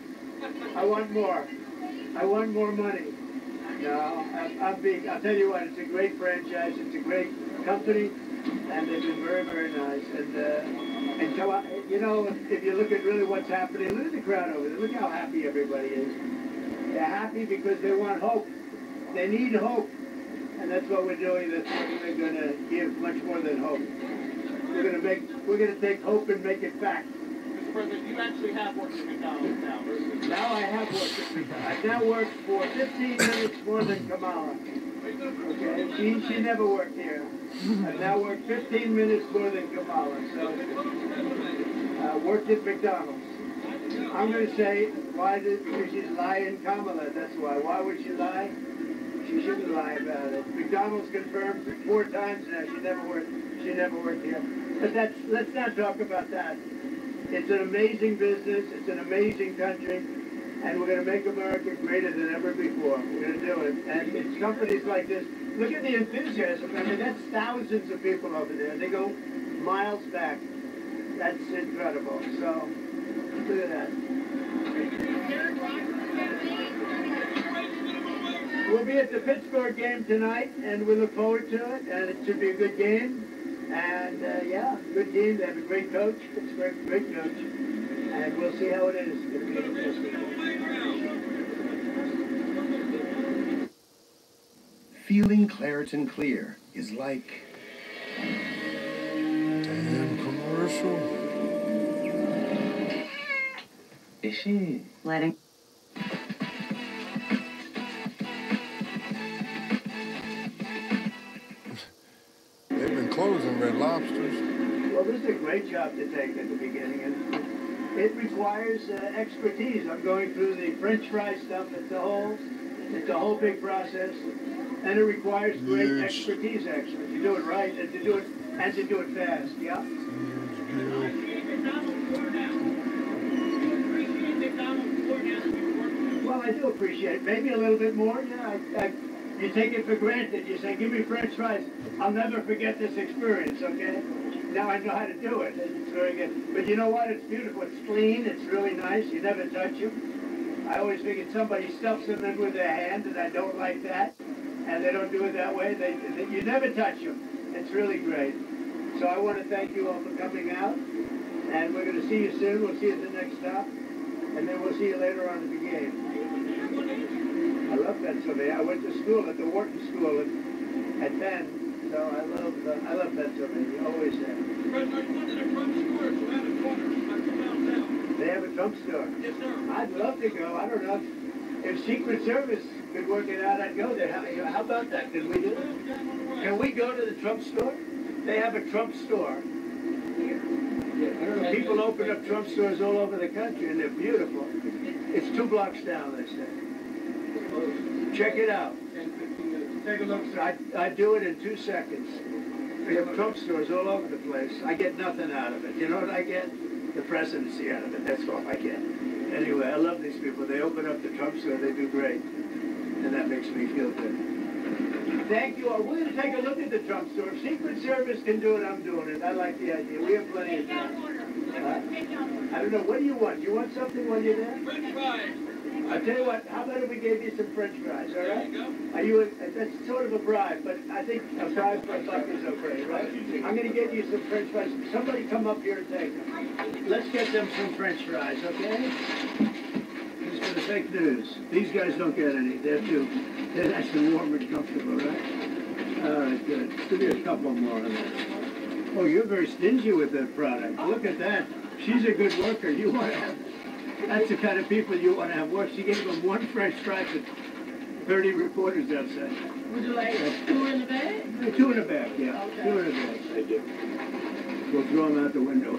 I want more. I want more money. No, I'll tell you what, it's a great franchise. It's a great company. And they've been very, very nice. And so, you know, if you look at really what's happening, look at the crowd over there. Look how happy everybody is. They're happy because they want hope. They need hope. And that's what we're doing. That's what we're going to give, much more than hope. We're going to take hope and make it fact. Mr. President, you actually have worked at McDonald's now. Now I have worked at McDonald's. I've now worked for 15 minutes more than Kamala. Okay, she never worked here. I've now worked 15 minutes more than Kamala. So, worked at McDonald's. I'm going to say, because she's lying Kamala, that's why. Why would she lie? She shouldn't lie about it. McDonald's confirmed 4 times now she never worked here. But let's not talk about that. It's an amazing business, it's an amazing country, and we're going to make America greater than ever before. We're going to do it. And it's companies like this. Look at the enthusiasm. I mean, that's thousands of people over there. They go miles back. That's incredible. So, look at that. We'll be at the Pittsburgh game tonight, and we look forward to it, and it should be a good game. And, yeah, good game. They have a great coach. Pittsburgh, great coach. And we'll see how it is. It's going to be interesting. Feeling Claritin Clear is like... Damn commercial. Ish. letting... They've been closing Red Lobsters. Well, this is a great job to take at the beginning, and it requires expertise. I'm going through the French fry stuff. It's a whole big process, and it requires great expertise actually to do it right and to do it fast. Yeah. Well, I do appreciate it. Maybe a little bit more. Yeah, you take it for granted. You say, "Give me French fries." I'll never forget this experience. Okay. Now I know how to do it. It's very good. But you know what? It's beautiful. It's clean. It's really nice. You never touch them. I always figured somebody stuffs them in with their hand, and I don't like that. And they don't do it that way. You never touch them. It's really great. So I want to thank you all for coming out. And we're going to see you soon. We'll see you at the next stop. And then we'll see you later on at the game. I love Pennsylvania. I went to school at the Wharton School at Penn. So I love Pennsylvania. Always have. They have a Trump store. Yes, sir. I'd love to go. I don't know if Secret Service could work it out. I'd go there. How about that? Can we do it? Can we go to the Trump store? They have a Trump store. People open up Trump stores all over the country, and they're beautiful. It's 2 blocks down, they say. Check it out. Take a look. I do it in 2 seconds. We have Trump stores all over the place. I get nothing out of it. You know what I get? The presidency out of it. That's all I get. Anyway, I love these people. They open up the Trump store. They do great. And that makes me feel good. Thank you all. We're going to take a look at the Trump store. If Secret Service can do it, I'm doing it. I like the idea. We have plenty of time. I don't know. What do you want? You want something while you're there? French fries. I'll tell you what. How about if we gave you some French fries, all right? There you go. That's sort of a bribe, but I think a bribe for a buck is okay, right? I'm going to get you some French fries. Somebody come up here and take them. Let's get them some French fries, okay? This is for the fake news. These guys don't get any. They're nice and warm and comfortable, right? All right, good. Give me a couple more on that. Oh, you're very stingy with that product. Look at that. She's a good worker. You want to have... That's the kind of people you want to have work. She gave them 1 French fry for 30 reporters outside. Would you like 2 in the bag? 2 in a bag, yeah. Okay. 2 in a bag. Thank you. We'll throw them out the window.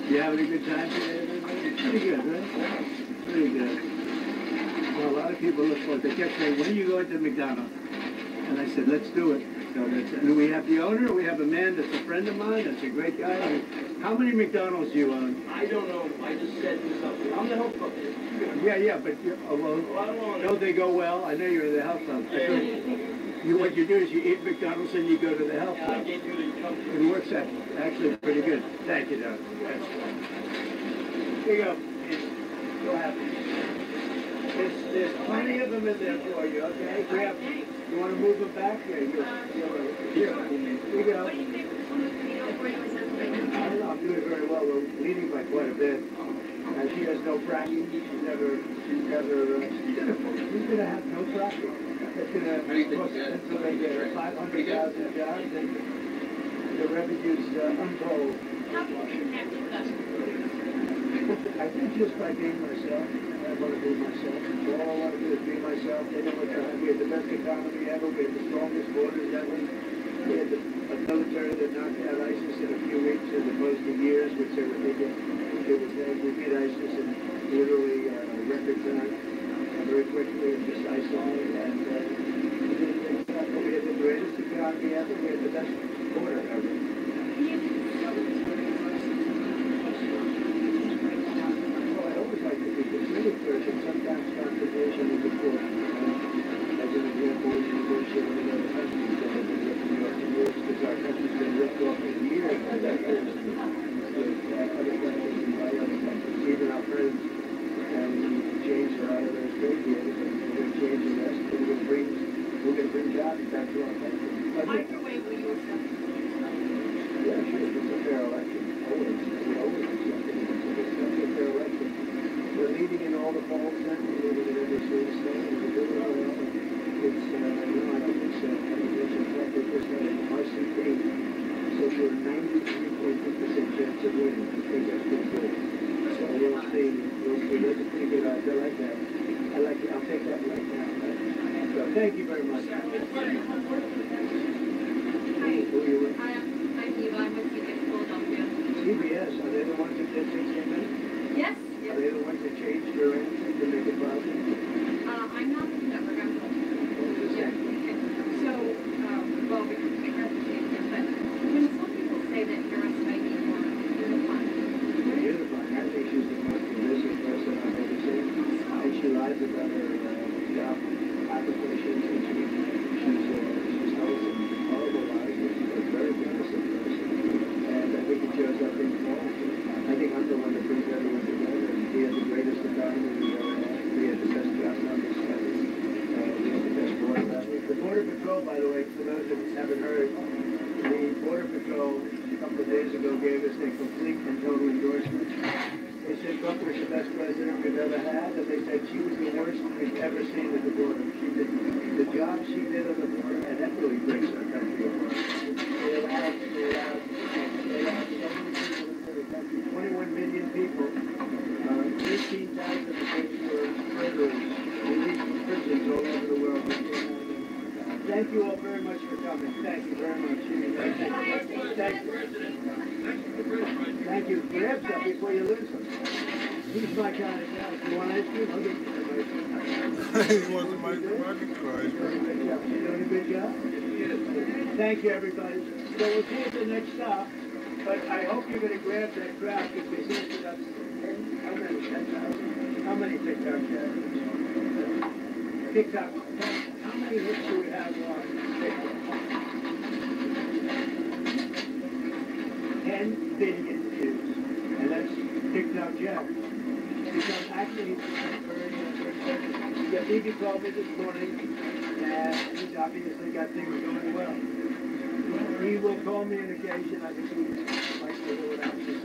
You having a good time today? Pretty good, right? Pretty good. Well, a lot of people look forward. They kept saying, when are you going to McDonald's? And I said, let's do it. So and we have the owner. We have a man that's a friend of mine. That's a great guy. How many McDonald's do you own? I don't know. I just said this up here. I'm the health club. Yeah, but don't they go well? I know you're in the health club. What you do is you eat McDonald's and you go to the health club. It works out actually pretty good. Thank you, Doc. That's fine. Here you go. Go happy. There's plenty of them in there for you, okay? You want to move them back? Here you go. Here you go. I'm doing very well. We're leading by quite a bit. She has no fracking. She's going to have no fracking. It's going to cost Pennsylvania 500,000 jobs, and the revenue's untold. I think just by being myself. I want to be myself. All I want to do is be myself. They know what we have the best economy ever. We have the strongest borders ever. We had a military that knocked out ISIS in a few weeks as opposed to years, which they were thinking it was we beat ISIS in literally record time, very quickly and just isolated. And we had the greatest economy ever. We had the best border ever. Sometimes confrontation is important. As an example, when you negotiate with other countries that have been ripping you off for years, because our country's been ripped off for years by that country. Other countries and by other countries, even our friends, and we changed a lot of those trade deals, and we're going to change the rest. We're going to bring jobs back to our country. Microwave, will you accept? those are pretty good odds. I like that. I like it. I'll take that right now. So thank you very much. Hi, who are you with? I'm Eva. I'm with CBS Philadelphia. CBS, are they the ones that did 16 minutes? Yes. Are they the ones that changed your anything to make it positive? I'm not the network. I'm the So, well, we can figure out the changes, but when some people say that Harris might be more unified. Unified. I think she's the most divisive person I've ever seen. And she lies about her job applications, and she's telling some horrible lies, but she's a very innocent person. And I think it shows up in polls. I think I'm the one that brings everyone together, and we had the greatest economy we've ever had. We had the best job numbers ever. We had the best border levels. The Border Patrol, by the way, for those that haven't heard, the Border Patrol a couple of days ago gave us their complete and total endorsement. They said Trump was the best president we've ever had, and they said she was the worst we've ever seen at the border. She did the job she did on the border, and that really breaks our country apart. They allowed so many people into the country, 21 million people, 18,000 of which were murderers, released from prisons all over the world. Thank you all very much for coming. Thank you very much. Thank you. Grab stuff before you lose them. He's my kind of guy. If you want ice cream, I'll get you some ice cream. He wants some ice cream. I'll get you ice cream. You're doing a good job? Thank you, everybody. So we'll see you at the next stop. But I hope you're going to grab that crowd because we said that how many? 10,000? How many TikTok channels? TikTok. How many hits do we have on TikTok? 10 billion views. And that's TikTok Jack. Because actually, yeah, Phoebe called me this morning, and he's obviously got things going well. He will call me on occasion. I think he might be a little anxious.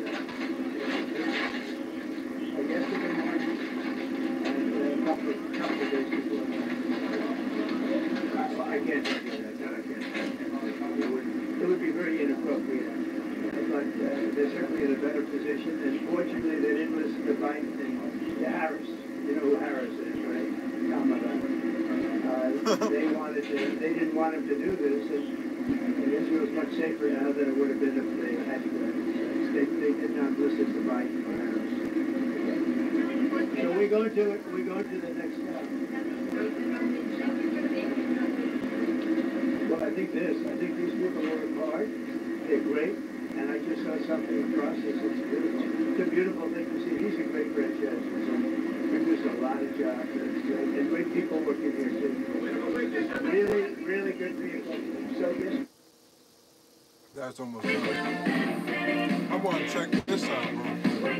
Yesterday morning, and a couple of days before that. I can't tell you that. I can't. It would be very inappropriate. But they're certainly in a better position. And fortunately, they didn't listen to Biden and to Harris. You know who Harris is, right? Kamala. They didn't want him to do this. And Israel's much safer now than it would have been if they had they did not listen to Biden or Harris. So we're going to the next step. Well, I think these people work hard. They're great. And I just saw something in process. It's beautiful. It's a beautiful thing to see. He's a great franchise. Produced a lot of jobs. And it's great. And great people working here too. Really, really good people. So yes. That's almost done. I want to check this out, bro.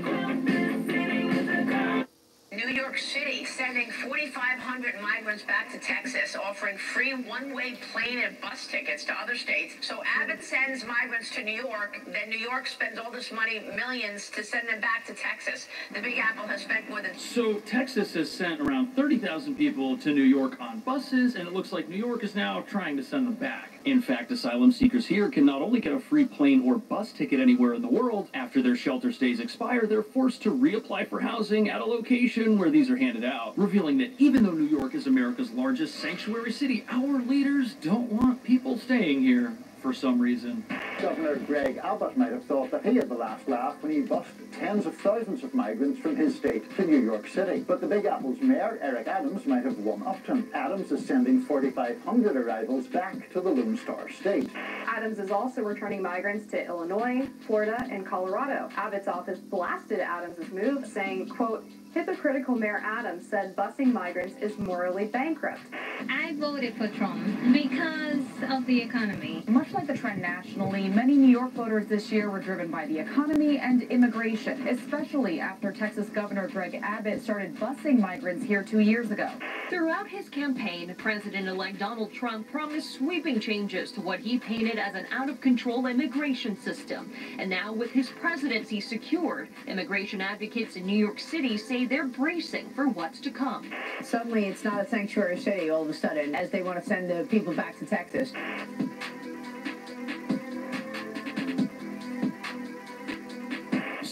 New York City sending 4,500 migrants back to Texas, offering free one-way plane and bus tickets to other states. So Abbott sends migrants to New York, then New York spends all this money, millions, to send them back to Texas. The Big Apple has spent more than... So Texas has sent around 30,000 people to New York on buses, and it looks like New York is now trying to send them back. In fact, asylum seekers here can not only get a free plane or bus ticket anywhere in the world, after their shelter stays expire, they're forced to reapply for housing at a location where these are handed out, revealing that even though New York is America's largest sanctuary city, our leaders don't want people staying here for some reason. Governor Greg Abbott might have thought that he had the last laugh when he bused tens of thousands of migrants from his state to New York City. But the Big Apple's mayor, Eric Adams, might have one-upped him. Adams is sending 4,500 arrivals back to the Lone Star State. Adams is also returning migrants to Illinois, Florida, and Colorado. Abbott's office blasted Adams' move, saying, quote, hypocritical Mayor Adams said busing migrants is morally bankrupt. I voted for Trump because of the economy. Much like the trend nationally, many New York voters this year were driven by the economy and immigration, especially after Texas Governor Greg Abbott started busing migrants here 2 years ago. Throughout his campaign, President-elect Donald Trump promised sweeping changes to what he painted as an out-of-control immigration system. And now with his presidency secured, immigration advocates in New York City say they're bracing for what's to come. Suddenly, it's not a sanctuary city all of a sudden, as they want to send the people back to Texas.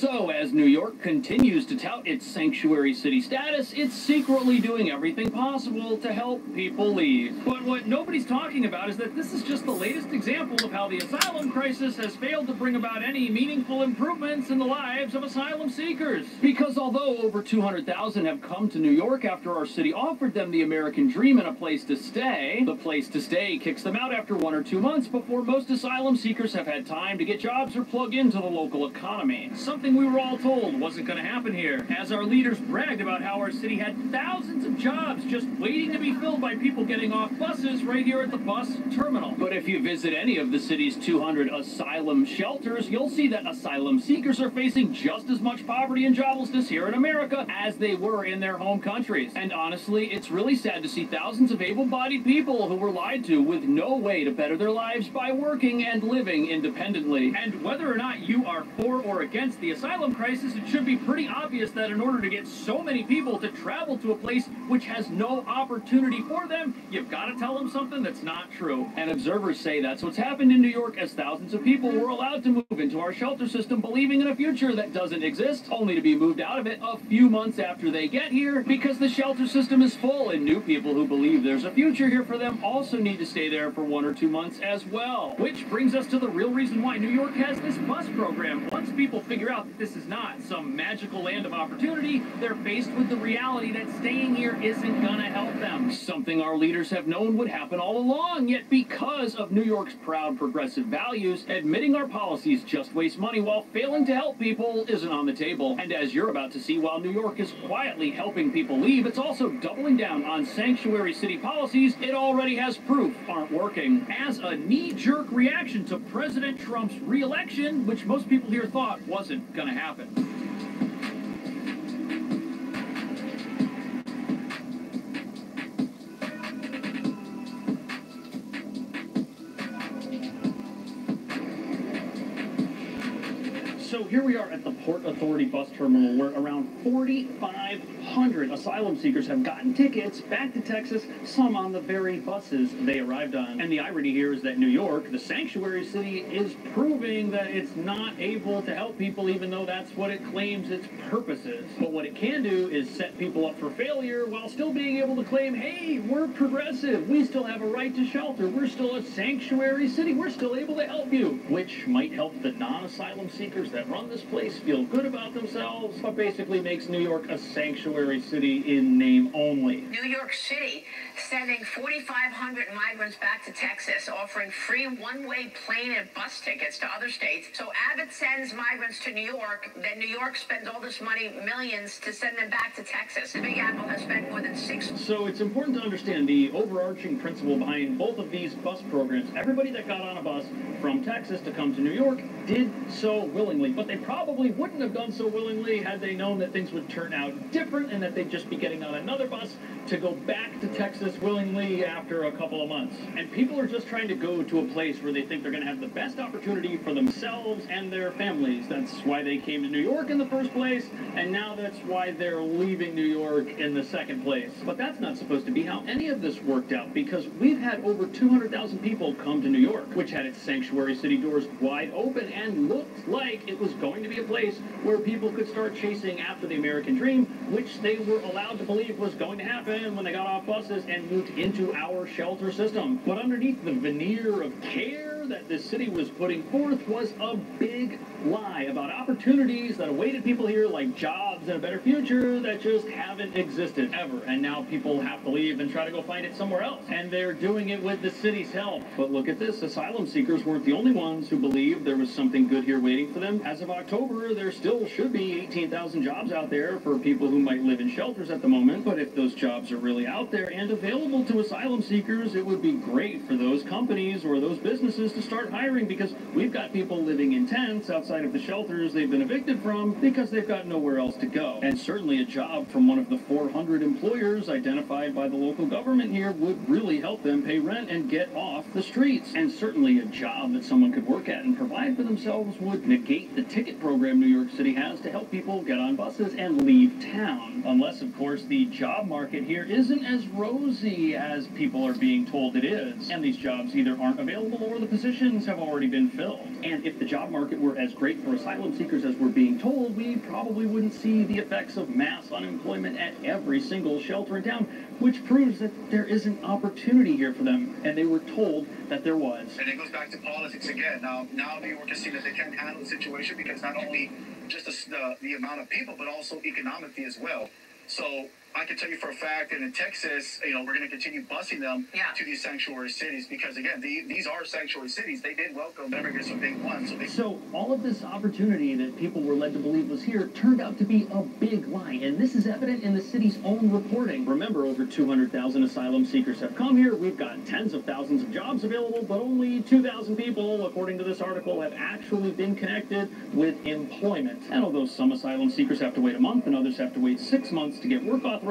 So, as New York continues to tout its sanctuary city status, it's secretly doing everything possible to help people leave. But what nobody's talking about is that this is just the latest example of how the asylum crisis has failed to bring about any meaningful improvements in the lives of asylum seekers. Because although over 200,000 have come to New York after our city offered them the American dream and a place to stay, the place to stay kicks them out after 1 or 2 months before most asylum seekers have had time to get jobs or plug into the local economy. Something we were all told wasn't going to happen here, as our leaders bragged about how our city had thousands of jobs just waiting to be filled by people getting off buses right here at the bus terminal. But if you visit any of the city's 200 asylum shelters, you'll see that asylum seekers are facing just as much poverty and joblessness here in America as they were in their home countries. And honestly, it's really sad to see thousands of able-bodied people who were lied to with no way to better their lives by working and living independently. And whether or not you are for or against the asylum crisis, it should be pretty obvious that in order to get so many people to travel to a place which has no opportunity for them, you've got to tell them something that's not true. And observers say that's what's happened in New York, as thousands of people were allowed to move into our shelter system believing in a future that doesn't exist, only to be moved out of it a few months after they get here because the shelter system is full, and new people who believe there's a future here for them also need to stay there for 1 or 2 months as well. Which brings us to the real reason why New York has this bus program. Once people figure out that this is not some magical land of opportunity, they're faced with the reality that staying here isn't gonna help them. Something our leaders have known would happen all along, yet because of New York's proud progressive values, admitting our policies just waste money while failing to help people isn't on the table. And as you're about to see, while New York is quietly helping people leave, it's also doubling down on sanctuary city policies it already has proof aren't working. As a knee-jerk reaction to President Trump's re-election, which most people here thought wasn't gonna happen. So here we are at the Port Authority bus terminal where around 4,500 asylum seekers have gotten tickets back to Texas, some on the very buses they arrived on. And the irony here is that New York, the sanctuary city, is proving that it's not able to help people even though that's what it claims its purpose is. But what it can do is set people up for failure while still being able to claim, hey, we're progressive, we still have a right to shelter, we're still a sanctuary city, we're still able to help you. Which might help the non-asylum seekers that run this place feel good about themselves, but basically makes New York a sanctuary city in name only. New York City sending 4,500 migrants back to Texas, offering free one-way plane and bus tickets to other states. So Abbott sends migrants to New York, then New York spends all this money, millions, to send them back to Texas. The Big Apple has spent more than $6. So it's important to understand the overarching principle behind both of these bus programs. Everybody that got on a bus from Texas to come to New York did so willingly, but they probably wouldn't have done so willingly had they known that things would turn out different and that they'd just be getting on another bus to go back to Texas willingly after a couple of months. And people are just trying to go to a place where they think they're going to have the best opportunity for themselves and their families. That's why they came to New York in the first place, and now that's why they're leaving New York in the second place. But that's not supposed to be how any of this worked out, because we've had over 200,000 people come to New York, which had its sanctuary city doors wide open and looked like it was going to be a place where people could start chasing after the American dream, which they were allowed to believe was going to happen when they got off buses and moved into our shelter system. But underneath the veneer of care that this city was putting forth was a big lie about opportunities that awaited people here, like jobs and a better future that just haven't existed ever. And now people have to leave and try to go find it somewhere else. And they're doing it with the city's help. But look at this, asylum seekers weren't the only ones who believed there was something good here waiting for them. As of October, there still should be 18,000 jobs out there for people who might live in shelters at the moment. But if those jobs are really out there and available to asylum seekers, it would be great for those companies or those businesses to start hiring, because we've got people living in tents outside of the shelters they've been evicted from because they've got nowhere else to go. And certainly a job from one of the 400 employers identified by the local government here would really help them pay rent and get off the streets. And certainly a job that someone could work at and provide for themselves would negate the ticket program New York City has to help people get on buses and leave town. Unless, of course, the job market here isn't as rosy as people are being told it is, and these jobs either aren't available or the position positions have already been filled. And if the job market were as great for asylum seekers as we're being told, we probably wouldn't see the effects of mass unemployment at every single shelter in town, which proves that there is an opportunity here for them, and they were told that there was. And it goes back to politics again. Now New York has seen that they can't handle the situation because not only just the amount of people, but also economically as well. So I can tell you for a fact that in Texas, we're going to continue busing them to these sanctuary cities because, again, these are sanctuary cities. They did welcome immigrants from day one. So all of this opportunity that people were led to believe was here turned out to be a big lie, and this is evident in the city's own reporting. Remember, over 200,000 asylum seekers have come here. We've got tens of thousands of jobs available, but only 2,000 people, according to this article, have actually been connected with employment. And although some asylum seekers have to wait a month and others have to wait 6 months to get work authorization,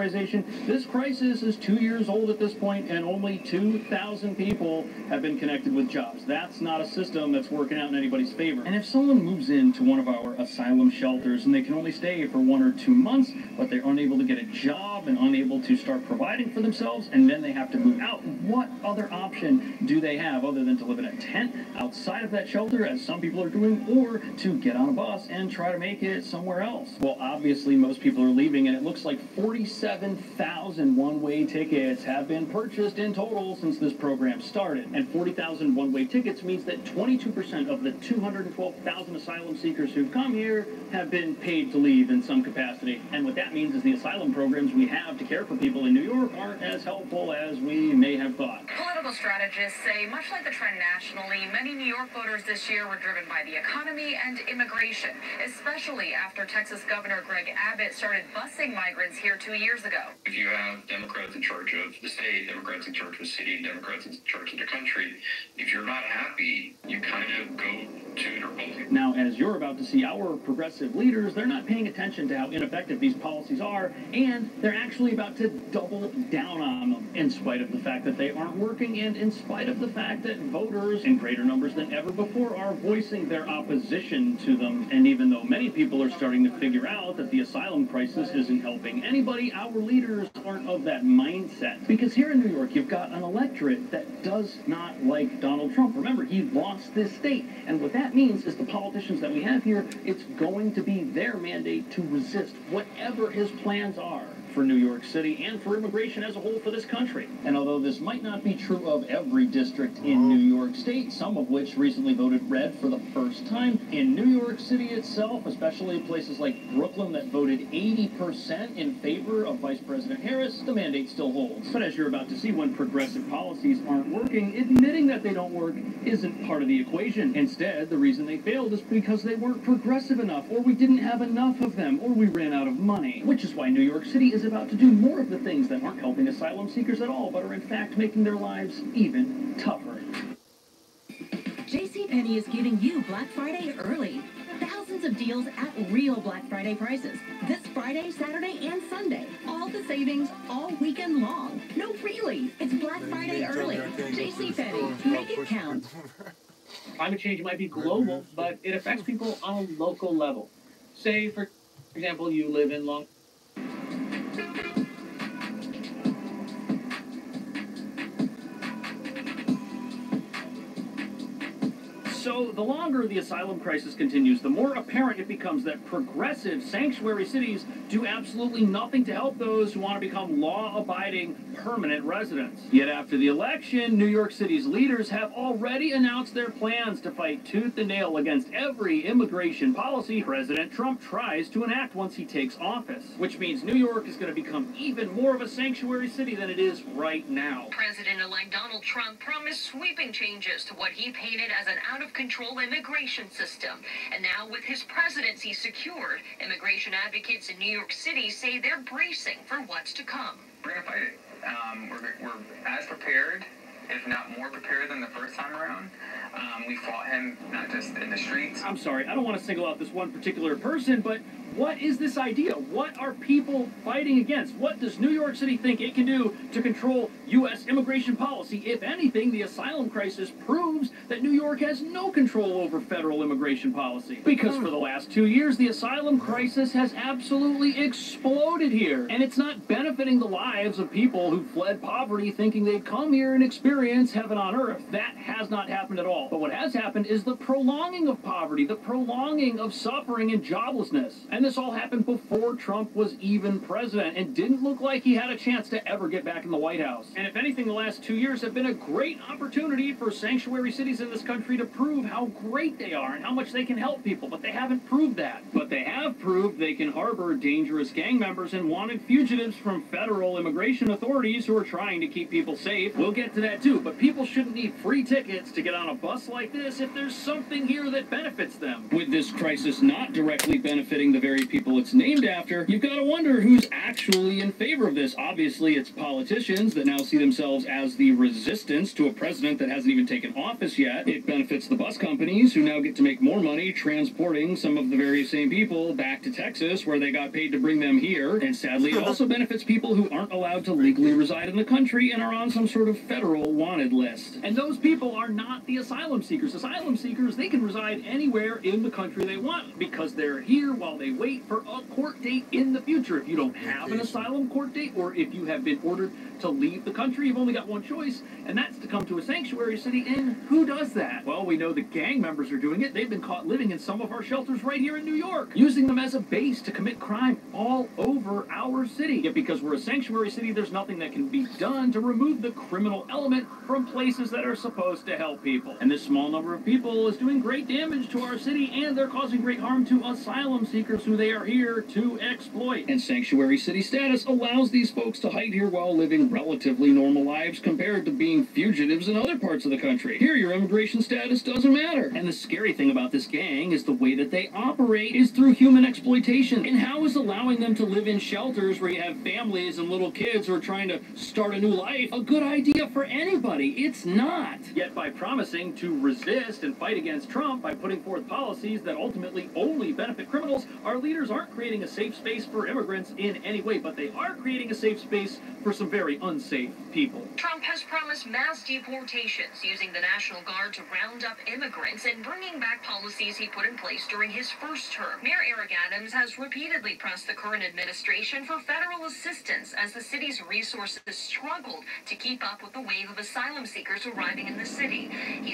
this crisis is 2 years old at this point, and only 2,000 people have been connected with jobs. That's not a system that's working out in anybody's favor. And if someone moves into one of our asylum shelters and they can only stay for 1 or 2 months, but they're unable to get a job and unable to start providing for themselves, and then they have to move out, what other option do they have other than to live in a tent outside of that shelter, as some people are doing, or to get on a bus and try to make it somewhere else? Well, obviously most people are leaving, and it looks like 47,000 one-way tickets have been purchased in total since this program started. And 40,000 one-way tickets means that 22% of the 212,000 asylum seekers who've come here have been paid to leave in some capacity. And what that means is the asylum programs we have to care for people in New York aren't as helpful as we may have thought. Political strategists say, much like the trend nationally, many New York voters this year were driven by the economy and immigration, especially after Texas Governor Greg Abbott started busing migrants here 2 years ago. If you have Democrats in charge of the state, Democrats in charge of the city, and Democrats in charge of the country, if you're not happy, you kind of go to the Republican. Now, as you're about to see, our progressive leaders, they're not paying attention to how ineffective these policies are, and they're actually about to double down on them, in spite of the fact that they aren't working, and in spite of the fact that voters, in greater numbers than ever before, are voicing their opposition to them. And even though many people are starting to figure out that the asylum crisis isn't helping anybody, our leaders aren't of that mindset. Because here in New York, you've got an electorate that does not like Donald Trump. Remember, he lost this state, and what that means is the politicians that we have here, it's going to be their mandate to resist whatever his plans are for New York City and for immigration as a whole for this country. And although this might not be true of every district in New York State, some of which recently voted red for the first time, in New York City itself, especially places like Brooklyn that voted 80% in favor of Vice President Harris, the mandate still holds. But as you're about to see, when progressive policies aren't working, admitting that they don't work isn't part of the equation. Instead, the reason they failed is because they weren't progressive enough, or we didn't have enough of them, or we ran out of money. Which is why New York City is about to do more of the things that aren't helping asylum seekers at all, but are in fact making their lives even tougher. JCPenney is giving you Black Friday early. Thousands of deals at real Black Friday prices. This Friday, Saturday, and Sunday. All the savings all weekend long. No really. It's Black Friday early. JCPenney. Make it count. Climate change might be global, but it affects people on a local level. Say, for example, you live in Long So the longer the asylum crisis continues, the more apparent it becomes that progressive sanctuary cities do absolutely nothing to help those who want to become law-abiding permanent residents. Yet after the election, New York City's leaders have already announced their plans to fight tooth and nail against every immigration policy President Trump tries to enact once he takes office, which means New York is going to become even more of a sanctuary city than it is right now. President-elect Donald Trump promised sweeping changes to what he painted as an out-of-control immigration system. And now with his presidency secured, immigration advocates in New York City say they're bracing for what's to come. We're going to fight it. We're as prepared, if not more prepared than the first time around. We fought him not just in the streets. I'm sorry, I don't want to single out this one particular person, but What is this idea? What are people fighting against? What does New York City think it can do to control U.S. immigration policy? If anything, the asylum crisis proves that New York has no control over federal immigration policy. Because for the last 2 years, the asylum crisis has absolutely exploded here. And it's not benefiting the lives of people who fled poverty thinking they'd come here and experience heaven on earth. That has not happened at all. But what has happened is the prolonging of poverty, the prolonging of suffering and joblessness. And this all happened before Trump was even president and didn't look like he had a chance to ever get back in the White House. And if anything, the last 2 years have been a great opportunity for sanctuary cities in this country to prove how great they are and how much they can help people. But they haven't proved that. But they have proved they can harbor dangerous gang members and wanted fugitives from federal immigration authorities who are trying to keep people safe. We'll get to that too. But people shouldn't need free tickets to get on a bus like this if there's something here that benefits them. With this crisis not directly benefiting the very people it's named after, you've got to wonder who's actually in favor of this. Obviously, it's politicians that now see themselves as the resistance to a president that hasn't even taken office yet. It benefits the bus companies, who now get to make more money transporting some of the very same people back to Texas, where they got paid to bring them here. And sadly, it also benefits people who aren't allowed to legally reside in the country and are on some sort of federal wanted list. And those people are not the asylum seekers. Asylum seekers, they can reside anywhere in the country they want because they're here while they wait for a court date in the future. If you don't have an asylum court date, or if you have been ordered to leave the country, you've only got one choice, and that's to come to a sanctuary city. And who does that? Well, we know the gang members are doing it. They've been caught living in some of our shelters right here in New York, using them as a base to commit crime all over our city. Yet because we're a sanctuary city, there's nothing that can be done to remove the criminal element from places that are supposed to help people. And this small number of people is doing great damage to our city, and they're causing great harm to asylum seekers who they are here to exploit. And sanctuary city status allows these folks to hide here while living relatively normal lives compared to being fugitives in other parts of the country. Here, your immigration status doesn't matter. And the scary thing about this gang is the way that they operate is through human exploitation. And how is allowing them to live in shelters where you have families and little kids who are trying to start a new life a good idea for anybody? It's not. Yet by promising to resist and fight against Trump by putting forth policies that ultimately only benefit criminals, our leaders aren't creating a safe space for immigrants in any way, but they are creating a safe space for some very unsafe people. Trump has promised mass deportations using the National Guard to round up immigrants and bringing back policies he put in place during his first term. Mayor Eric Adams has repeatedly pressed the current administration for federal assistance as the city's resources struggled to keep up with the wave of asylum seekers arriving in the city.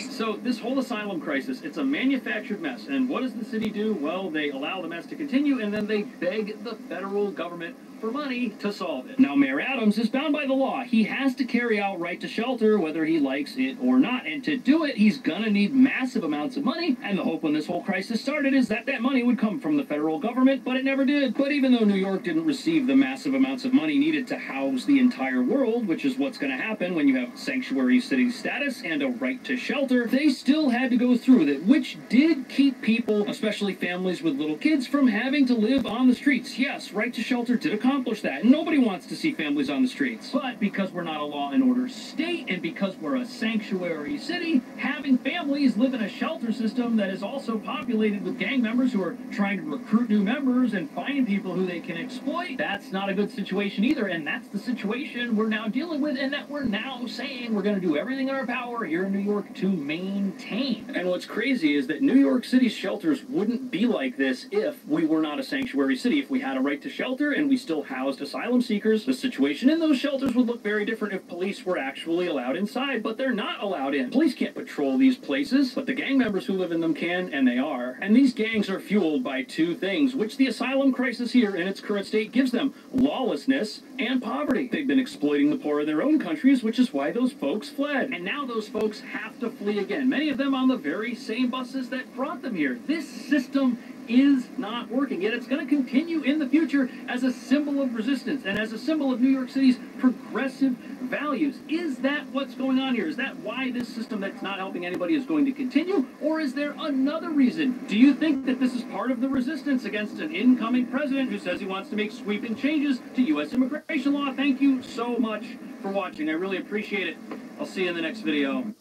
So this whole asylum crisis, it's a manufactured mess. And what does the city do? Well, they allow the mess to continue, and then they beg the federal government for money to solve it. Now, Mayor Adams is bound by the law. He has to carry out right to shelter whether he likes it or not. And to do it, he's gonna need massive amounts of money. And the hope when this whole crisis started is that that money would come from the federal government, but it never did. But even though New York didn't receive the massive amounts of money needed to house the entire world, which is what's gonna happen when you have sanctuary city status and a right to shelter, they still had to go through with it, which did keep people, especially families with little kids, from having to live on the streets. Yes, right to shelter did accomplish that. Nobody wants to see families on the streets. But because we're not a law and order state, and because we're a sanctuary city, having families live in a shelter system that is also populated with gang members who are trying to recruit new members and find people who they can exploit, that's not a good situation either. And that's the situation we're now dealing with, and that we're now saying we're going to do everything in our power here in New York to maintain. And what's crazy is that New York City's shelters wouldn't be like this if we were not a sanctuary city. If we had a right to shelter and we still housed asylum seekers, the situation in those shelters would look very different if police were actually allowed inside, but they're not allowed in. Police can't patrol these places, but the gang members who live in them can, and they are. And these gangs are fueled by two things, which the asylum crisis here in its current state gives them: lawlessness and poverty. They've been exploiting the poor in their own countries, which is why those folks fled. And now those folks have to flee again, many of them on the very same buses that brought them here. This system is not working, yet it's going to continue in the future as a symbol of resistance and as a symbol of New York City's progressive values. Is that what's going on here? Is that why this system that's not helping anybody is going to continue? Or is there another reason? Do you think that this is part of the resistance against an incoming president who says he wants to make sweeping changes to U.S. immigration law? Thank you so much for watching. I really appreciate it. I'll see you in the next video.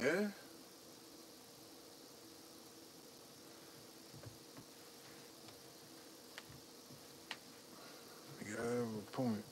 Yeah? point.